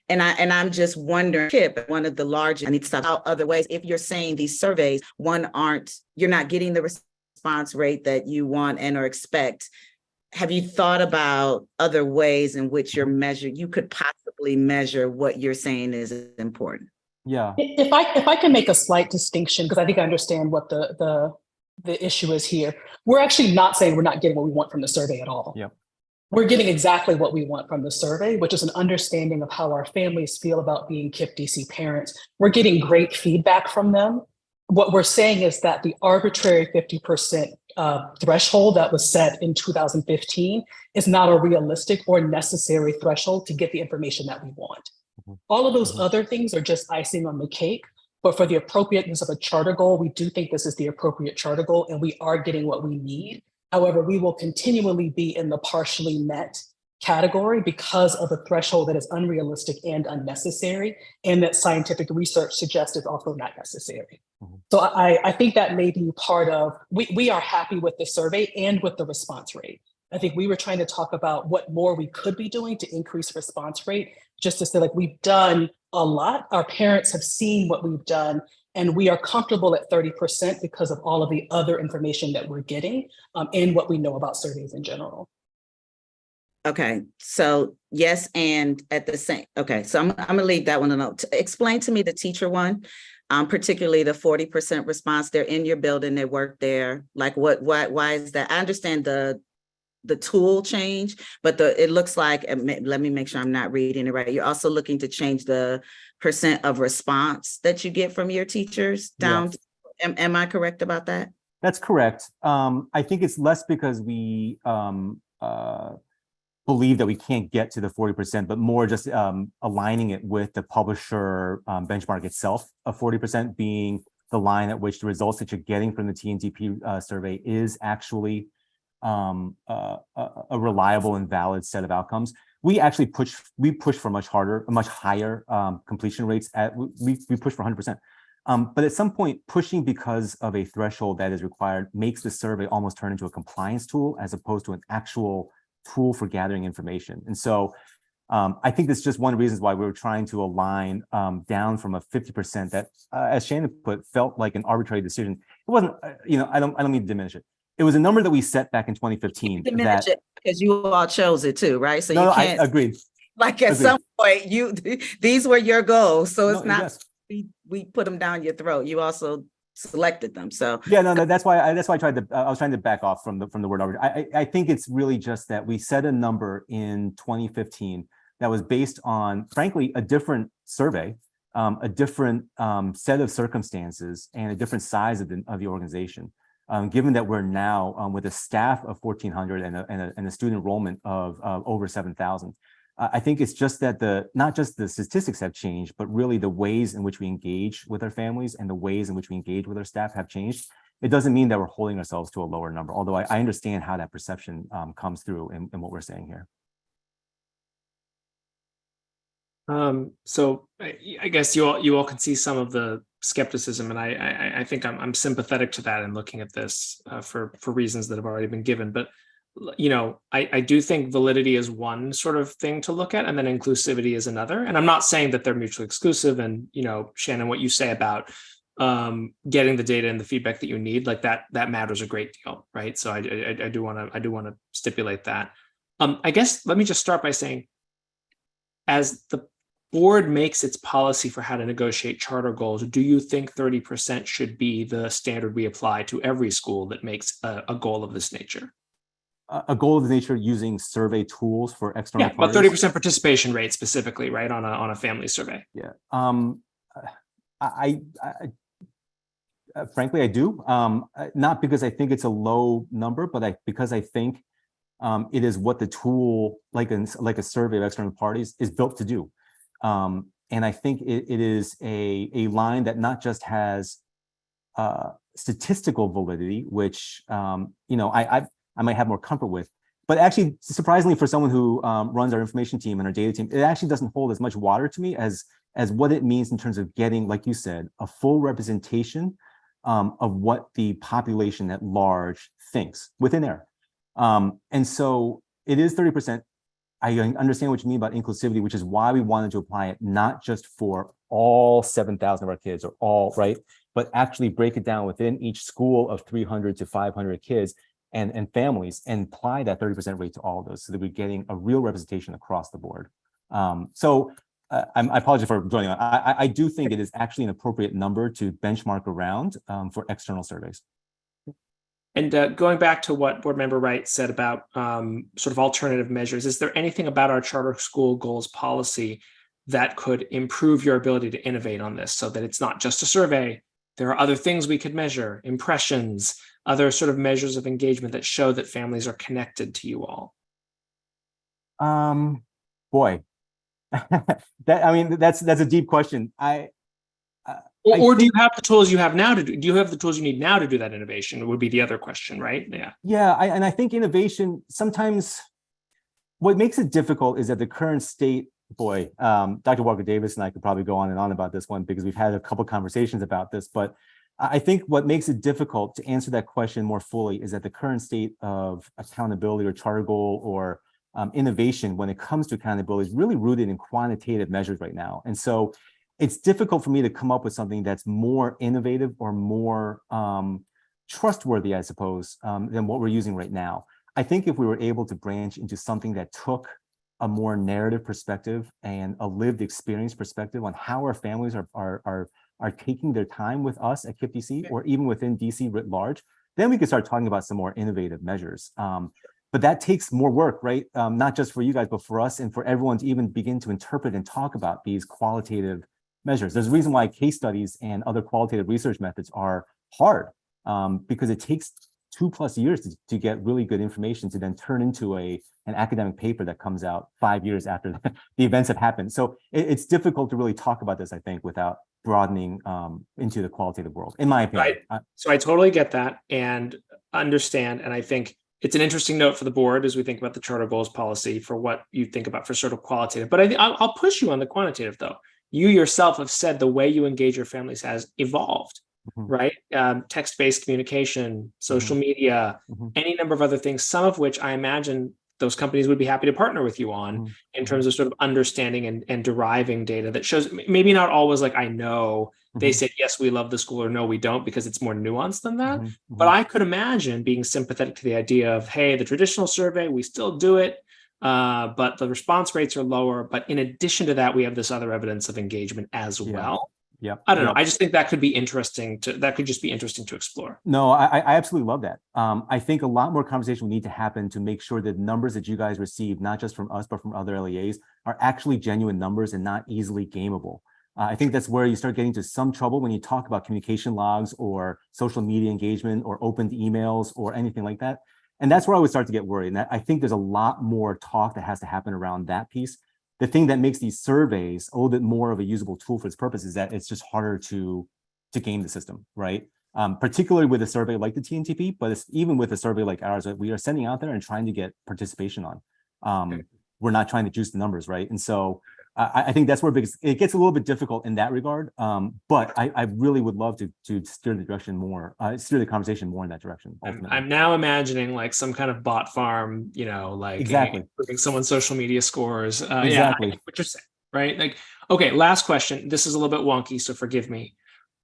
And I'm just wondering, one of the largest, I need to talk about other ways. If you're saying these surveys, you're not getting the response rate that you want and or expect. Have you thought about other ways in which you could possibly measure what you're saying is important? Yeah. If I can make a slight distinction, because I think I understand what the issue is here. We're actually not saying we're not getting what we want from the survey at all. Yep. We're getting exactly what we want from the survey, which is an understanding of how our families feel about being KIPP DC parents. We're getting great feedback from them. What we're saying is that the arbitrary 50% threshold that was set in 2015 is not a realistic or necessary threshold to get the information that we want. All of those other things are just icing on the cake. But for the appropriateness of a charter goal, we do think this is the appropriate charter goal, and we are getting what we need. However, we will continually be in the partially met category because of a threshold that is unrealistic and unnecessary, and that scientific research suggests is also not necessary. So I think that may be part of, we are happy with the survey and with the response rate. I think we were trying to talk about what more we could be doing to increase response rate, just to say, like, we've done a lot. Our parents have seen what we've done, and we are comfortable at 30% because of all of the other information that we're getting and what we know about surveys in general. Okay, so yes, and at the same, okay, so I'm gonna leave that one alone. Explain to me the teacher one, particularly the 40% response. They're in your building, they work there. Like why is that? I understand the tool change, but it looks like, let me make sure I'm not reading it right. You're also looking to change the percent of response that you get from your teachers down. Yes. Am I correct about that? That's correct. I think it's less because we believe that we can't get to the 40%, but more just aligning it with the publisher benchmark itself of 40% being the line at which the results that you're getting from the TNTP survey is actually a reliable and valid set of outcomes. We actually push for much higher completion rates. We push for 100%. But at some point, pushing because of a threshold that is required makes the survey almost turn into a compliance tool as opposed to an actual tool for gathering information. And so I think that's just one of the reasons why we were trying to align down from a 50% that, as Shannon put, felt like an arbitrary decision. It wasn't, I don't mean to diminish it. It was a number that we set back in 2015. Diminish it because you all chose it too, right? So you can't. I agreed. Like at some point, these were your goals, so it's not. Yes. We put them down your throat. You also selected them. So yeah, no, that's why I tried to. I was trying to back off from the word arbitrary. I think it's really just that we set a number in 2015 that was based on, frankly, a different survey, a different set of circumstances, and a different size of the organization. Given that we're now with a staff of 1,400 and a student enrollment of over 7,000, I think it's just that not just the statistics have changed, but really the ways in which we engage with our families and the ways in which we engage with our staff have changed. It doesn't mean that we're holding ourselves to a lower number, although I understand how that perception comes through in what we're saying here. So I guess you all can see some of the skepticism, and I think I'm sympathetic to that in looking at this for reasons that have already been given. But I do think validity is one sort of thing to look at, and then inclusivity is another. And I'm not saying that they're mutually exclusive. And Shannon, what you say about getting the data and the feedback that you need, like that matters a great deal, right? So I do want to stipulate that. I guess let me just start by saying, as the board makes its policy for how to negotiate charter goals, do you think 30% should be the standard we apply to every school that makes a goal of this nature? A goal of this nature using survey tools for external parties? But 30% participation rate specifically, right, on a family survey. Yeah. Frankly, I do. Not because I think it's a low number, but because I think it is what the tool, like a survey of external parties, is built to do. And I think it is a line that not just has statistical validity, which I might have more comfort with. But actually, surprisingly, for someone who runs our information team and our data team, it actually doesn't hold as much water to me as what it means in terms of getting, like you said, a full representation of what the population at large thinks within there. And so it is 30%. I understand what you mean about inclusivity, which is why we wanted to apply it not just for all 7,000 of our kids or all, right, but actually break it down within each school of 300 to 500 kids and families, and apply that 30% rate to all of those so that we're getting a real representation across the board. I apologize for joining on. I do think it is actually an appropriate number to benchmark around for external surveys. And going back to what Board Member Wright said about sort of alternative measures, is there anything about our charter school goals policy that could improve your ability to innovate on this so that it's not just a survey? There are other things we could measure, impressions, other sort of measures of engagement that show that families are connected to you all. Boy, that's a deep question. Or do you have the tools you have now to do? Do you have the tools you need now to do that innovation? Would be the other question, right? Yeah. Yeah, and I think innovation sometimes, what makes it difficult is that the current state. Boy, Dr. Walker Davis and I could probably go on and on about this one because we've had a couple conversations about this. But I think what makes it difficult to answer that question more fully is that the current state of accountability or charter goal or innovation when it comes to accountability is really rooted in quantitative measures right now. And so it's difficult for me to come up with something that's more innovative or more trustworthy, I suppose, than what we're using right now. I think if we were able to branch into something that took a more narrative perspective and a lived experience perspective on how our families are taking their time with us at KIPP DC or even within DC writ large, then we could start talking about some more innovative measures. But that takes more work, right? Not just for you guys, but for us and for everyone to even begin to interpret and talk about these qualitative measures. There's a reason why case studies and other qualitative research methods are hard because it takes 2+ years to get really good information to then turn into an academic paper that comes out 5 years after the events have happened. So it's difficult to really talk about this, I think, without broadening into the qualitative world, in my opinion. So I totally get that and understand. And I think it's an interesting note for the board as we think about the charter goals policy for what you think about for sort of qualitative. But I'll push you on the quantitative, though. You yourself have said the way you engage your families has evolved. Right? Text-based communication, social media, any number of other things, some of which I imagine those companies would be happy to partner with you on in terms of sort of understanding and deriving data that shows maybe not always like, I know they said, yes, we love the school or no, we don't, because it's more nuanced than that. But I could imagine being sympathetic to the idea of, hey, the traditional survey, we still do it, but the response rates are lower. But in addition to that, we have this other evidence of engagement as well. Yeah, I don't know. I just think that could be interesting that could just be interesting to explore. No, I absolutely love that. I think a lot more conversation will need to happen to make sure that numbers that you guys receive, not just from us, but from other LEAs, are actually genuine numbers and not easily gameable. I think that's where you start getting to some trouble when you talk about communication logs or social media engagement or opened emails or anything like that. And that's where I would start to get worried. And I think there's a lot more talk that has to happen around that piece. The thing that makes these surveys a little bit more of a usable tool for its purpose is that it's just harder to game the system, right? Particularly with a survey like the TNTP, but it's even with a survey like ours that we are sending out there and trying to get participation on. We're not trying to juice the numbers, right? And so I think that's where it gets a little bit difficult in that regard. But I really would love to steer the direction more, steer the conversation more in that direction. I'm now imagining like some kind of bot farm, like exactly improving someone's social media scores. Exactly. Yeah, I get what you're saying, right? Like, okay, last question. This is a little bit wonky, so forgive me.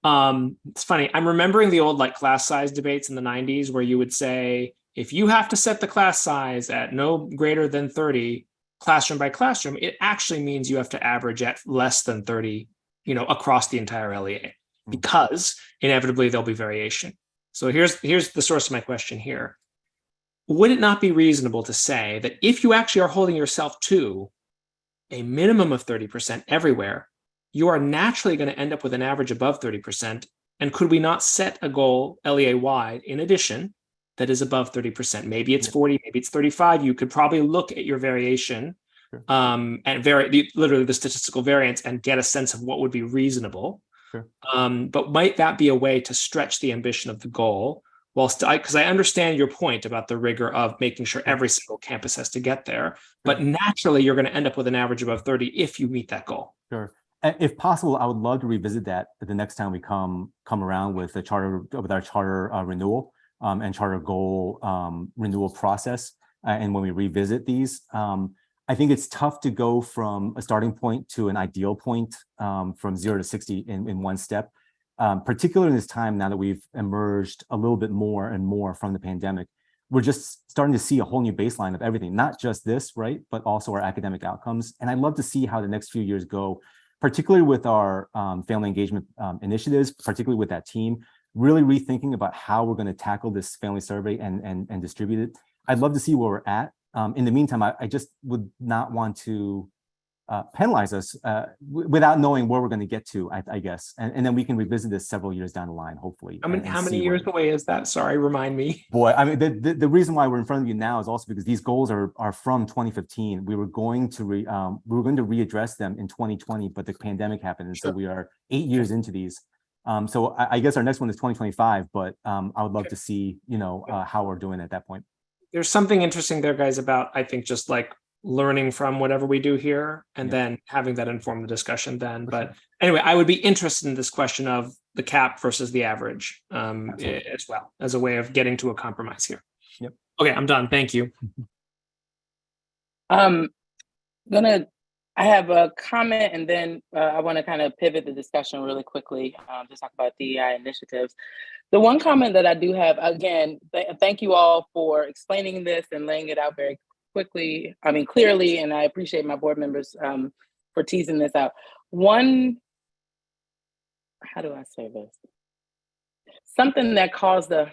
It's funny. I'm remembering the old like class size debates in the 90s where you would say, if you have to set the class size at no greater than 30, classroom by classroom, it actually means you have to average at less than 30, across the entire LEA, because inevitably there'll be variation. So here's the source of my question here. Would it not be reasonable to say that if you actually are holding yourself to a minimum of 30% everywhere, you are naturally going to end up with an average above 30%? And could we not set a goal LEA-wide in addition that is above 30%? Maybe it's 40, maybe it's 35. You could probably look at your variation and literally the statistical variance and get a sense of what would be reasonable. But might that be a way to stretch the ambition of the goal while still, because I understand your point about the rigor of making sure every single campus has to get there, but naturally you're going to end up with an average above 30 if you meet that goal. Sure. If possible, I would love to revisit that the next time we come around with the charter, with our charter renewal and charter goal renewal process. And when we revisit these, I think it's tough to go from a starting point to an ideal point from 0 to 60 in one step, particularly in this time now that we've emerged a little bit more and more from the pandemic. We're just starting to see a whole new baseline of everything, not just this, right, but also our academic outcomes. And I'd love to see how the next few years go, particularly with our family engagement initiatives, particularly with that team, really rethinking about how we're going to tackle this family survey and distribute it. I'd love to see where we're at. In the meantime, I just would not want to penalize us without knowing where we're going to get to, I guess. And then we can revisit this several years down the line, hopefully. How many years away is that? Sorry, remind me. Boy, I mean, the reason why we're in front of you now is also because these goals are from 2015. We were going to readdress them in 2020, but the pandemic happened. And so we are 8 years into these. So I guess our next one is 2025, but I would love to see, how we're doing at that point. There's something interesting there, guys, about, I think, just like learning from whatever we do here and then having that inform the discussion then. But anyway, I would be interested in this question of the cap versus the average as well, as a way of getting to a compromise here. Yep. Okay, I'm done. Thank you. I have a comment, and then I want to kind of pivot the discussion really quickly to talk about DEI initiatives. The one comment that I do have, again, thank you all for explaining this and laying it out very clearly, and I appreciate my board members for teasing this out. How do I say this? Something that caused a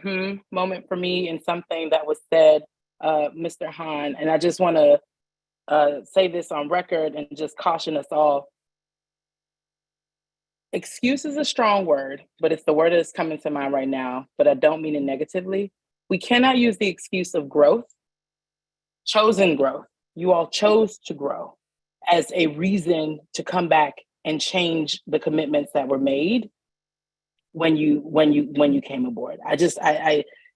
moment for me, and something that was said, Mr. Hahn, and I just want to say this on record and just caution us all. Excuse is a strong word, but it's the word that's coming to mind right now, but I don't mean it negatively. We cannot use the excuse of growth, chosen growth. You all chose to grow as a reason to come back and change the commitments that were made when you came aboard.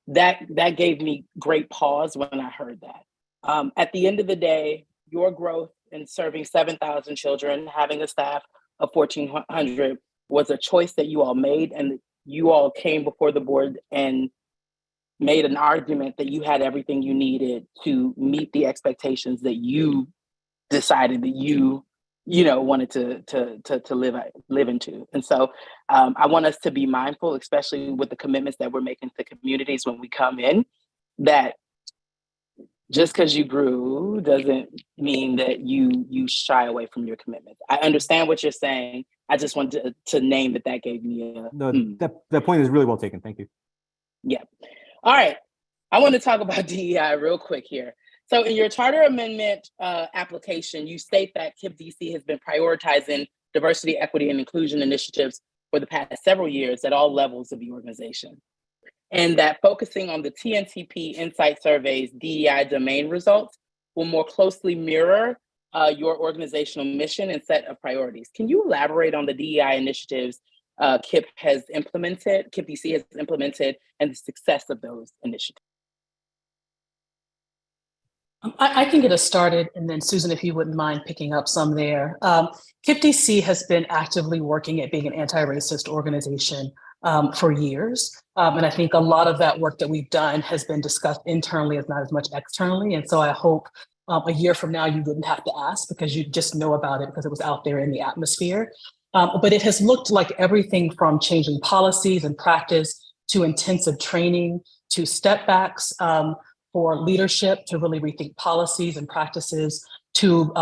That gave me great pause when I heard that. At the end of the day, your growth in serving 7,000 children, having a staff of 1,400 was a choice that you all made, and you all came before the board and made an argument that you had everything you needed to meet the expectations that you decided that you wanted to live into. And so I want us to be mindful, especially with the commitments that we're making to communities when we come in, that just because you grew doesn't mean that you shy away from your commitments. I understand what you're saying. I just wanted to name that gave me that point is really well taken. Thank you. Yeah. All right. I want to talk about DEI real quick here. So in your charter amendment application, you state that KIPP DC has been prioritizing diversity, equity, and inclusion initiatives for the past several years at all levels of the organization, and that focusing on the TNTP Insight Survey's DEI domain results will more closely mirror your organizational mission and set of priorities. Can you elaborate on the DEI initiatives KIPP DC has implemented, and the success of those initiatives? I can get us started, and then Susan, if you wouldn't mind picking up some there. KIPP DC has been actively working at being an anti-racist organization for years. And I think a lot of that work that we've done has been discussed internally as not as much externally. And so I hope a year from now, you wouldn't have to ask because you just know about it because it was out there in the atmosphere. But it has looked like everything from changing policies and practice to intensive training to step backs for leadership to really rethink policies and practices to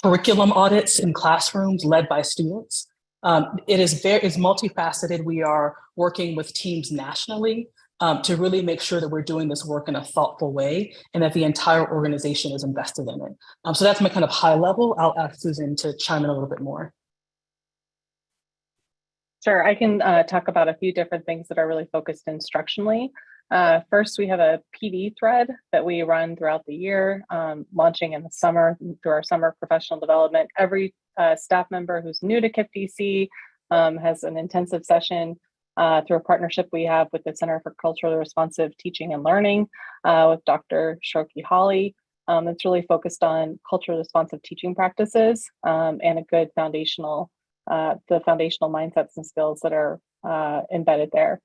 curriculum audits in classrooms led by students. It's multifaceted. We are working with teams nationally to really make sure that we're doing this work in a thoughtful way and that the entire organization is invested in it. So that's my kind of high level. I'll ask Susan to chime in a little bit more. Sure, I can talk about a few different things that are really focused instructionally. First, we have a PD thread that we run throughout the year, launching in the summer through our summer professional development. Every staff member who's new to KIPP DC has an intensive session through a partnership we have with the Center for Culturally Responsive Teaching and Learning with Dr. Shroki Hawley. It's really focused on culturally responsive teaching practices and a good foundational, the foundational mindsets and skills that are embedded there.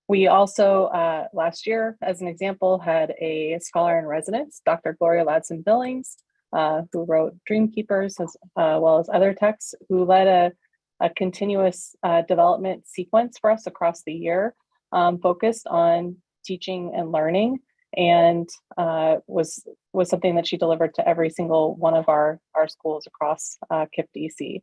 We also, last year, as an example, had a scholar in residence, Dr. Gloria Ladson-Billings, who wrote Dreamkeepers as well as other texts, who led a continuous development sequence for us across the year, focused on teaching and learning, and was something that she delivered to every single one of our schools across KIPP DC.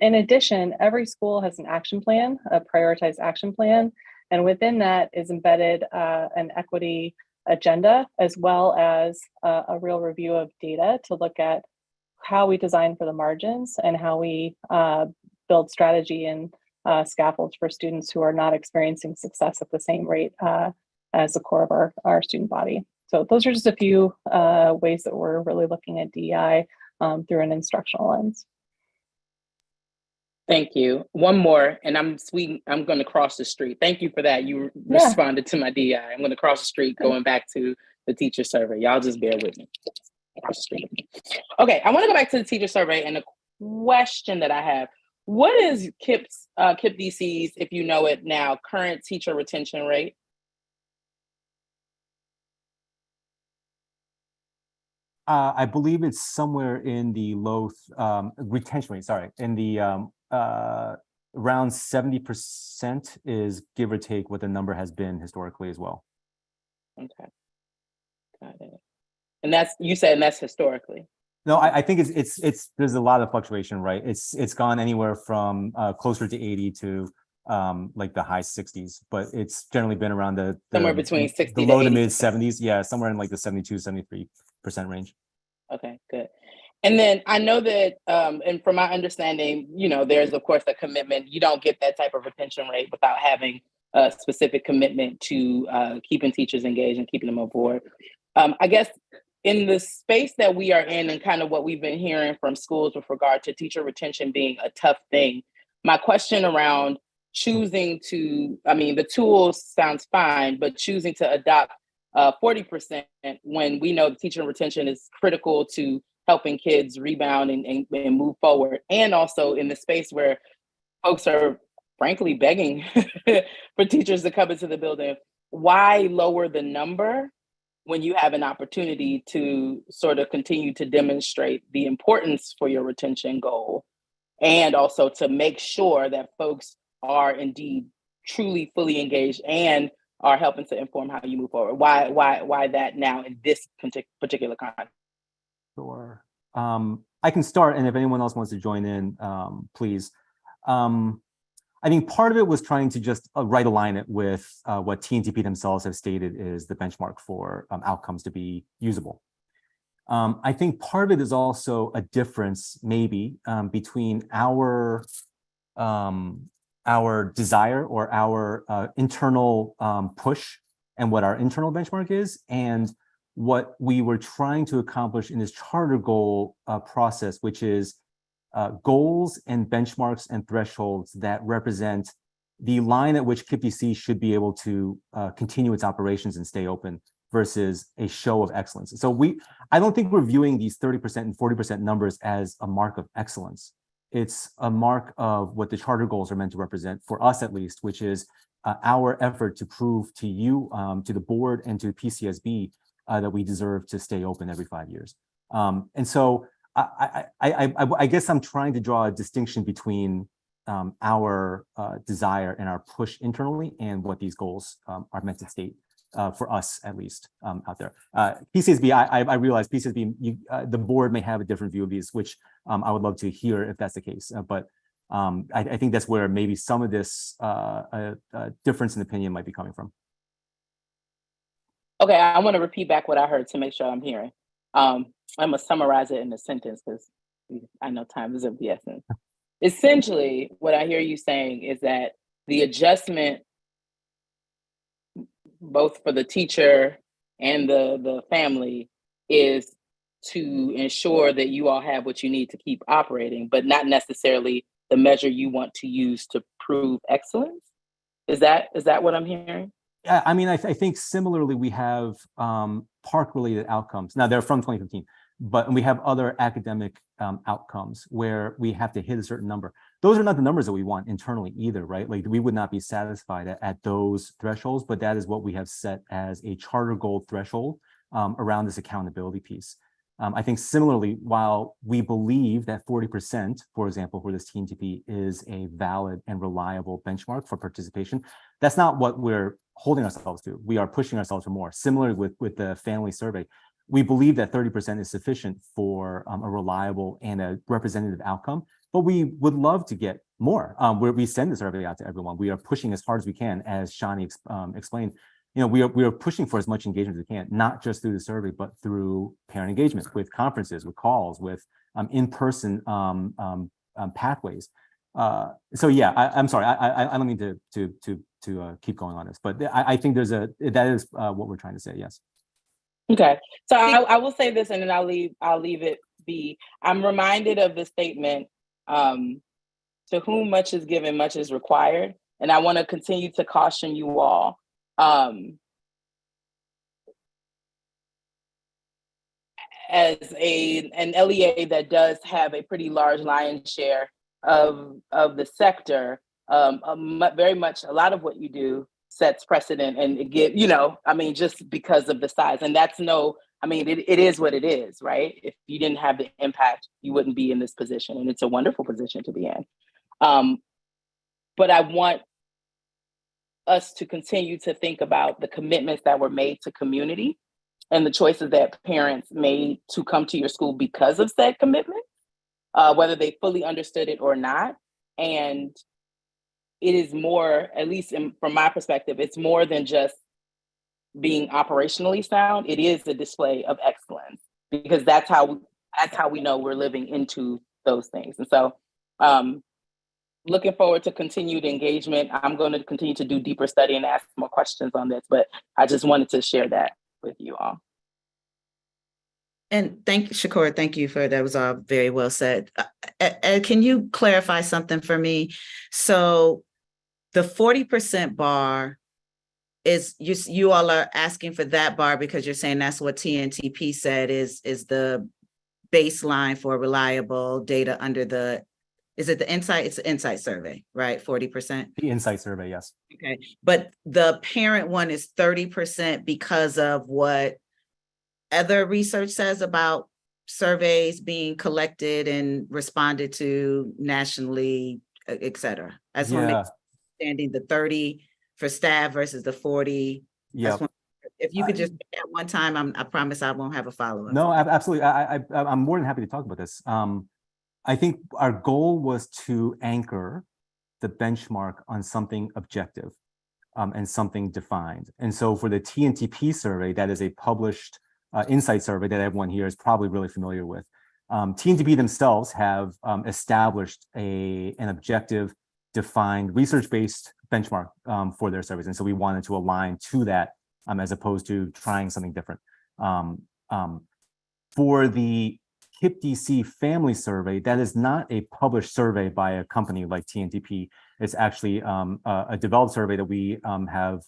In addition, every school has an action plan, a prioritized action plan, and within that is embedded an equity agenda, as well as a real review of data to look at how we design for the margins and how we build strategy and scaffolds for students who are not experiencing success at the same rate as the core of our student body. So those are just a few ways that we're really looking at DEI through an instructional lens. Thank you. One more, and I'm going to cross the street. Thank you for that. You responded to my DI. I'm going to cross the street, going back to the teacher survey. Y'all just bear with me. Cross the street. Okay, I want to go back to the teacher survey and a question that I have. What is KIPP DC's, if you know it now, current teacher retention rate? I believe it's somewhere in the low retention rate. Sorry, in the around 70% is give or take what the number has been historically as well. Okay, got it. And that's, you said, and that's historically. No, I think it's there's a lot of fluctuation, right? It's gone anywhere from closer to 80 to like the high 60s, but it's generally been around the somewhere between 60 the low to mid 70s. Yeah, somewhere in like the 72-73% range. Okay, good. And then I know that, and from my understanding, you know, there's of course a commitment. You don't get that type of retention rate without having a specific commitment to keeping teachers engaged and keeping them on board. I guess in the space that we are in and kind of what we've been hearing from schools with regard to teacher retention being a tough thing, my question around choosing to, I mean, the tools sounds fine, but choosing to adopt 40% when we know the teacher retention is critical to helping kids rebound and move forward. And also in the space where folks are frankly begging for teachers to come into the building, why lower the number when you have an opportunity to sort of continue to demonstrate the importance for your retention goal, and also to make sure that folks are indeed truly fully engaged and are helping to inform how you move forward? Why that now in this particular context? Sure. I can start, and if anyone else wants to join in, please. I think part of it was trying to just right align it with what TNTP themselves have stated is the benchmark for outcomes to be usable. I think part of it is also a difference maybe between our desire or our internal push and what our internal benchmark is, and what we were trying to accomplish in this charter goal process, which is goals and benchmarks and thresholds that represent the line at which KIPP DC should be able to continue its operations and stay open versus a show of excellence. So I don't think we're viewing these 30% and 40% numbers as a mark of excellence. It's a mark of what the charter goals are meant to represent, for us at least, which is our effort to prove to you, to the board and to PCSB that we deserve to stay open every 5 years. And so I guess I'm trying to draw a distinction between our desire and our push internally and what these goals are meant to state for us, at least out there. PCSB, I realize PCSB, the board may have a different view of these, which I would love to hear if that's the case. But I think that's where maybe some of this difference in opinion might be coming from. Okay, I want to repeat back what I heard to make sure I'm hearing. I'm gonna summarize it in a sentence because I know time is of the essence. Essentially, what I hear you saying is that the adjustment, both for the teacher and the family, is to ensure that you all have what you need to keep operating, but not necessarily the measure you want to use to prove excellence. Is that what I'm hearing? Yeah, I mean, I think similarly, we have park-related outcomes. Now, they're from 2015, but we have other academic outcomes where we have to hit a certain number. Those are not the numbers that we want internally either, right? Like, we would not be satisfied at those thresholds, but that is what we have set as a charter goal threshold around this accountability piece. I think similarly, while we believe that 40%, for example, for this TNTP is a valid and reliable benchmark for participation, that's not what we're holding ourselves to. We are pushing ourselves for more. Similarly with the family survey, we believe that 30% is sufficient for a reliable and a representative outcome, but we would love to get more. Where we send the survey out to everyone, we are pushing as hard as we can, as Shani explained. You know, we are pushing for as much engagement as we can, not just through the survey, but through parent engagement, with conferences, with calls, with in-person pathways. So yeah, I'm sorry, I don't mean to keep going on this, but I think that is what we're trying to say. Yes. Okay, so I will say this, and then I'll leave it be. I'm reminded of the statement, "To whom much is given, much is required," and I want to continue to caution you all. As an LEA that does have a pretty large lion's share of the sector, very much a lot of what you do sets precedent, and it just because of the size, and that's it is what it is, right? If you didn't have the impact, you wouldn't be in this position, and it's a wonderful position to be in. But I want us to continue to think about the commitments that were made to community and the choices that parents made to come to your school because of said commitment, whether they fully understood it or not. And it is more, at least from my perspective, it's more than just being operationally sound. It is a display of excellence, because that's how we know we're living into those things. And so looking forward to continued engagement. I'm going to continue to do deeper study and ask more questions on this, but I just wanted to share that with you all. And thank you, Shakur. Thank you that was all very well said. Can you clarify something for me? So the 40% bar is you all are asking for that bar because you're saying that's what TNTP said is the baseline for reliable data under the, is it the Insight? It's the Insight survey, right? 40%? The Insight survey, yes. Okay. But the parent one is 30% because of what other research says about surveys being collected and responded to nationally, et cetera. I just want to make understanding the 30 for staff versus the 40. Yeah. If you could just at one time, I promise I won't have a follow-up. No, absolutely. I'm more than happy to talk about this. I think our goal was to anchor the benchmark on something objective and something defined. And so for the TNTP survey, that is a published Insight survey that everyone here is probably really familiar with. TNTP themselves have established an objective, defined, research-based benchmark for their surveys. And so we wanted to align to that as opposed to trying something different. For the KIPP-DC family survey, that is not a published survey by a company like TNTP. It's actually a developed survey that we have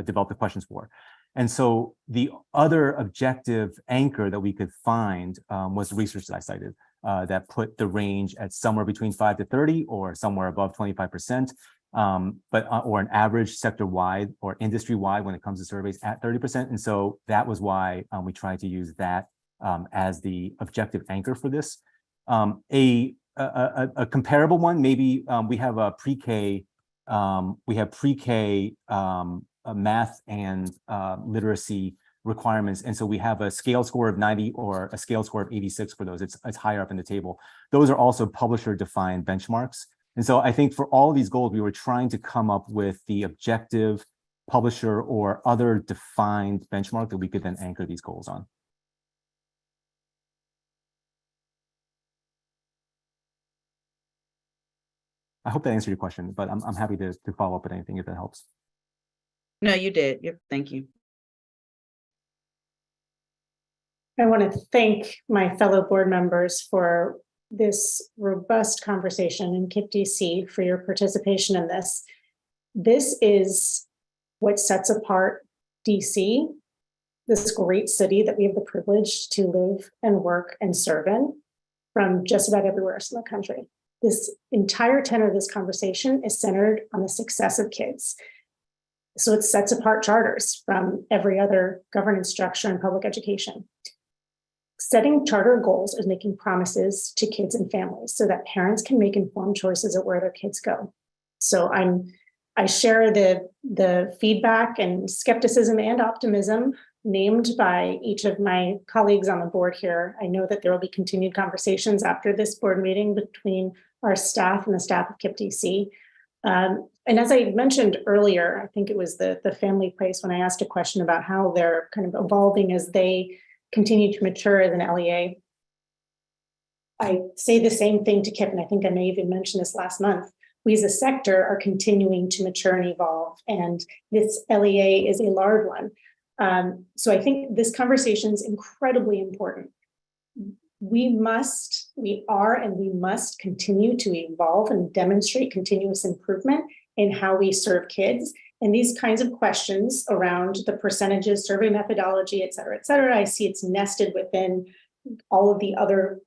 developed the questions for. And so the other objective anchor that we could find was the research that I cited that put the range at somewhere between 5 to 30 or somewhere above 25%, or an average sector-wide or industry-wide when it comes to surveys at 30%. And so that was why we tried to use that as the objective anchor for this. A comparable one, maybe we have a pre-K, math and literacy requirements. And so we have a scale score of 90 or a scale score of 86 for those. It's higher up in the table. Those are also publisher-defined benchmarks. And so I think for all of these goals, we were trying to come up with the objective publisher or other defined benchmark that we could then anchor these goals on. I hope that answered your question, but I'm happy to follow up with anything if that helps. No, you did. Yep. Thank you. I want to thank my fellow board members for this robust conversation, and KIPP-DC for your participation in this. This is what sets apart DC, this great city that we have the privilege to live and work and serve in, from just about everywhere else in the country. This entire tenor of this conversation is centered on the success of kids. So it sets apart charters from every other governance structure in public education. Setting charter goals is making promises to kids and families so that parents can make informed choices of where their kids go. So I share the feedback and skepticism and optimism named by each of my colleagues on the board here. I know that there will be continued conversations after this board meeting between our staff and the staff of KIPP DC. And as I mentioned earlier, I think it was the family place when I asked a question about how they're kind of evolving as they continue to mature as an LEA. I say the same thing to KIPP, and I think I may even mention this last month. We as a sector are continuing to mature and evolve, and this LEA is a large one. So I think this conversation is incredibly important. We are and we must continue to evolve and demonstrate continuous improvement in how we serve kids. And these kinds of questions around the percentages, survey methodology, et cetera, I see it's nested within all of the other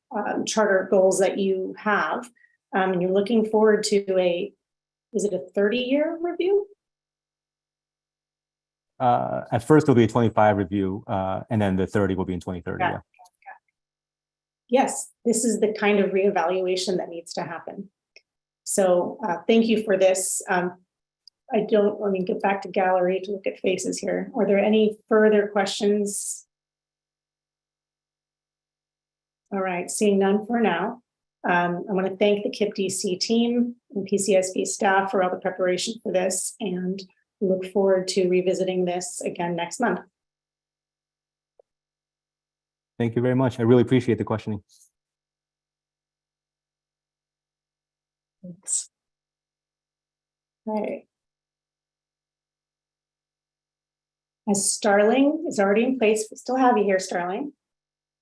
charter goals that you have. And you're looking forward to is it a 30-year review? At first, it'll be a 25 review, and then the 30 will be in 2030. Yeah. Yes, this is the kind of reevaluation that needs to happen. So thank you for this. Let me get back to gallery to look at faces here. Are there any further questions? All right, seeing none for now. I want to thank the KIPP DC team and PCSB staff for all the preparation for this, and look forward to revisiting this again next month. Thank you very much. I really appreciate the questioning. Thanks. All right. As Starling is already in place, we still have you here, Starling.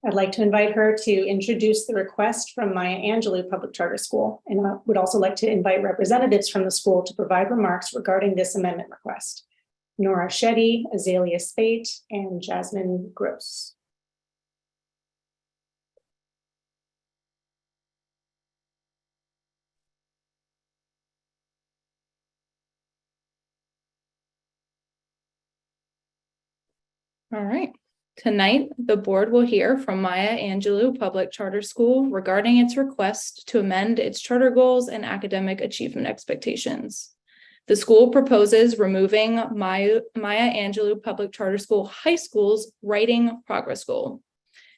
I'd like to invite her to introduce the request from Maya Angelou Public Charter School, and I would also like to invite representatives from the school to provide remarks regarding this amendment request. Nora Shetty, Azalea Spate, and Jasmine Gross. All right. Tonight, the board will hear from Maya Angelou Public Charter School regarding its request to amend its charter goals and academic achievement expectations. The school proposes removing Maya Angelou Public Charter School High School's writing progress goal.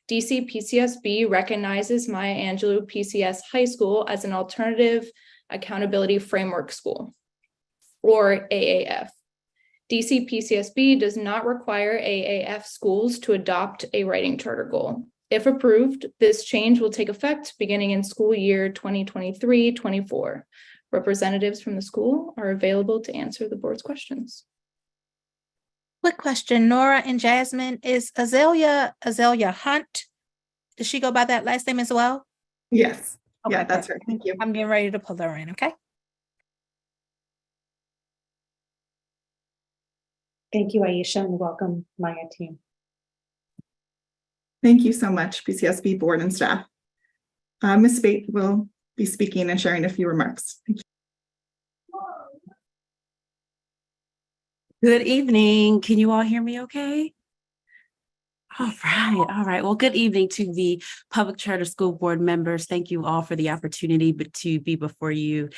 DC PCSB recognizes Maya Angelou PCS High School as an alternative accountability framework school, or AAF. DC PCSB does not require AAF schools to adopt a writing charter goal. If approved, this change will take effect beginning in school year 2023-24. Representatives from the school are available to answer the board's questions. Quick question, Nora and Jasmine, is Azalea Hunt? Does she go by that last name as well? Yes. Okay, Yeah, that's right. Thank you. I'm getting ready to pull her in, okay? Thank you, Aisha, and welcome, Maya team. Thank you so much, PCSB board and staff. Ms. Spate will be speaking and sharing a few remarks. Thank you. Good evening. Can you all hear me okay? All right. Well, good evening to the Public Charter School Board members. Thank you all for the opportunity to be before you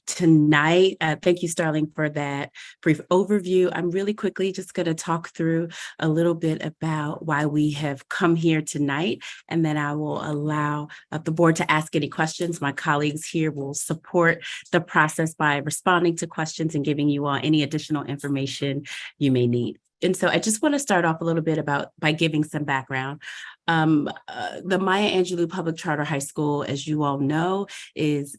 tonight. Thank you, Starling, for that brief overview. I'm really quickly just going to talk through a little bit about why we have come here tonight, and then I will allow the board to ask any questions. My colleagues here will support the process by responding to questions and giving you all any additional information you may need. And so I just want to start off a little bit by giving some background. The Maya Angelou Public Charter High School, as you all know, is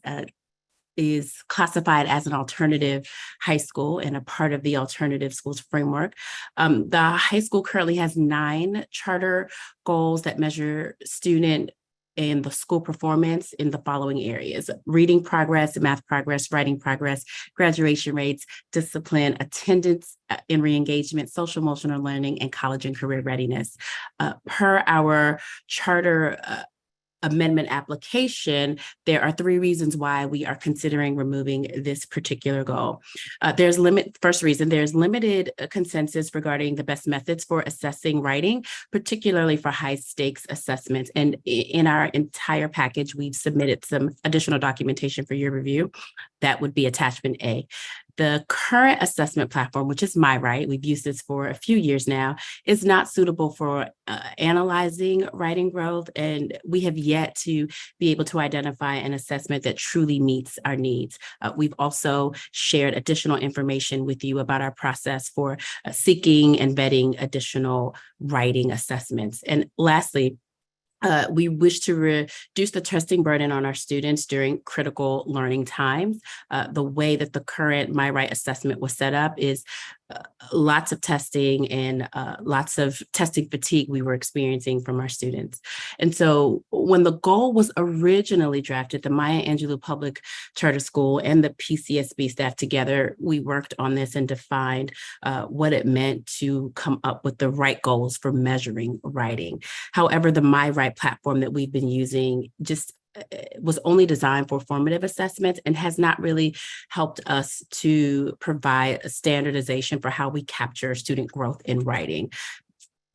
classified as an alternative high school and a part of the alternative schools framework. The high school currently has 9 charter goals that measure student in the school performance in the following areas: reading progress, math progress, writing progress, graduation rates, discipline, attendance in re-engagement, social emotional learning, and college and career readiness. Per our charter amendment application, there are 3 reasons why we are considering removing this particular goal. First reason, there's limited consensus regarding the best methods for assessing writing, particularly for high stakes assessments. And in our entire package, we've submitted some additional documentation for your review. That would be attachment A. The current assessment platform, which is MyWrite, we've used this for a few years now, is not suitable for analyzing writing growth, and we have yet to be able to identify an assessment that truly meets our needs. We've also shared additional information with you about our process for seeking and vetting additional writing assessments. And lastly, we wish to reduce the testing burden on our students during critical learning times. The way that the current MyWrite assessment was set up is lots of testing and lots of testing fatigue we were experiencing from our students. And so when the goal was originally drafted, the Maya Angelou Public Charter School and the PCSB staff together, we worked on this and defined what it meant to come up with the right goals for measuring writing. However, the MyWrite platform that we've been using just was only designed for formative assessments and has not really helped us to provide a standardization for how we capture student growth in writing.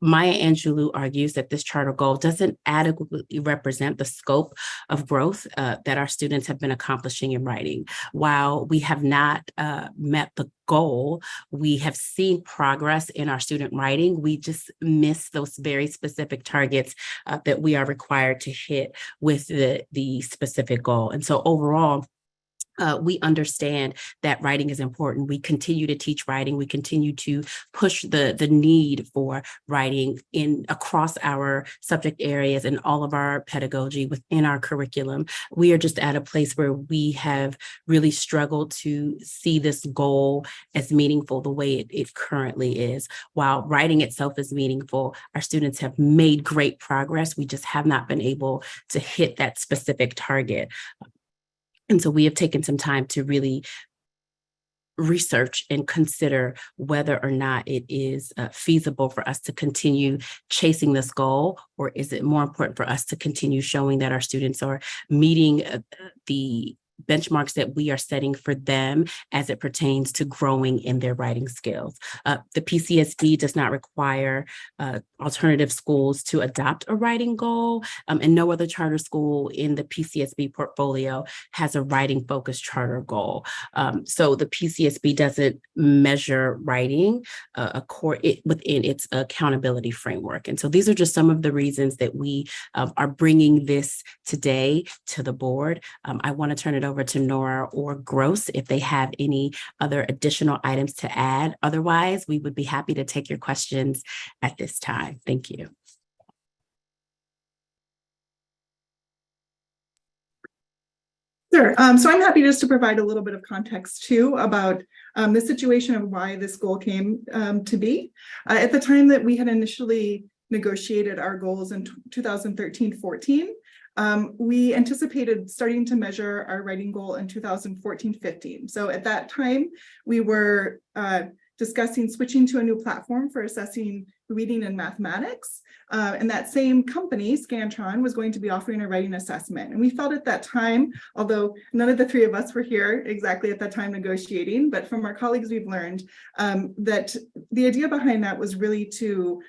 Maya Angelou argues that this charter goal doesn't adequately represent the scope of growth that our students have been accomplishing in writing. While we have not met the goal, we have seen progress in our student writing. We just miss those very specific targets that we are required to hit with the specific goal. And so overall, we understand that writing is important. We continue to teach writing. We continue to push the need for writing across our subject areas and all of our pedagogy within our curriculum. We are just at a place where we have really struggled to see this goal as meaningful the way it currently is. While writing itself is meaningful, our students have made great progress. We just have not been able to hit that specific target. And so we have taken some time to really research and consider whether or not it is feasible for us to continue chasing this goal, or is it more important for us to continue showing that our students are meeting the benchmarks that we are setting for them as it pertains to growing in their writing skills. The PCSB does not require alternative schools to adopt a writing goal, and no other charter school in the PCSB portfolio has a writing-focused charter goal. So the PCSB doesn't measure writing within its accountability framework. And so these are just some of the reasons that we are bringing this today to the board. I want to turn it over to Nora or Gross if they have any other additional items to add. Otherwise, we would be happy to take your questions at this time. Thank you. Sure. So I'm happy just to provide a little bit of context too about the situation of why this goal came to be. At the time that we had initially negotiated our goals in 2013-14, we anticipated starting to measure our writing goal in 2014-15. So at that time, we were discussing switching to a new platform for assessing reading and mathematics. And that same company, Scantron, was going to be offering a writing assessment. And we felt at that time, although none of the three of us were here exactly at that time negotiating, but from our colleagues, we've learned that the idea behind that was really to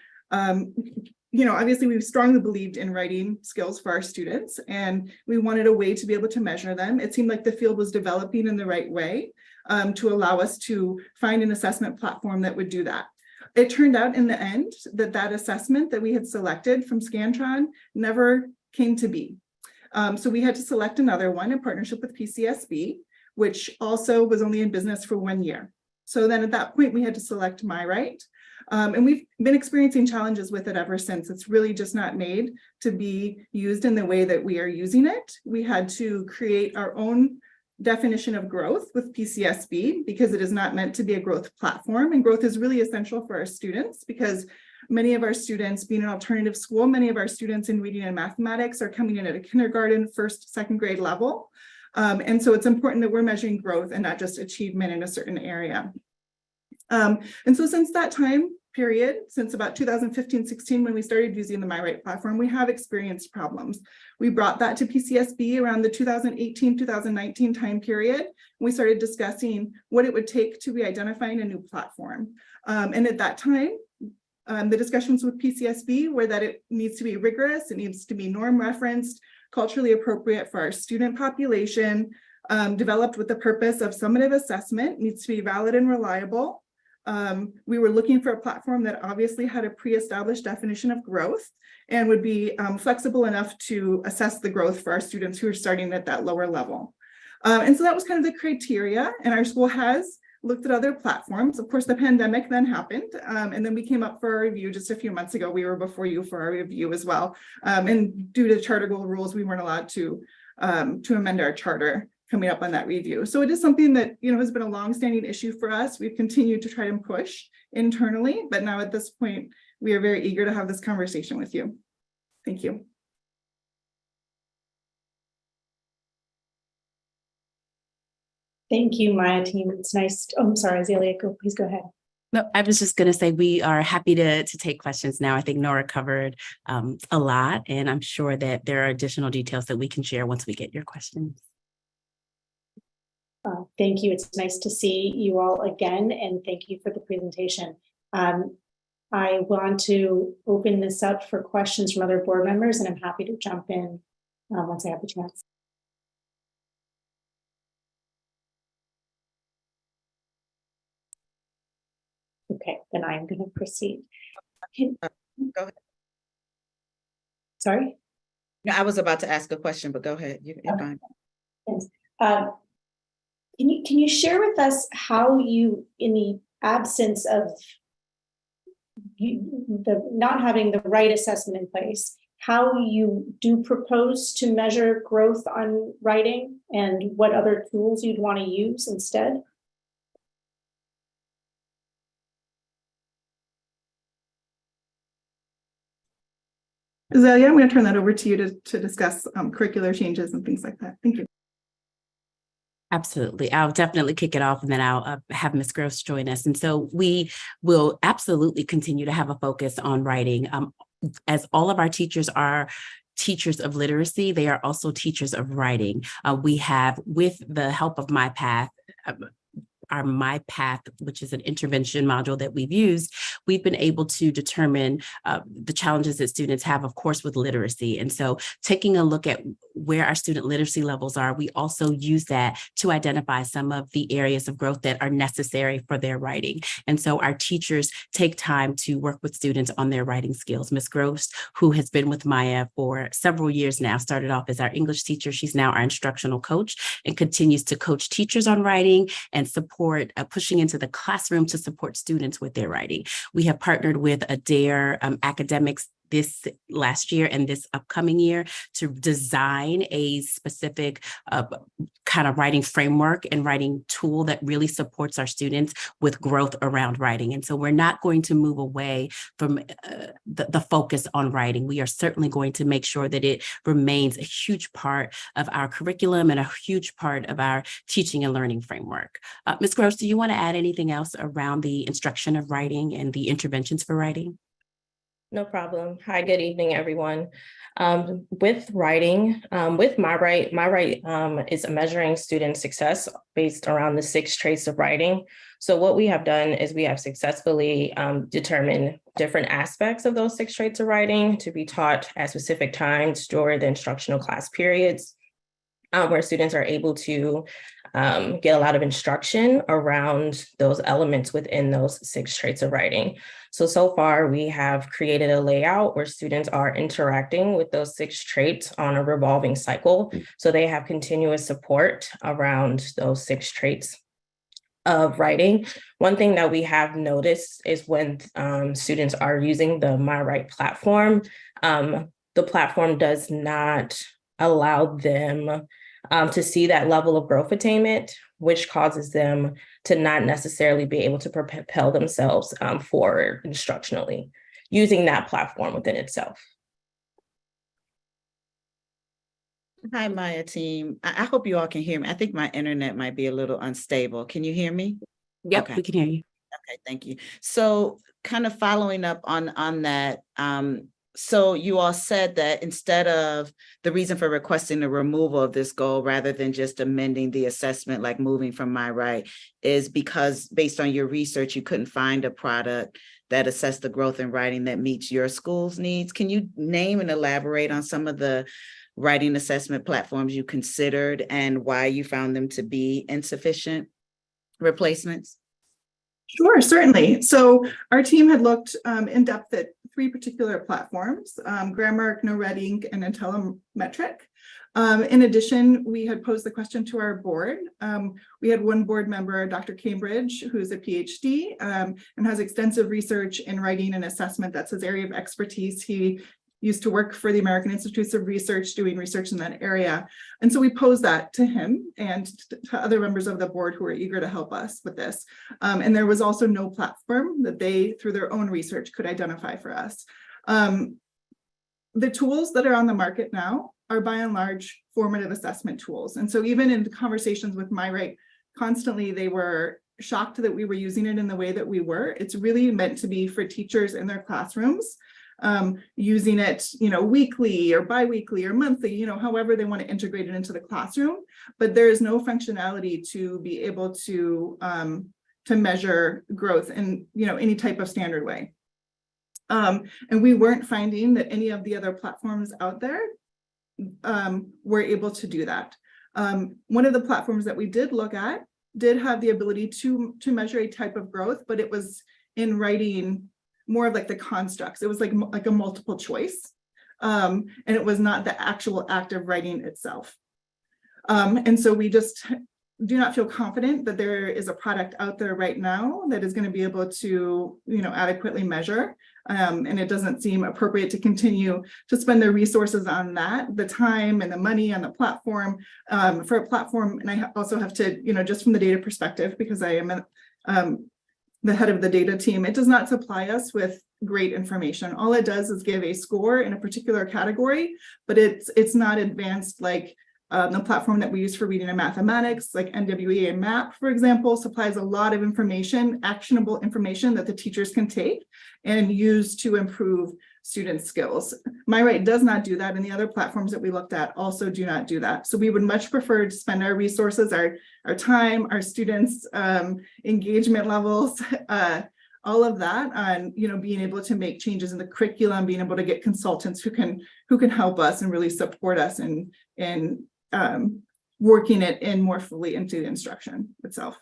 obviously we strongly believed in writing skills for our students, and we wanted a way to be able to measure them. It seemed like the field was developing in the right way to allow us to find an assessment platform that would do that. It turned out in the end that that assessment that we had selected from Scantron never came to be. So we had to select another one in partnership with PCSB, which also was only in business for 1 year. So then at that point, we had to select MyWrite. And we've been experiencing challenges with it ever since. It's really just not made to be used in the way that we are using it. We had to create our own definition of growth with PCSB because it is not meant to be a growth platform. And growth is really essential for our students because many of our students, being an alternative school, many of our students in reading and mathematics are coming in at a kindergarten, first, second grade level. And so it's important that we're measuring growth and not just achievement in a certain area. And so since that time period, since about 2015-16, when we started using the MyRight platform, we have experienced problems. We brought that to PCSB around the 2018-2019 time period. We started discussing what it would take to be identifying a new platform. And at that time, the discussions with PCSB were that it needs to be rigorous, it needs to be norm referenced, culturally appropriate for our student population, developed with the purpose of summative assessment, needs to be valid and reliable. We were looking for a platform that obviously had a pre-established definition of growth and would be flexible enough to assess the growth for our students who are starting at that lower level. And so that was kind of the criteria, and our school has looked at other platforms. Of course, the pandemic then happened, and then we came up for a review just a few months ago. We were before you for our review as well. And due to charter goal rules, we weren't allowed to amend our charter coming up on that review. So it is something that, you know, has been a longstanding issue for us. We've continued to try and push internally, but now at this point, we are very eager to have this conversation with you. Thank you. Thank you, Maya team. It's nice. Oh, I'm sorry, Azalea, please go ahead. No, I was just going to say we are happy to take questions now. I think Nora covered a lot, and I'm sure that there are additional details that we can share once we get your questions. Thank you. It's nice to see you all again, and thank you for the presentation. I want to open this up for questions from other board members, and I'm happy to jump in once I have the chance. Okay, then I'm going to proceed. Go ahead. Sorry? No, I was about to ask a question, but go ahead. You're fine. Thanks. Can you share with us how you, in the absence of not having the right assessment in place, how you do propose to measure growth on writing and what other tools you'd want to use instead? Azalea, I'm going to turn that over to you to discuss curricular changes and things like that. Thank you. Absolutely. I'll definitely kick it off, and then I'll have Ms. Gross join us. And so we will absolutely continue to have a focus on writing. As all of our teachers are teachers of literacy, they are also teachers of writing. We have, with the help of MyPath, our MyPath, which is an intervention module that we've used, we've been able to determine the challenges that students have, of course, with literacy. And so taking a look at where our student literacy levels are, we also use that to identify some of the areas of growth that are necessary for their writing. And so our teachers take time to work with students on their writing skills. Ms. Gross, who has been with Maya for several years now, started off as our English teacher. She's now our instructional coach and continues to coach teachers on writing and support pushing into the classroom to support students with their writing. We have partnered with Adair Academics this last year and this upcoming year to design a specific kind of writing framework and writing tool that really supports our students with growth around writing. And so we're not going to move away from the focus on writing. We are certainly going to make sure that it remains a huge part of our curriculum and a huge part of our teaching and learning framework. Ms. Gross, do you want to add anything else around the instruction of writing and the interventions for writing? No problem. Hi, good evening, everyone. With writing, with MyRight is measuring student success based around the 6 traits of writing. So what we have done is we have successfully determined different aspects of those 6 traits of writing to be taught at specific times during the instructional class periods, where students are able to get a lot of instruction around those elements within those 6 traits of writing. So far, we have created a layout where students are interacting with those 6 traits on a revolving cycle. So they have continuous support around those 6 traits of writing. One thing that we have noticed is when students are using the MyRight platform, the platform does not allow them to see that level of growth attainment, which causes them to not necessarily be able to propel themselves forward instructionally using that platform within itself. Hi, Maya team. I hope you all can hear me. I think my internet might be a little unstable. Can you hear me? Yep, Okay. we can hear you. Okay, thank you. So kind of following up on that, so you all said that instead of the reason for requesting the removal of this goal rather than just amending the assessment, like moving from My Right, is because based on your research, you couldn't find a product that assessed the growth in writing that meets your school's needs. Can you name and elaborate on some of the writing assessment platforms you considered and why you found them to be insufficient replacements? Sure, certainly. So our team had looked in depth at 3 particular platforms, Grammar, KnowRedInk, and Intellimetric. In addition, we had posed the question to our board. We had one board member, Dr. Cambridge, who's a PhD and has extensive research in writing and assessment. That's his area of expertise. He used to work for the American Institutes of Research, doing research in that area. And so we posed that to him and to other members of the board who were eager to help us with this. And there was also no platform that they, through their own research, could identify for us. The tools that are on the market now are by and large formative assessment tools. And so even in the conversations with My Right, constantly they were shocked that we were using it in the way that we were. It's really meant to be for teachers in their classrooms, using it, weekly or biweekly or monthly, however they want to integrate it into the classroom. But there is no functionality to be able to measure growth in, any type of standard way. And we weren't finding that any of the other platforms out there were able to do that. One of the platforms that we did look at did have the ability to measure a type of growth, but it was in writing more of like the constructs. It was like a multiple choice. And it was not the actual act of writing itself. And so we just do not feel confident that there is a product out there right now that is going to be able to, adequately measure. And it doesn't seem appropriate to continue to spend the resources on that, the time and the money on the platform for a platform. And I also have to, just from the data perspective, because I am the head of the data team, it does not supply us with great information. All it does is give a score in a particular category, but it's not advanced like the platform that we use for reading and mathematics, like NWEA and MAP, for example, supplies a lot of information, actionable information that the teachers can take and use to improve students' skills. My Right does not do that, and the other platforms that we looked at also do not do that. So we would much prefer to spend our resources, our time, our students' engagement levels, all of that on, being able to make changes in the curriculum, being able to get consultants who can help us and really support us in working it in more fully into the instruction itself.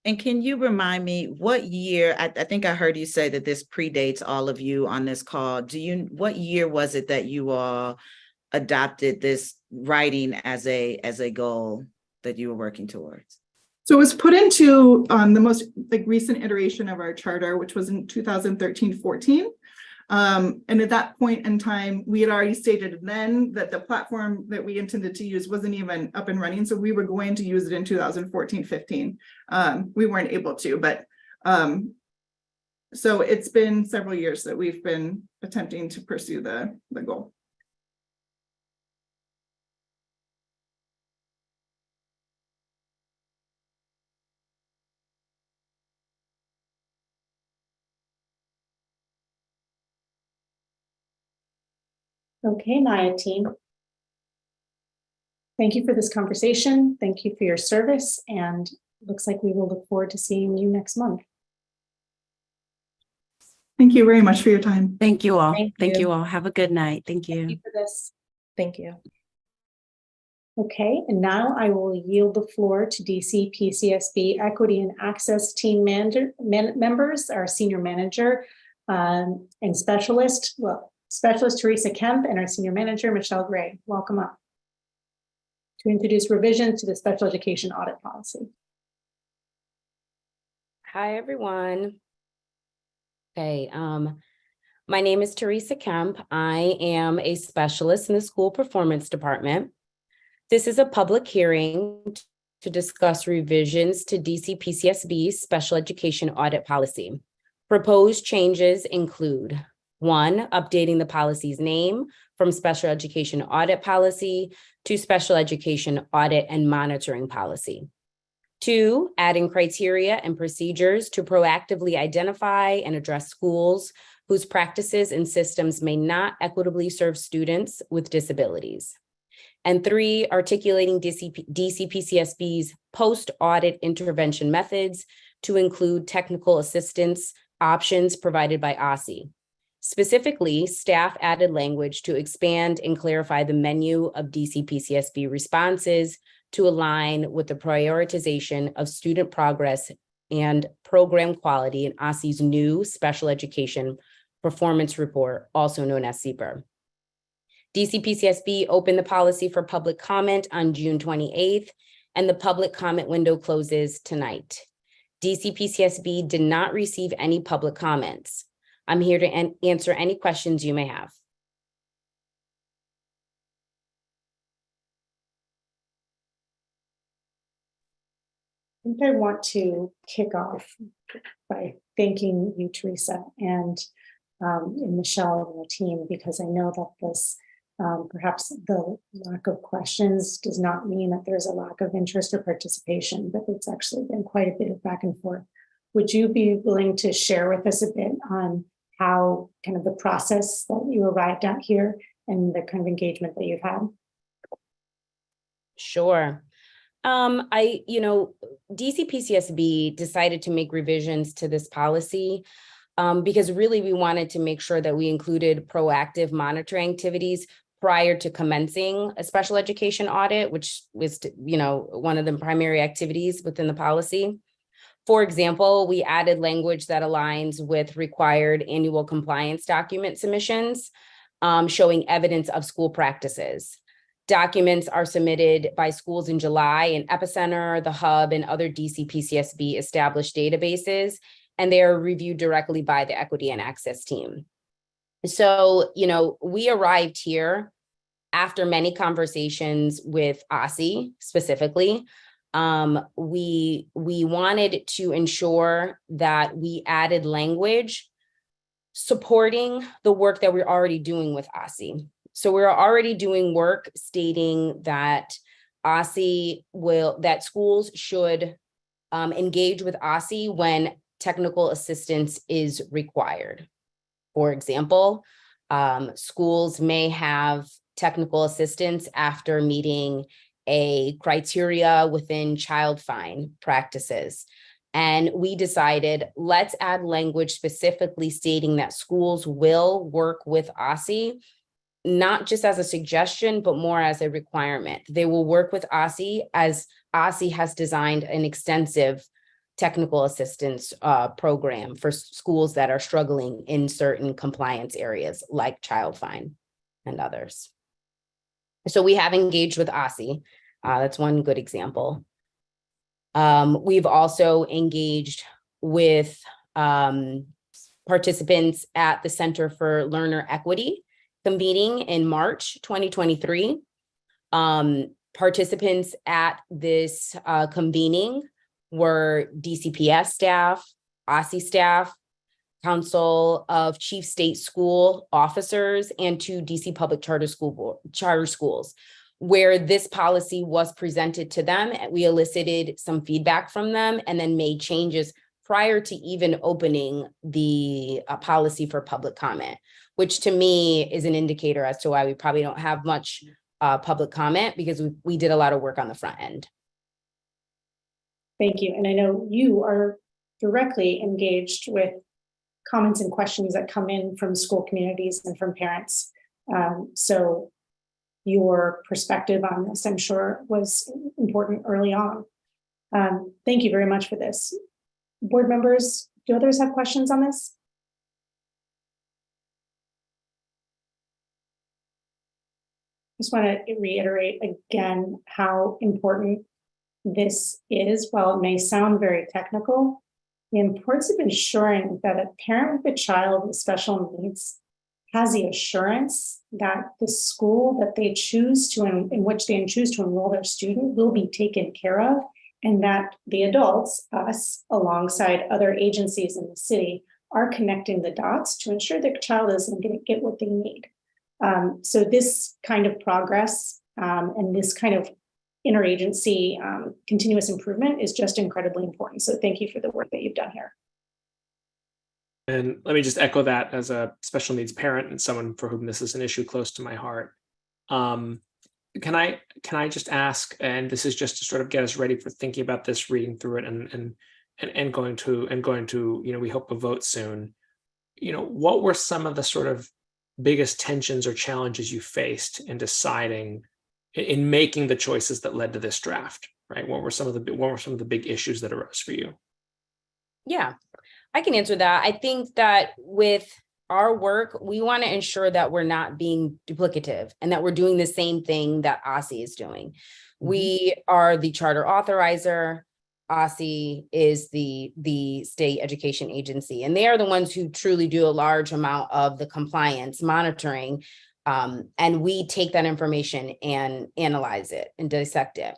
And can you remind me what year, I think I heard you say that this predates all of you on this call. What year was it that you all adopted this writing as a goal that you were working towards? So it was put into the most recent iteration of our charter, which was in 2013-14. And at that point in time, we had already stated then that the platform that we intended to use wasn't even up and running. So we were going to use it in 2014-15. We weren't able to, but so it's been several years that we've been attempting to pursue the goal. Okay, Naya team. Thank you for this conversation. Thank you for your service, and looks like we will look forward to seeing you next month. Thank you very much for your time. Thank you all. Thank you all. Have a good night. Thank you. Thank you for this. Thank you. Okay, and now I will yield the floor to DC PCSB Equity and Access Team members, our Senior Manager and Specialist, Specialist Teresa Kemp, and our Senior Manager, Michelle Gray. Welcome up to introduce revisions to the Special Education Audit Policy. Hi, everyone. Okay, my name is Teresa Kemp. I am a specialist in the School Performance Department. This is a public hearing to discuss revisions to DC PCSB's special education audit policy. Proposed changes include 1, updating the policy's name from special education audit policy to special education audit and monitoring policy. 2, adding criteria and procedures to proactively identify and address schools whose practices and systems may not equitably serve students with disabilities. And 3, articulating DC PCSB's post-audit intervention methods to include technical assistance options provided by OSSI. Specifically, staff added language to expand and clarify the menu of DC PCSB responses to align with the prioritization of student progress and program quality in OSSI's new Special Education Performance Report, also known as CPER. DC PCSB opened the policy for public comment on June 28th, and the public comment window closes tonight. DC PCSB did not receive any public comments. I'm here to answer any questions you may have. I think I want to kick off by thanking you, Teresa, and Michelle and the team, because I know that this, perhaps the lack of questions does not mean that there's a lack of interest or participation, but it's actually been quite a bit of back and forth. Would you be willing to share with us a bit on how kind of the process that you arrived at here and the kind of engagement that you've had? Sure. DC PCSB decided to make revisions to this policy because really we wanted to make sure that we included proactive monitoring activities prior to commencing a special education audit, which was, one of the primary activities within the policy. For example, we added language that aligns with required annual compliance document submissions, showing evidence of school practices. Documents are submitted by schools in July in Epicenter, the Hub, and other DC PCSB established databases, and they are reviewed directly by the Equity and Access team. So, we arrived here after many conversations with OSSI specifically. We wanted to ensure that we added language supporting the work that we're already doing with OSSI. So we're already doing work stating that that schools should engage with OSSI when technical assistance is required. For example, schools may have technical assistance after meeting a criteria within child fine practices. And we decided, let's add language specifically stating that schools will work with OSSI, not just as a suggestion, but more as a requirement. They will work with OSSI as OSSI has designed an extensive technical assistance program for schools that are struggling in certain compliance areas like child fine and others. So we have engaged with OSSI. That's one good example. We've also engaged with participants at the Center for Learner Equity convening in March 2023. Participants at this convening were DCPS staff, OSSI staff, Council of Chief State School Officers, and 2 DC Public Charter Schools, where this policy was presented to them. We elicited some feedback from them and then made changes prior to even opening the policy for public comment, which to me is an indicator as to why we probably don't have much public comment, because we did a lot of work on the front end. Thank you. And I know you are directly engaged with comments and questions that come in from school communities and from parents. So your perspective on this, I'm sure, was important early on. Thank you very much for this. Board members, do others have questions on this? Just want to reiterate again how important this is. While it may sound very technical, the importance of ensuring that a parent with a child with special needs has the assurance that the school that they choose to, in which they choose to enroll their student, will be taken care of, and that the adults, us, alongside other agencies in the city, are connecting the dots to ensure their child is going to get what they need. So this kind of progress and this kind of interagency continuous improvement is just incredibly important. So thank you for the work that you've done here. And let me just echo that as a special needs parent and someone for whom this is an issue close to my heart. Can I just ask, and this is just to sort of get us ready for thinking about this, reading through it, and going to, you know, we hope a vote soon. You know, what were some of the sort of biggest tensions or challenges you faced in deciding, in making the choices that led to this draft, right? What were some of the big issues that arose for you? Yeah, I can answer that. I think that with our work, we want to ensure that we're not being duplicative and that we're doing the same thing that OSSI is doing. We are the charter authorizer. OSSI is the state education agency, and they are the ones who truly do a large amount of the compliance monitoring. And we take that information and analyze it and dissect it.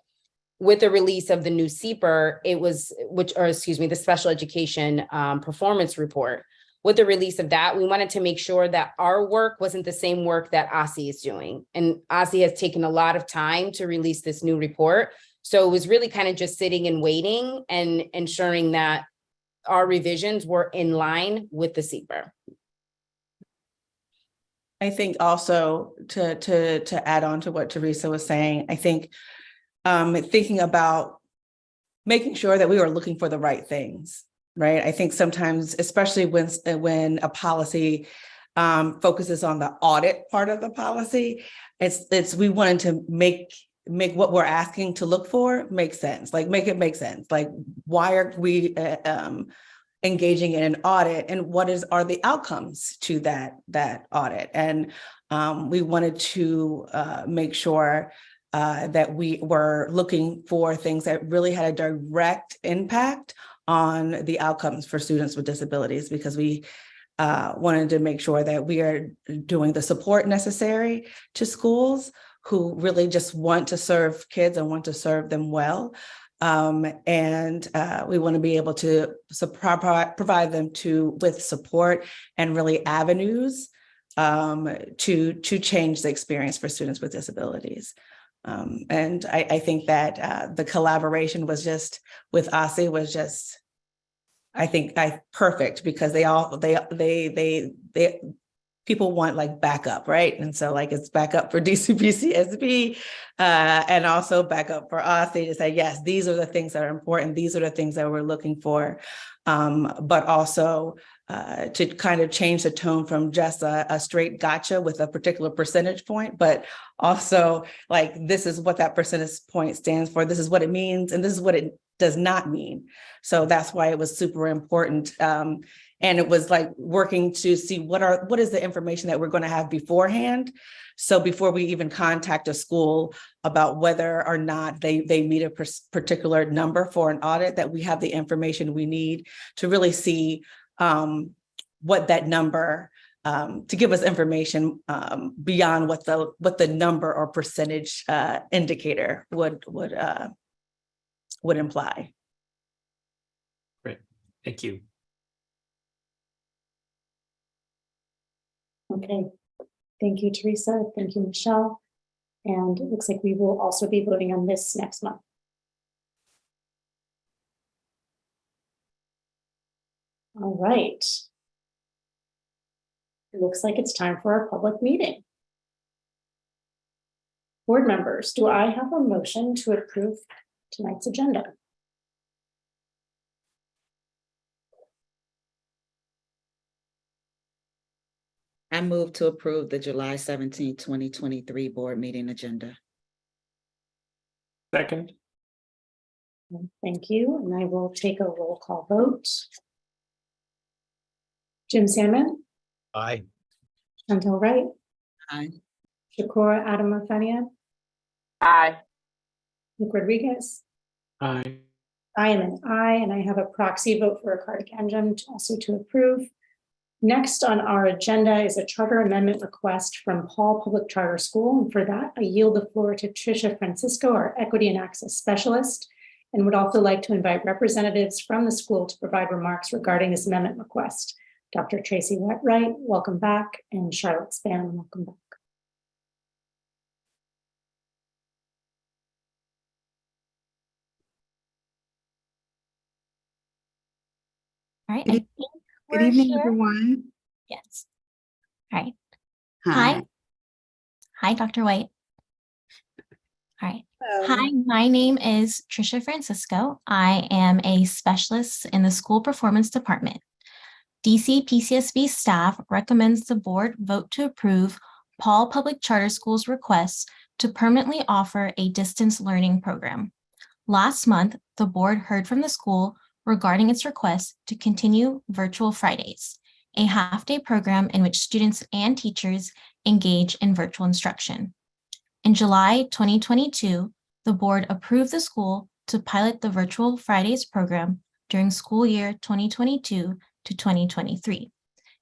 With the release of the new CPER, the special education performance report, with the release of that, we wanted to make sure that our work wasn't the same work that OSSI is doing. And OSSI has taken a lot of time to release this new report. So it was really kind of just sitting and waiting and ensuring that our revisions were in line with the CPER. I think also to add on to what Teresa was saying, I think thinking about making sure that we were looking for the right things, right? I think sometimes, especially when a policy focuses on the audit part of the policy, we wanted to make what we're asking to look for make sense, like make it make sense. Like, why are we engaging in an audit, and what are the outcomes to that audit? And we wanted to make sure that we were looking for things that really had a direct impact on the outcomes for students with disabilities, because we wanted to make sure that we are doing the support necessary to schools who really just want to serve kids and want to serve them well. And we want to be able to provide them with support and really avenues to change the experience for students with disabilities. And I think that the collaboration with OSSI was just, I think, perfect, because people want like backup, right? And so like it's backup for DCPCSB and also backup for OSSI to say, yes, these are the things that are important. These are the things that we're looking for. But also to kind of change the tone from just a straight gotcha with a particular percentage point, but also like, this is what that percentage point stands for. This is what it means. And this is what it does not mean. So that's why it was super important. And it was like working to see what is the information that we're going to have beforehand. So before we even contact a school about whether or not they meet a particular number for an audit, that we have the information we need to really see what that number, to give us information beyond what the number or percentage indicator would imply. Great, thank you. Okay, thank you, Teresa. Thank you, Michelle. And it looks like we will also be voting on this next month. All right. It looks like it's time for our public meeting. Board members, do I have a motion to approve tonight's agenda? I move to approve the July 17, 2023 board meeting agenda. Second. Thank you. And I will take a roll call vote. Jim Salmon? Aye. Chantel Wright? Aye. Shakura Adamafania? Aye. Nick Rodriguez? Aye. I am an aye, and I have a proxy vote for Ricardo Kanjum also to approve. Next on our agenda is a charter amendment request from Paul Public Charter School. And for that, I yield the floor to Tricia Francisco, our Equity and Access Specialist, and would also like to invite representatives from the school to provide remarks regarding this amendment request. Dr. Tracy Wright, welcome back, and Charlotte Spann, welcome back. All right. Good evening, everyone. Yes. All right. Hi. Hi, Dr. White. All right. Hello. Hi, my name is Tricia Francisco. I am a specialist in the school performance department. DC PCSB staff recommends the board vote to approve Paul Public Charter School's request to permanently offer a distance learning program. Last month, the board heard from the school regarding its request to continue Virtual Fridays, a half-day program in which students and teachers engage in virtual instruction. In July 2022, the board approved the school to pilot the Virtual Fridays program during school year 2022 to 2023,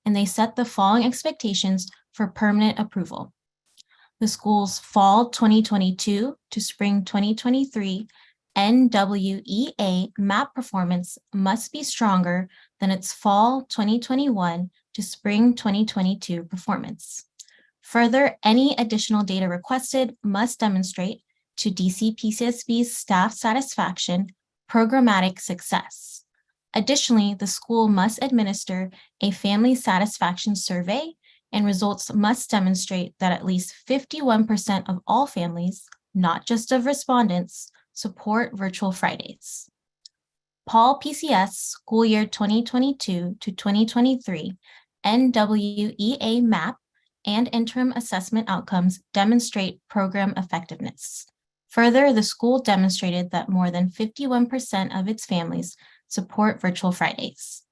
and they set the following expectations for permanent approval. The school's fall 2022 to spring 2023 NWEA MAP performance must be stronger than its fall 2021 to spring 2022 performance. Further, any additional data requested must demonstrate to DC PCSB's staff satisfaction programmatic success. Additionally, the school must administer a family satisfaction survey, and results must demonstrate that at least 51% of all families, not just of respondents, support Virtual Fridays. Paul PCS school year 2022 to 2023 NWEA MAP and interim assessment outcomes demonstrate program effectiveness. Further, the school demonstrated that more than 51% of its families support Virtual Fridays.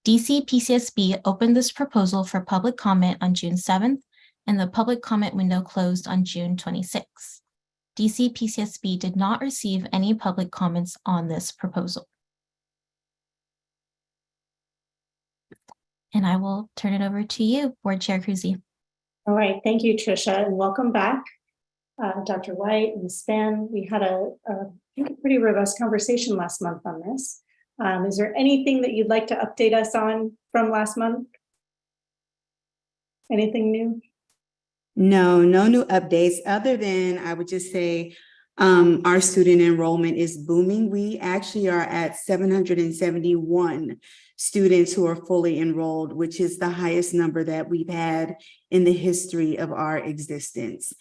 DC PCSB opened this proposal for public comment on June 7th, and the public comment window closed on June 26th. DC PCSB did not receive any public comments on this proposal. And I will turn it over to you, Board Chair Cruzy. All right, thank you, Tricia, and welcome back, Dr. White and Span. We had I think a pretty robust conversation last month on this. Is there anything that you'd like to update us on from last month? Anything new? No new updates other than I would just say our student enrollment is booming. We actually are at 771 students who are fully enrolled, which is the highest number that we've had in the history of our existence.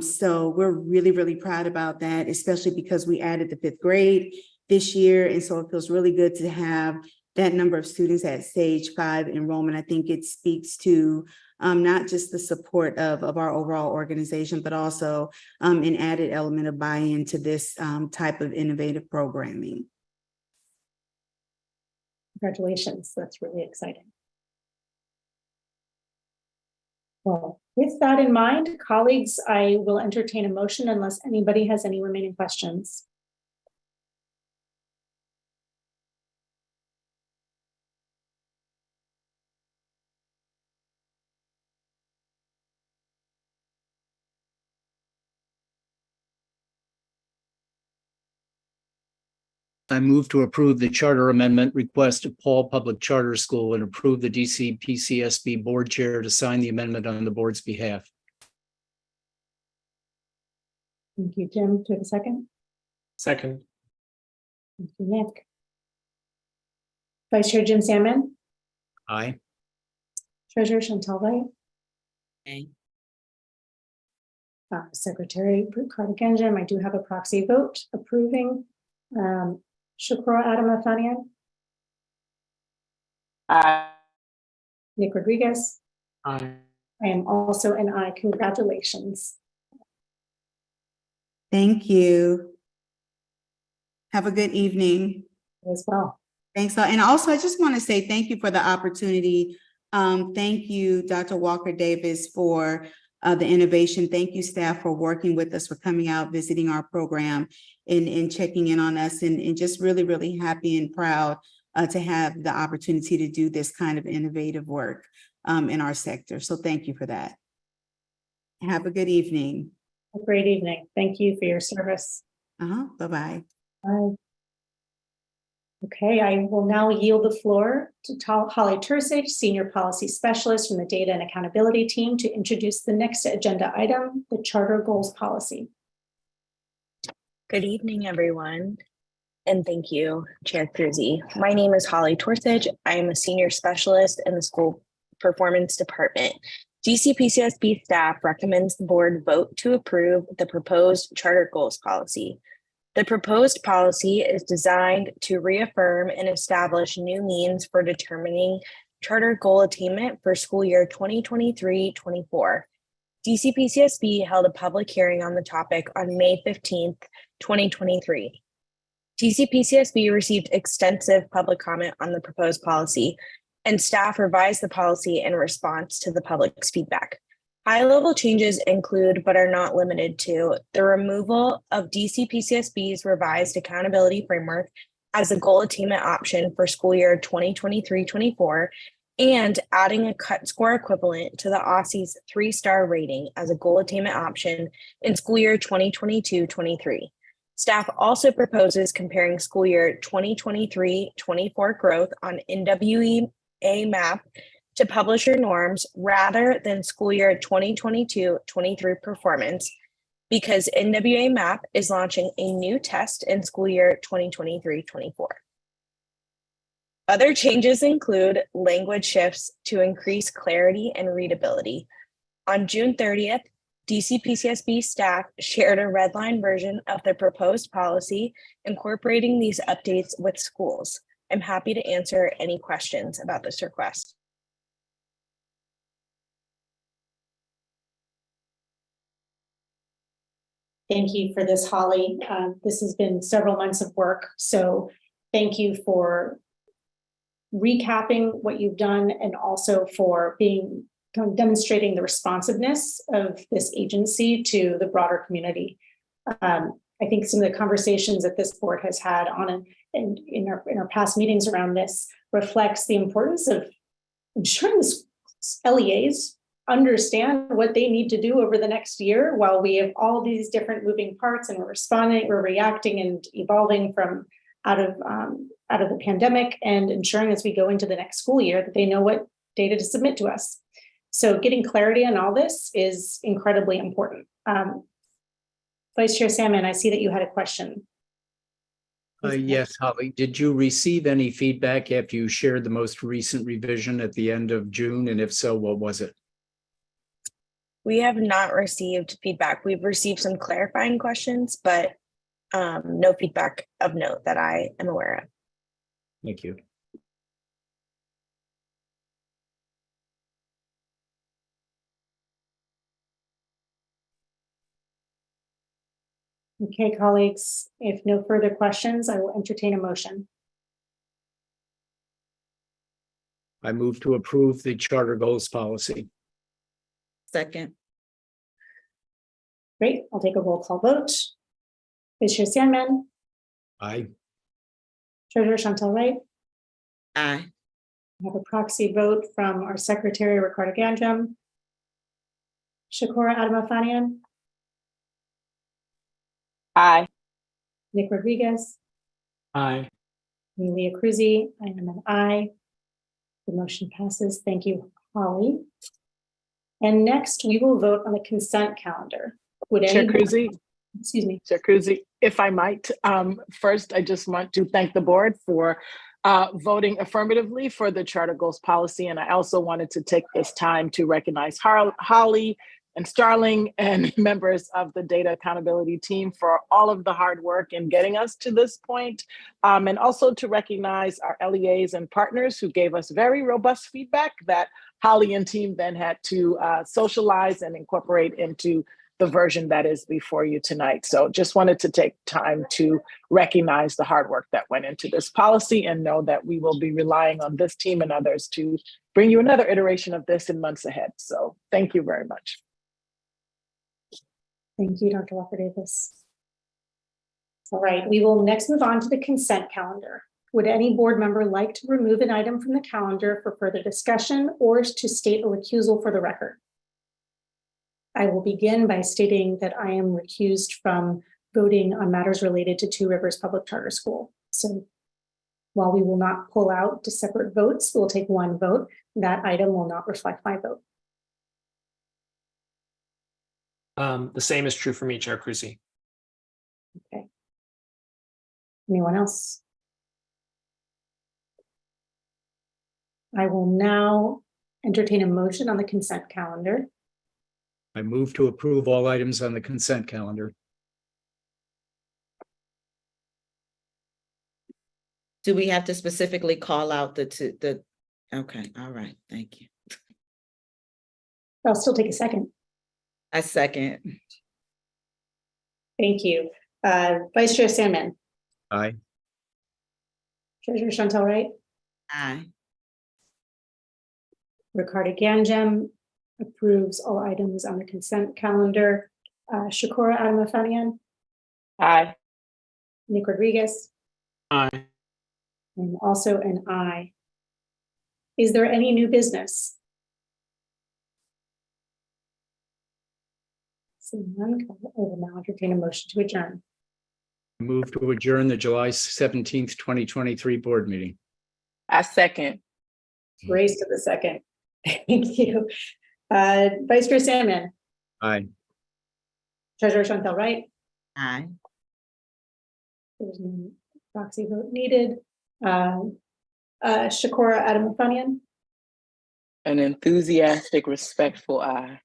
So we're really, really proud about that, especially because we added the 5th grade this year. And so it feels really good to have that number of students at stage 5 enrollment. I think it speaks to not just the support of our overall organization, but also an added element of buy-in to this type of innovative programming. Congratulations, that's really exciting. Well, with that in mind, colleagues, I will entertain a motion unless anybody has any remaining questions. I move to approve the charter amendment request of Paul Public Charter School and approve the DC PCSB board chair to sign the amendment on the board's behalf. Thank you, Jim. Do you have a second? Second. Thank you, Nick. Vice Chair Jim Sandman. Aye. Treasurer Chantal White. Aye. Secretary Carter Genjim. I do have a proxy vote approving. Shukra Adam Athanian. Aye. Nick Rodriguez. Aye. I am also an aye. Congratulations. Thank you. Have a good evening. As well. Thanks. And also, I just want to say thank you for the opportunity. Thank you, Dr. Walker Davis, for the innovation. Thank you, staff, for working with us, for coming out, visiting our program, and checking in on us, and just really, really happy and proud to have the opportunity to do this kind of innovative work in our sector. So thank you for that. Have a good evening. A great evening. Thank you for your service. Bye-bye. Bye. Okay, I will now yield the floor to Holly Tursage, Senior Policy Specialist from the Data and Accountability Team, to introduce the next agenda item, the Charter Goals Policy. Good evening, everyone. And thank you, Chair Cruzy. My name is Holly Tursage. I am a Senior Specialist in the School Performance Department. DC-PCSB staff recommends the board vote to approve the proposed Charter Goals Policy. The proposed policy is designed to reaffirm and establish new means for determining charter goal attainment for school year 2023-24. DC-PCSB held a public hearing on the topic on May 15th, 2023. DC-PCSB received extensive public comment on the proposed policy, and staff revised the policy in response to the public's feedback. High-level changes include, but are not limited to, the removal of DC-PCSB's revised accountability framework as a goal attainment option for school year 2023-24, and adding a cut score equivalent to the OSCE's 3-star rating as a goal attainment option in school year 2022-23. Staff also proposes comparing school year 2023-24 growth on NWEA map to publisher norms rather than school year 2022-23 performance, because NWEA map is launching a new test in school year 2023-24. Other changes include language shifts to increase clarity and readability. On June 30th, DC-PCSB staff shared a redline version of the proposed policy, incorporating these updates with schools. I'm happy to answer any questions about this request. Thank you for this, Holly. This has been several months of work, so thank you for recapping what you've done and also for demonstrating the responsiveness of this agency to the broader community. I think some of the conversations that this board has had on and in our past meetings around this reflects the importance of ensuring the LEAs understand what they need to do over the next year while we have all these different moving parts and we're reacting and evolving from out of the pandemic, and ensuring as we go into the next school year that they know what data to submit to us. So getting clarity on all this is incredibly important. Vice Chair Salmon, I see that you had a question. Yes, Holly, did you receive any feedback after you shared the most recent revision at the end of June? And if so, what was it? We have not received feedback. We've received some clarifying questions, but no feedback of note that I am aware of. Thank you. Okay, colleagues, if no further questions, I will entertain a motion. I move to approve the charter goals policy. Second. Great, I'll take a roll call vote. Vice Chair Sandman, Aye. Treasurer Chantal Wright. Aye. We have a proxy vote from our Secretary, Ricardo Gandrum. Shakura Adamafanian. Aye. Nick Rodriguez. Aye. Leah Cruzy. I am an aye. The motion passes. Thank you, Holly. And next, we will vote on the consent calendar. Chair Cruzy. Excuse me. Chair Cruzy, if I might, first, I just want to thank the board for voting affirmatively for the Charter Goals Policy. And I also wanted to take this time to recognize Holly and Starling and members of the Data Accountability Team for all of the hard work in getting us to this point. And also to recognize our LEAs and partners who gave us very robust feedback that Holly and team then had to socialize and incorporate into the version that is before you tonight. So just wanted to take time to recognize the hard work that went into this policy and know that we will be relying on this team and others to bring you another iteration of this in months ahead. So thank you very much. Thank you, Dr. Walker Davis. All right, we will next move on to the consent calendar. Would any board member like to remove an item from the calendar for further discussion or to state a recusal for the record? I will begin by stating that I am recused from voting on matters related to Two Rivers Public Charter School. So while we will not pull out to separate votes, we'll take one vote. That item will not reflect my vote. The same is true for me, Chair Cruzy. Okay. Anyone else? I will now entertain a motion on the consent calendar. I move to approve all items on the consent calendar. Do we have to specifically call out the, okay, all right, thank you. I'll still take a second. I second. Thank you. Vice Chair Sandman, Aye. Treasurer Chantel Wright, Aye. Ricardo Ganjem approves all items on the consent calendar. Shakura Adamafanian, Aye. Nick Rodriguez, Aye. and also an aye. Is there any new business? Seeing none, I will now entertain a motion to adjourn. I move to adjourn the July 17th, 2023 board meeting. I second. Raise to the second. Thank you. Vice Chair Sandman, Aye. Treasurer Chantel Wright. Aye. There's no proxy vote needed. Shakura Adamafanian. An enthusiastic, respectful aye.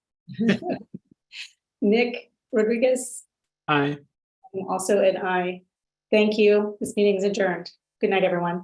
Nick Rodriguez. Aye. And also an aye. Thank you. This meeting is adjourned. Good night, everyone.